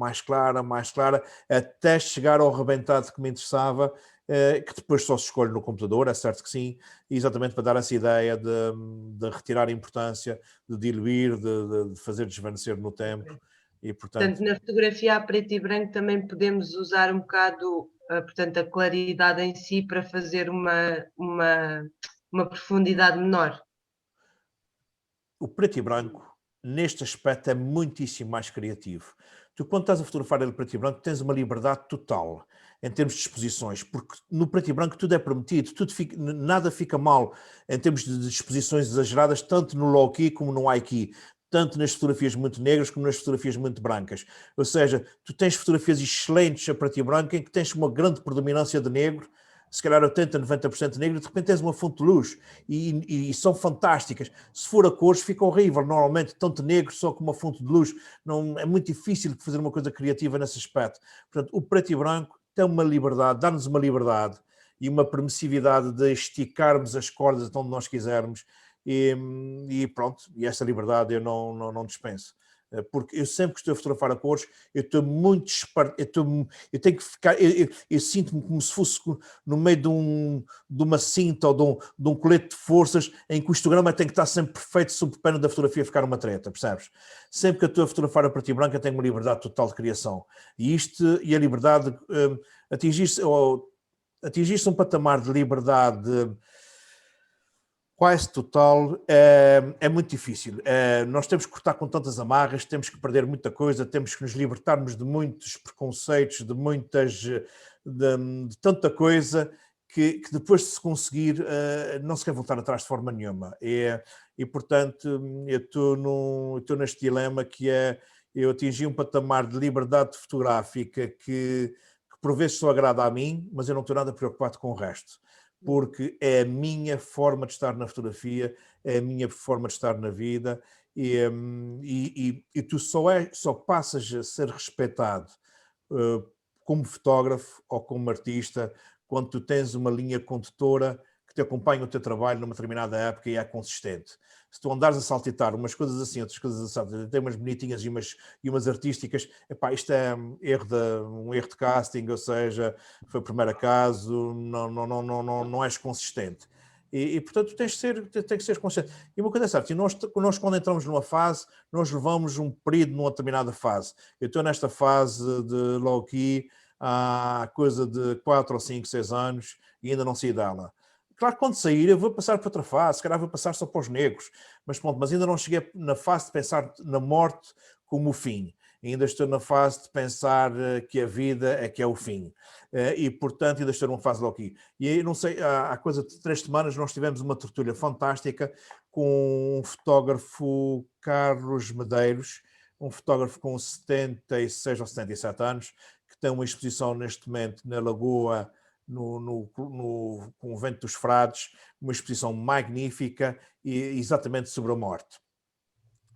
até chegar ao rebentado que me interessava, que depois só se escolhe no computador, é certo que sim, exatamente para dar essa ideia de retirar a importância, de diluir, de fazer desvanecer no tempo. E, portanto, na fotografia a preto e branco também podemos usar um bocado, portanto, a claridade em si para fazer uma profundidade menor. O preto e branco, neste aspecto, é muitíssimo mais criativo. Tu, quando estás a fotografar ele preto e branco, tens uma liberdade total em termos de exposições, porque no preto e branco tudo é permitido, nada fica mal em termos de exposições exageradas, tanto no low-key como no high-key, tanto nas fotografias muito negras como nas fotografias muito brancas. Ou seja, tu tens fotografias excelentes a preto e branco em que tens uma grande predominância de negro, se calhar 80%, 90% negro, de repente tens uma fonte de luz e são fantásticas. Se for a cores, fica horrível. Normalmente, tanto negro só com uma fonte de luz. Não, é muito difícil fazer uma coisa criativa nesse aspecto. Portanto, o preto e branco tem uma liberdade, dá-nos uma liberdade e uma permissividade de esticarmos as cordas onde nós quisermos e pronto, e essa liberdade eu não dispenso. Porque eu sempre que estou a fotografar a cores, eu estou muito eu tenho que ficar, eu sinto-me como se fosse no meio de uma cinta ou de um colete de forças em que o histograma tem que estar sempre perfeito sob pena da fotografia ficar uma treta, percebes? Sempre que eu estou a fotografar a preto e branco eu tenho uma liberdade total de criação. E a liberdade, atingir-se um patamar de liberdade quase total, é muito difícil. Nós temos que cortar com tantas amarras, temos que perder muita coisa, temos que nos libertarmos de muitos preconceitos, de tanta coisa que depois de se conseguir não se quer voltar atrás de forma nenhuma. e portanto eu estou neste dilema que é, eu atingi um patamar de liberdade fotográfica que por vezes só agrada a mim, mas eu não estou nada preocupado com o resto, porque é a minha forma de estar na fotografia, é a minha forma de estar na vida, e tu só passas a ser respeitado como fotógrafo ou como artista quando tu tens uma linha condutora que te acompanha o teu trabalho numa determinada época e é consistente. Se tu andares a saltitar umas coisas assim, outras coisas assim, tem umas bonitinhas e umas artísticas, epá, isto é um erro de casting, ou seja, foi o primeiro acaso, não és consistente. E portanto, tens que ser consciente. E uma coisa é certa, nós quando entramos numa fase, nós levamos um período numa determinada fase. Eu estou nesta fase de low-key há coisa de 4 ou 5, 6 anos e ainda não saí dela. Claro que quando sair eu vou passar para outra fase, se calhar vou passar só para os negros, mas pronto, mas ainda não cheguei na fase de pensar na morte como o fim. Ainda estou na fase de pensar que a vida é que é o fim. E, portanto, ainda estou numa fase low-key. E aí, não sei, há coisa de 3 semanas nós tivemos uma tertúlia fantástica com um fotógrafo, Carlos Medeiros, um fotógrafo com 76 ou 77 anos, que tem uma exposição neste momento na Lagoa, no Convento dos Frades, uma exposição magnífica e exatamente sobre a morte.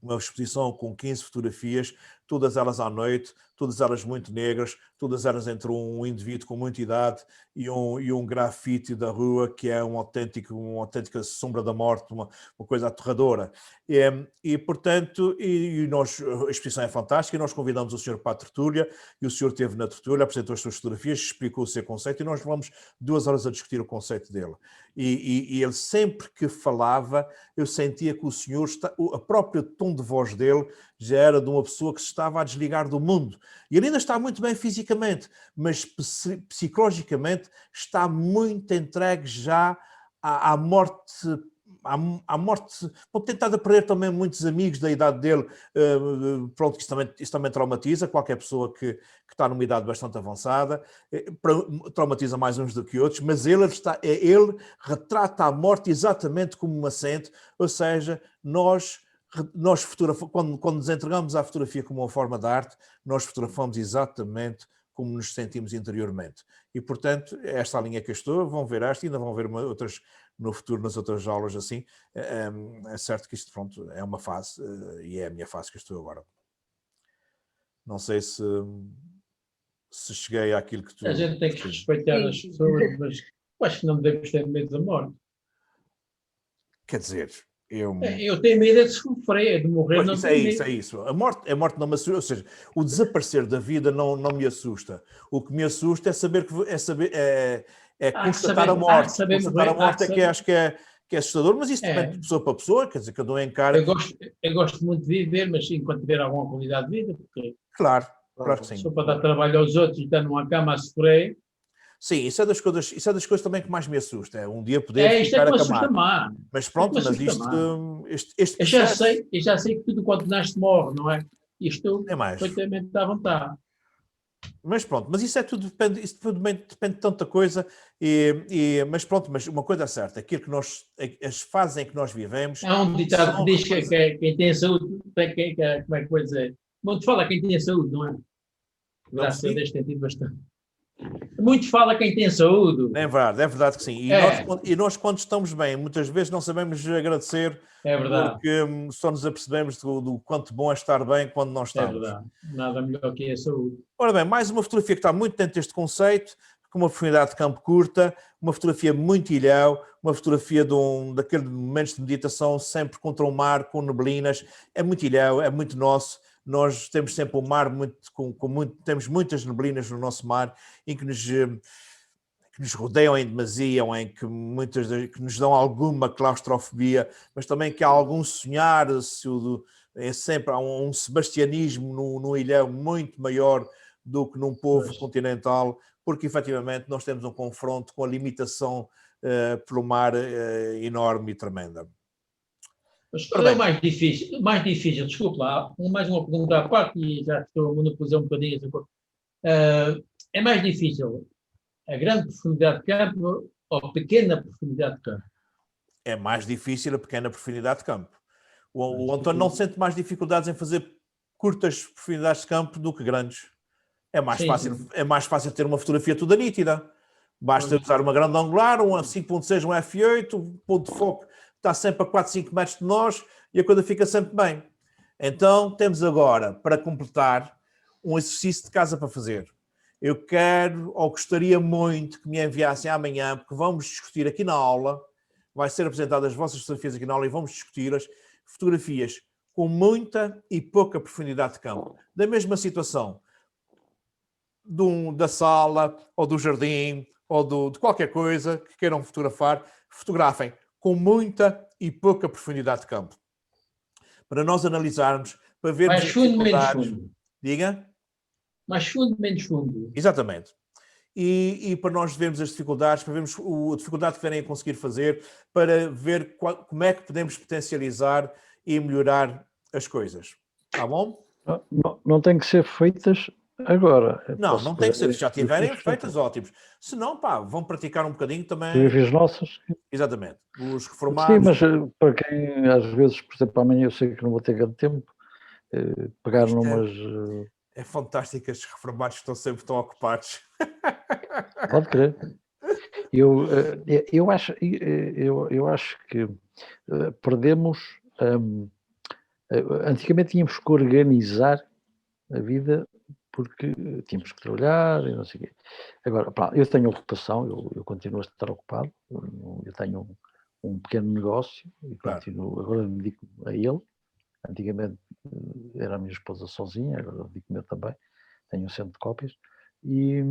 Uma exposição com 15 fotografias, todas elas à noite, todas elas muito negras, todas elas entre um indivíduo com muita idade e um grafite da rua que é uma autêntica sombra da morte, uma coisa aterradora. Portanto, a exposição é fantástica e nós convidamos o senhor para a tertúlia e o senhor esteve na tertúlia, apresentou as suas fotografias, explicou o seu conceito e nós levamos 2 horas a discutir o conceito dele. E ele sempre que falava, eu sentia que o senhor, a própria tom de voz dele já era de uma pessoa que se estava a desligar do mundo. E ele ainda está muito bem fisicamente, mas psicologicamente está muito entregue já à morte. À morte, pode ter estado a perder também muitos amigos da idade dele, pronto, isso também traumatiza qualquer pessoa que está numa idade bastante avançada, traumatiza mais uns do que outros, mas ele retrata a morte exatamente como uma sente, ou seja, nós quando nos entregamos à fotografia como uma forma de arte, nós fotografamos exatamente como nos sentimos interiormente. E, portanto, esta é a linha que eu estou, vão ver esta, ainda vão ver outras no futuro, nas outras aulas, assim. É certo que isto, pronto, é uma fase, e é a minha fase que eu estou agora. Não sei se cheguei àquilo que tu... A gente tem que respeitar as pessoas, mas eu acho que não devemos ter medo da morte. Quer dizer... Eu tenho medo de sofrer, de morrer. Pois, é isso. A morte não me assusta, ou seja, o desaparecer da vida não me assusta. O que me assusta é saber constatar a morte. Constatar a morte é que acho que é assustador, mas isso depende de pessoa para pessoa, quer dizer, cada um encara. Eu gosto muito de viver, mas enquanto tiver alguma qualidade de vida, porque claro que sim. Só para dar trabalho aos outros e estar numa cama a sofrer. Sim, isso é das coisas também que mais me assusta. É um dia poder ficar acamado. Mas pronto, mas este processo... Eu já sei que tudo quanto nasce morre, não é? Isto é mais. Perfeitamente à vontade. Mas pronto, mas isso depende de tanta coisa, mas pronto, mas uma coisa é certa, aquilo que as fases em que nós vivemos... Há um ditado que diz que quem tem saúde, como é que vou dizer? Muito fala quem tem saúde, não é? Graças a Deus tem tido bastante. Muito fala quem tem saúde. É verdade que sim. E nós, quando estamos bem, muitas vezes não sabemos agradecer. É verdade. Porque só nos apercebemos do quanto bom é estar bem quando nós estamos. É verdade. Nada melhor que a saúde. Ora bem, mais uma fotografia que está muito dentro deste conceito, com uma profundidade de campo curta, uma fotografia muito ilhéu, uma fotografia daqueles momentos de meditação, sempre contra o mar, com neblinas. É muito ilhéu, é muito nosso. Nós temos sempre o mar temos muitas neblinas no nosso mar, em que nos rodeiam em demasia, ou em que que nos dão alguma claustrofobia, mas também que há algum sonhar, sempre há um sebastianismo no ilhéu muito maior do que num povo continental, porque efetivamente nós temos um confronto com a limitação pelo mar enorme e tremenda. Mas qual é o mais difícil, desculpe lá, mais uma pergunta à parte, e já estou a monopolizar um bocadinho essa coisa. É mais difícil a grande profundidade de campo ou a pequena profundidade de campo? é mais difícil a pequena profundidade de campo. O António não sente mais dificuldades em fazer curtas profundidades de campo do que grandes. É mais fácil ter uma fotografia toda nítida. Basta usar uma grande angular, um 5.6, um f8, o ponto de foco está sempre a 4, 5 metros de nós e a coisa fica sempre bem. Então, temos agora, para completar, um exercício de casa para fazer. Eu quero, ou gostaria muito, que me enviassem amanhã, porque vamos discutir aqui na aula, vai ser apresentadas as vossas fotografias aqui na aula e vamos discutir as fotografias com muita e pouca profundidade de campo. Da mesma situação da sala, ou do jardim, ou de qualquer coisa que queiram fotografar, fotografem com muita e pouca profundidade de campo. Para nós analisarmos, para vermos mais fundo, menos fundo. Diga? Mais fundo, menos fundo. Exatamente. E para nós vermos as dificuldades, para vermos a dificuldade que querem conseguir fazer, para ver como é que podemos potencializar e melhorar as coisas. Está bom? Não tem que ser feitas agora. Não tem que ser. Se já tiverem feitas, ótimos. Se não, vão praticar um bocadinho também. Fotografias nossas. Exatamente. Os reformados. Sim, mas para quem, às vezes, por exemplo, amanhã eu sei que não vou ter grande tempo, pegar numas... É fantástico, estes reformados que estão sempre tão ocupados. Pode crer. Eu acho que perdemos... antigamente tínhamos que organizar a vida porque tínhamos que trabalhar e não sei o quê. Agora, eu tenho ocupação, eu continuo a estar ocupado, eu tenho um pequeno negócio e continuo, agora me dedico a ele. Antigamente era a minha esposa sozinha, agora dedico-me eu também, tenho um centro de cópias e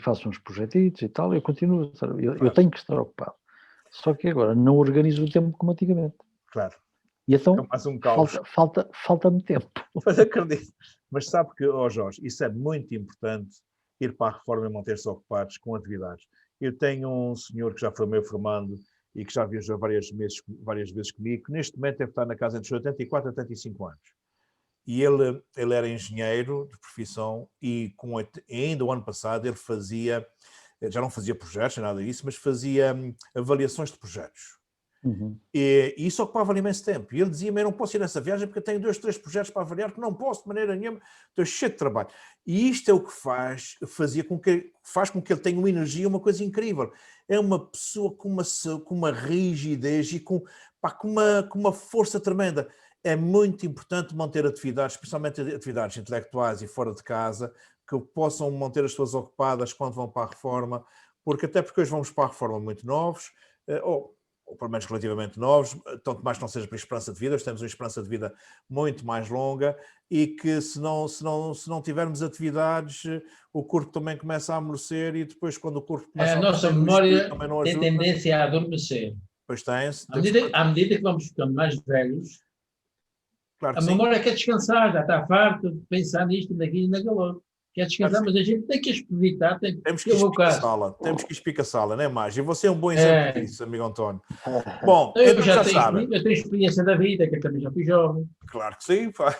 faço uns projetitos e tal, eu continuo, eu tenho que estar ocupado. Só que agora não organizo o tempo como antigamente. Claro. E então falta-me tempo. Mas acredito. Mas sabe que, Jorge, isso é muito importante, ir para a reforma e manter-se ocupados com atividades. Eu tenho um senhor que já foi meu formando e que já viajou várias vezes comigo, que neste momento deve estar na casa entre os 84 e 85 anos. E ele era engenheiro de profissão e ainda o ano passado ele já não fazia projetos, nada disso, mas fazia avaliações de projetos. Uhum. E isso ocupava imenso tempo. E ele dizia-me, eu não posso ir nessa viagem porque eu tenho 2, 3 projetos para avaliar que não posso de maneira nenhuma, estou cheio de trabalho. E isto é o que faz com que ele tenha uma energia, uma coisa incrível. É uma pessoa com uma rigidez e com uma força tremenda. É muito importante manter atividades, especialmente atividades intelectuais e fora de casa, que possam manter as pessoas ocupadas quando vão para a reforma, porque hoje vamos para a reforma muito novos, ou pelo menos relativamente novos, tanto mais que não seja para a esperança de vida, nós temos uma esperança de vida muito mais longa e que se não tivermos atividades, o corpo também começa a amolecer e depois quando o corpo começa a nossa memória tem tendência a adormecer. Pois tem. À medida que vamos ficando mais velhos, claro a memória quer descansar, já está farta de pensar nisto, naquilo e naquilo. Quer descansar, mas a gente tem que evitar, temos que espicaçá-la, não é mais? E você é um bom exemplo disso, amigo António. Bom, eu já tenho experiência da vida, que eu também já fui jovem. Claro que sim, pá.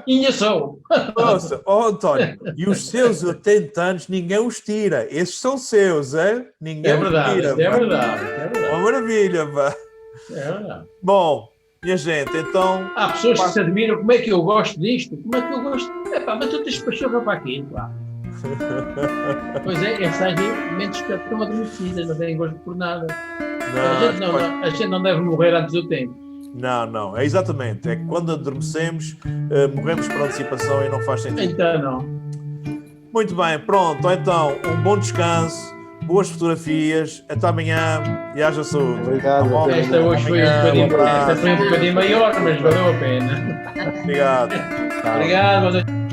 Ainda sou. Nossa, António, e os seus 80 anos ninguém os tira. Esses são seus, hein? Ninguém os tira. É verdade. Uma maravilha, pá. É verdade. Bom, minha gente, então... Há pessoas que se admiram, como é que eu gosto disto? Como é que eu gosto... mas tu tens pachorra para aquilo, pá. Pois é, essas mentes que estão adormecidas, não têm gosto por nada. A gente não deve morrer antes do tempo. Não, é exatamente. É que quando adormecemos, morremos por antecipação e não faz sentido. Então não. Muito bem, pronto. Então, um bom descanso, boas fotografias, até amanhã e haja saúde. Obrigado. Esta hoje foi um bocadinho maior, mas valeu a pena. Obrigado. Obrigado.